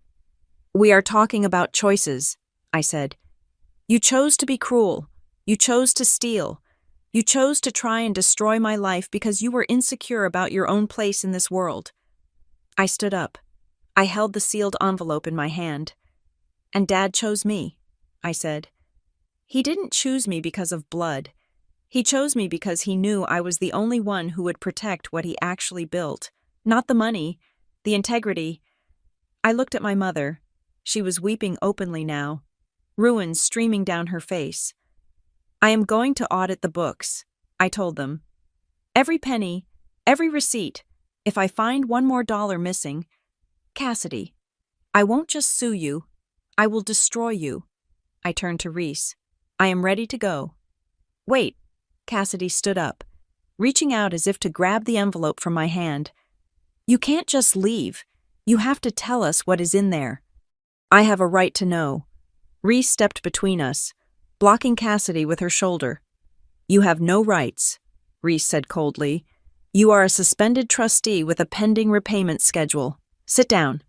"We are talking about choices," I said. "You chose to be cruel. You chose to steal. You chose to try and destroy my life because you were insecure about your own place in this world. I stood up. I held the sealed envelope in my hand. And Dad chose me, I said. He didn't choose me because of blood. He chose me because he knew I was the only one who would protect what he actually built. Not the money, the integrity. I looked at my mother. She was weeping openly now, ruins streaming down her face. I am going to audit the books, I told them. Every penny, every receipt. If I find one more dollar missing, Cassidy, I won't just sue you, I will destroy you. I turned to Reese. I am ready to go. Wait, Cassidy stood up, reaching out as if to grab the envelope from my hand. You can't just leave. You have to tell us what is in there. I have a right to know. Reese stepped between us, blocking Cassidy with her shoulder. You have no rights, Reese said coldly. You are a suspended trustee with a pending repayment schedule. Sit down.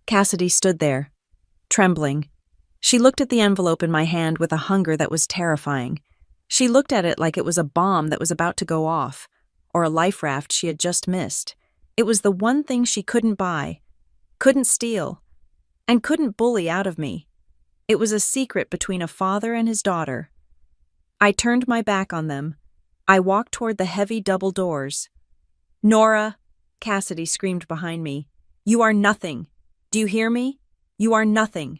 Cassidy stood there, trembling. She looked at the envelope in my hand with a hunger that was terrifying. She looked at it like it was a bomb that was about to go off, or a life raft she had just missed. It was the one thing she couldn't buy, couldn't steal, and couldn't bully out of me. It was a secret between a father and his daughter. I turned my back on them. I walked toward the heavy double doors. Nora, Cassidy screamed behind me. You are nothing. Do you hear me? You are nothing.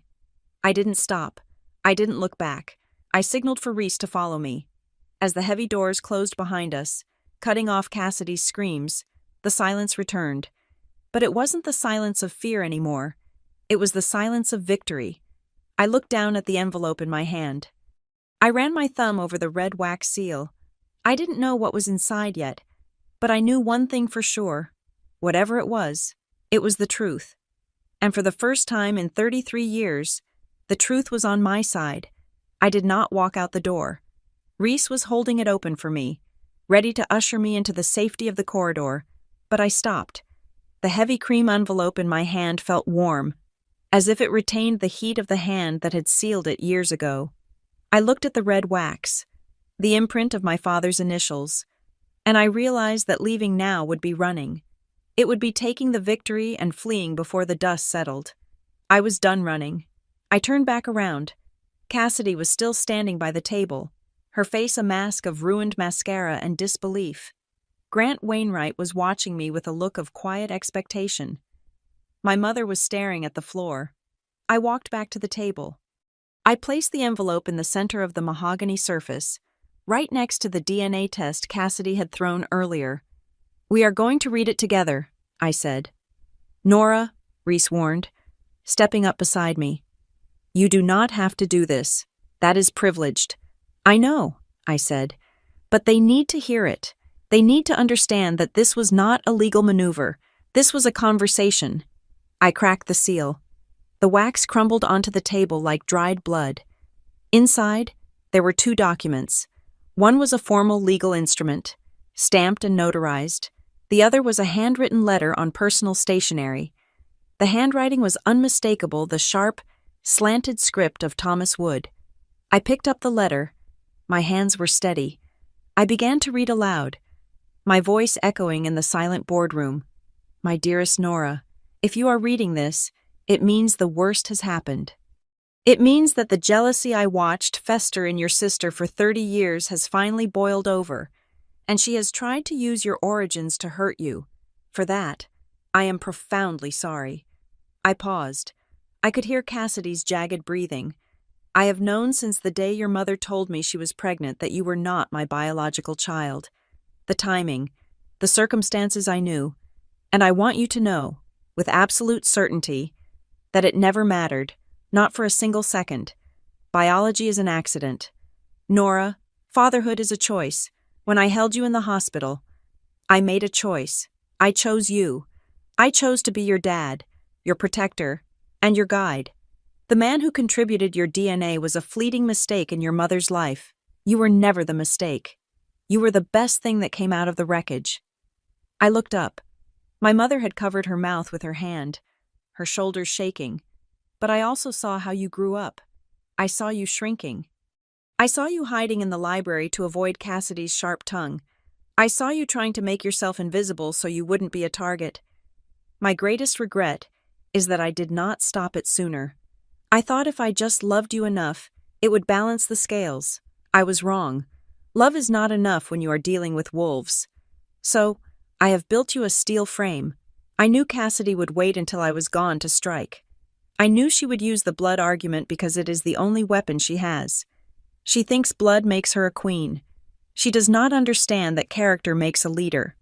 I didn't stop. I didn't look back. I signaled for Reese to follow me. As the heavy doors closed behind us, cutting off Cassidy's screams, the silence returned. But it wasn't the silence of fear anymore. It was the silence of victory. I looked down at the envelope in my hand. I ran my thumb over the red wax seal. I didn't know what was inside yet, but I knew one thing for sure. Whatever it was the truth. And for the first time in 33 years, the truth was on my side. I did not walk out the door. Reese was holding it open for me, ready to usher me into the safety of the corridor, but I stopped. The heavy cream envelope in my hand felt warm, as if it retained the heat of the hand that had sealed it years ago. I looked at the red wax, the imprint of my father's initials, and I realized that leaving now would be running. It would be taking the victory and fleeing before the dust settled. I was done running. I turned back around. Cassidy was still standing by the table, her face a mask of ruined mascara and disbelief. Grant Wainwright was watching me with a look of quiet expectation. My mother was staring at the floor. I walked back to the table. I placed the envelope in the center of the mahogany surface, right next to the DNA test Cassidy had thrown earlier. We are going to read it together, I said. Nora, Reese warned, stepping up beside me. You do not have to do this. That is privileged. I know, I said, but they need to hear it. They need to understand that this was not a legal maneuver. This was a conversation. I cracked the seal. The wax crumbled onto the table like dried blood. Inside, there were 2 documents. One was a formal legal instrument, stamped and notarized. The other was a handwritten letter on personal stationery. The handwriting was unmistakable, the sharp, slanted script of Thomas Wood. I picked up the letter. My hands were steady. I began to read aloud, my voice echoing in the silent boardroom. My dearest Nora, if you are reading this, it means the worst has happened. It means that the jealousy I watched fester in your sister for 30 years has finally boiled over, and she has tried to use your origins to hurt you. For that, I am profoundly sorry. I paused. I could hear Cassidy's jagged breathing. I have known since the day your mother told me she was pregnant that you were not my biological child. The timing, the circumstances I knew, and I want you to know, with absolute certainty, that it never mattered, not for a single second. Biology is an accident. Nora, fatherhood is a choice. When I held you in the hospital, I made a choice. I chose you. I chose to be your dad, your protector, and your guide. The man who contributed your DNA was a fleeting mistake in your mother's life. You were never the mistake. You were the best thing that came out of the wreckage. I looked up. My mother had covered her mouth with her hand, her shoulders shaking. But I also saw how you grew up. I saw you shrinking. I saw you hiding in the library to avoid Cassidy's sharp tongue. I saw you trying to make yourself invisible so you wouldn't be a target. My greatest regret is that I did not stop it sooner. I thought if I just loved you enough, it would balance the scales. I was wrong. Love is not enough when you are dealing with wolves. So, I have built you a steel frame. I knew Cassidy would wait until I was gone to strike. I knew she would use the blood argument because it is the only weapon she has. She thinks blood makes her a queen. She does not understand that character makes a leader.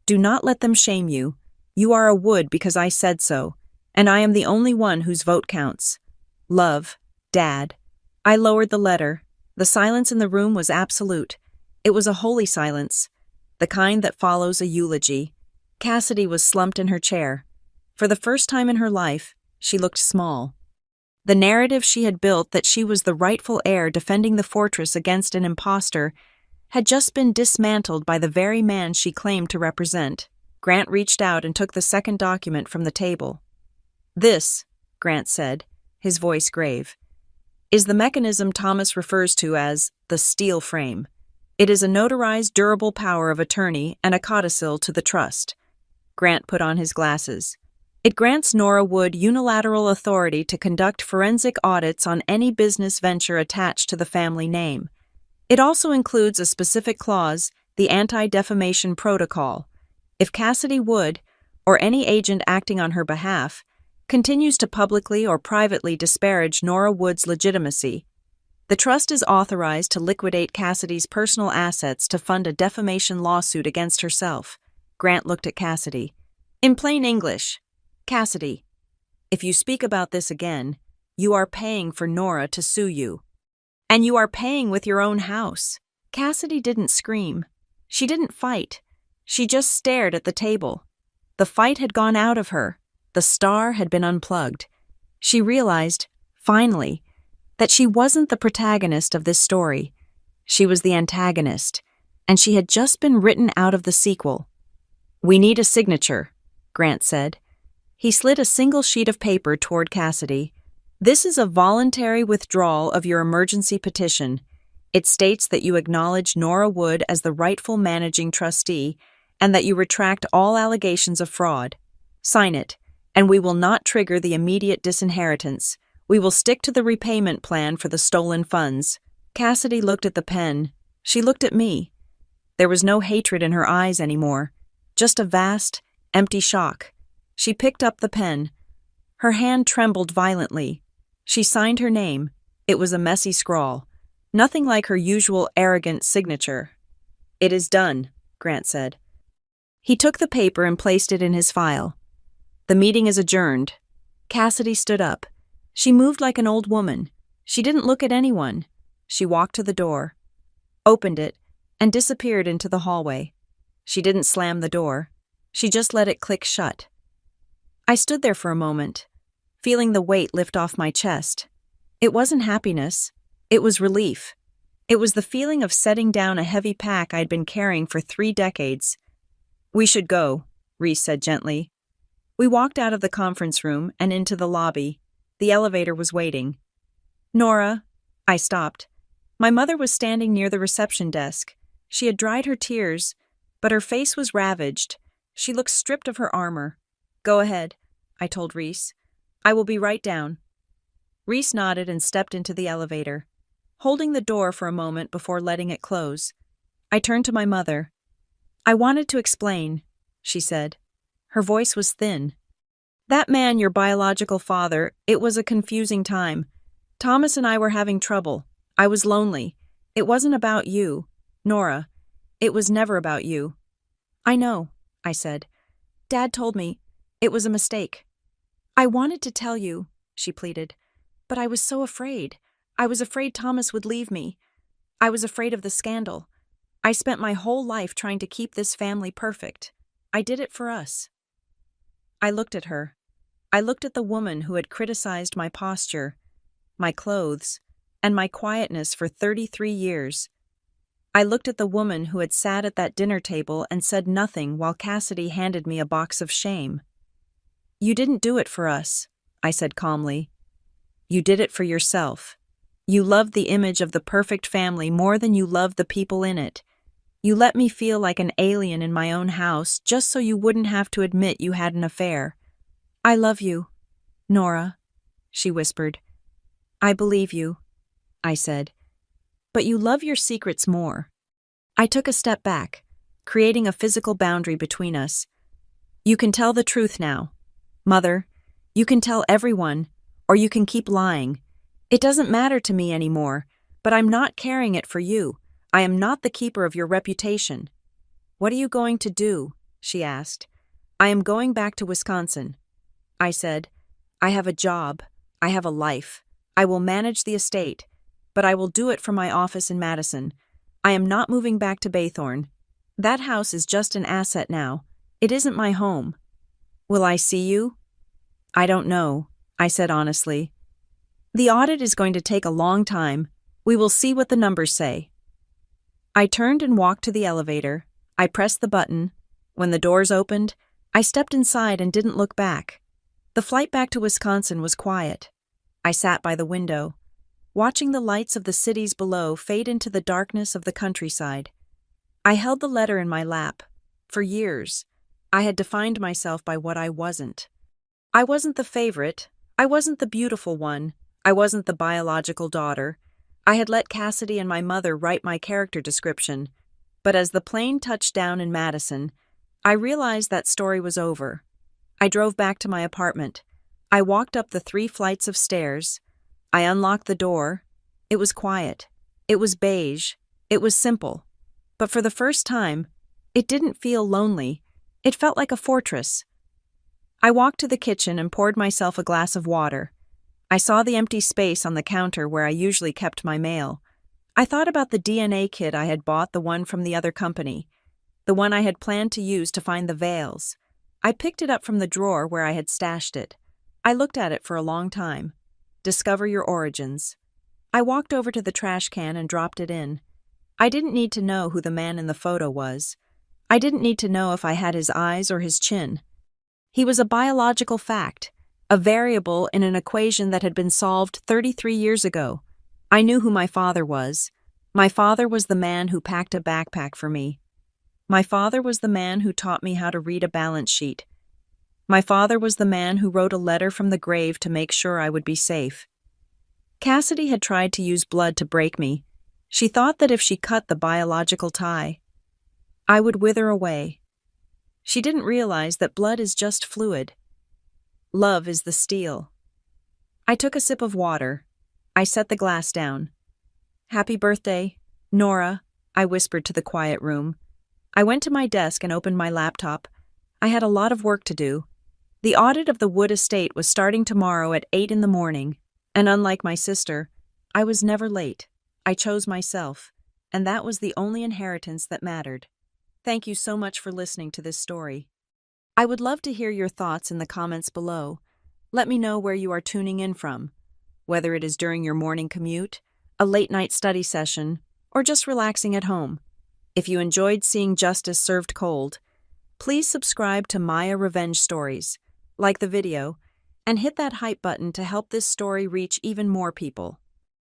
Do not let them shame you. You are a Wood because I said so, and I am the only one whose vote counts. Love, Dad. I lowered the letter. The silence in the room was absolute. It was a holy silence, the kind that follows a eulogy. Cassidy was slumped in her chair. For the first time in her life, she looked small. The narrative she had built that she was the rightful heir defending the fortress against an impostor had just been dismantled by the very man she claimed to represent. Grant reached out and took the second document from the table. "This," Grant said, his voice grave, "is the mechanism Thomas refers to as the steel frame. It is a notarized durable power of attorney and a codicil to the trust." Grant put on his glasses. "It grants Nora Wood unilateral authority to conduct forensic audits on any business venture attached to the family name. It also includes a specific clause, the Anti-Defamation Protocol. If Cassidy Wood, or any agent acting on her behalf, continues to publicly or privately disparage Nora Wood's legitimacy, the trust is authorized to liquidate Cassidy's personal assets to fund a defamation lawsuit against herself." Grant looked at Cassidy. "In plain English, Cassidy, if you speak about this again, you are paying for Nora to sue you. And you are paying with your own house." Cassidy didn't scream. She didn't fight. She just stared at the table. The fight had gone out of her. The star had been unplugged. She realized, finally, that she wasn't the protagonist of this story. She was the antagonist, and she had just been written out of the sequel. "We need a signature," Grant said. He slid a single sheet of paper toward Cassidy. "This is a voluntary withdrawal of your emergency petition. It states that you acknowledge Nora Wood as the rightful managing trustee and that you retract all allegations of fraud. Sign it, and we will not trigger the immediate disinheritance. We will stick to the repayment plan for the stolen funds." Cassidy looked at the pen. She looked at me. There was no hatred in her eyes anymore, just a vast, empty shock. She picked up the pen. Her hand trembled violently. She signed her name. It was a messy scrawl, nothing like her usual arrogant signature. "It is done," Grant said. He took the paper and placed it in his file. "The meeting is adjourned." Cassidy stood up. She moved like an old woman. She didn't look at anyone. She walked to the door, opened it, and disappeared into the hallway. She didn't slam the door. She just let it click shut. I stood there for a moment, feeling the weight lift off my chest. It wasn't happiness. It was relief. It was the feeling of setting down a heavy pack I'd been carrying for 3 decades. "We should go," Reese said gently. We walked out of the conference room and into the lobby. The elevator was waiting. "Nora," I stopped. My mother was standing near the reception desk. She had dried her tears, but her face was ravaged. She looked stripped of her armor. "Go ahead," I told Reese. "I will be right down." Reese nodded and stepped into the elevator, holding the door for a moment before letting it close. I turned to my mother. "I wanted to explain," she said. Her voice was thin. "That man, your biological father, it was a confusing time. Thomas and I were having trouble. I was lonely. It wasn't about you, Nora. It was never about you." "I know," I said. "Dad told me. It was a mistake." "I wanted to tell you," she pleaded, "but I was so afraid. I was afraid Thomas would leave me. I was afraid of the scandal. I spent my whole life trying to keep this family perfect. I did it for us." I looked at her. I looked at the woman who had criticized my posture, my clothes, and my quietness for 33 years. I looked at the woman who had sat at that dinner table and said nothing while Cassidy handed me a box of shame. "You didn't do it for us," I said calmly. "You did it for yourself." You loved the image of the perfect family more than you loved the people in it. You let me feel like an alien in my own house just so you wouldn't have to admit you had an affair. I love you, Nora, she whispered. I believe you, I said. But you love your secrets more. I took a step back, creating a physical boundary between us. You can tell the truth now. Mother, you can tell everyone, or you can keep lying. It doesn't matter to me anymore, but I'm not carrying it for you. I am not the keeper of your reputation. What are you going to do? She asked. I am going back to Wisconsin. I said, I have a job. I have a life. I will manage the estate, but I will do it from my office in Madison. I am not moving back to Baythorn. That house is just an asset now. It isn't my home. Will I see you? I don't know, I said honestly. The audit is going to take a long time. We will see what the numbers say. I turned and walked to the elevator. I pressed the button. When the doors opened, I stepped inside and didn't look back. The flight back to Wisconsin was quiet. I sat by the window, watching the lights of the cities below fade into the darkness of the countryside. I held the letter in my lap. For years, I had defined myself by what I wasn't. I wasn't the favorite. I wasn't the beautiful one. I wasn't the biological daughter. I had let Cassidy and my mother write my character description. But as the plane touched down in Madison, I realized that story was over. I drove back to my apartment. I walked up the 3 flights of stairs. I unlocked the door. It was quiet. It was beige. It was simple. But for the first time, it didn't feel lonely. It felt like a fortress. I walked to the kitchen and poured myself a glass of water. I saw the empty space on the counter where I usually kept my mail. I thought about the DNA kit I had bought, the one from the other company, the one I had planned to use to find the veils. I picked it up from the drawer where I had stashed it. I looked at it for a long time. Discover your origins. I walked over to the trash can and dropped it in. I didn't need to know who the man in the photo was. I didn't need to know if I had his eyes or his chin. He was a biological fact, a variable in an equation that had been solved 33 years ago. I knew who my father was. My father was the man who packed a backpack for me. My father was the man who taught me how to read a balance sheet. My father was the man who wrote a letter from the grave to make sure I would be safe. Cassidy had tried to use blood to break me. She thought that if she cut the biological tie, I would wither away. She didn't realize that blood is just fluid. Love is the steel. I took a sip of water. I set the glass down. Happy birthday, Nora, I whispered to the quiet room. I went to my desk and opened my laptop. I had a lot of work to do. The audit of the Wood estate was starting tomorrow at 8 in the morning, and unlike my sister, I was never late. I chose myself, and that was the only inheritance that mattered. Thank you so much for listening to this story. I would love to hear your thoughts in the comments below. Let me know where you are tuning in from, whether it is during your morning commute, a late-night study session, or just relaxing at home. If you enjoyed seeing justice served cold, please subscribe to Maya Revenge Stories, like the video, and hit that hype button to help this story reach even more people.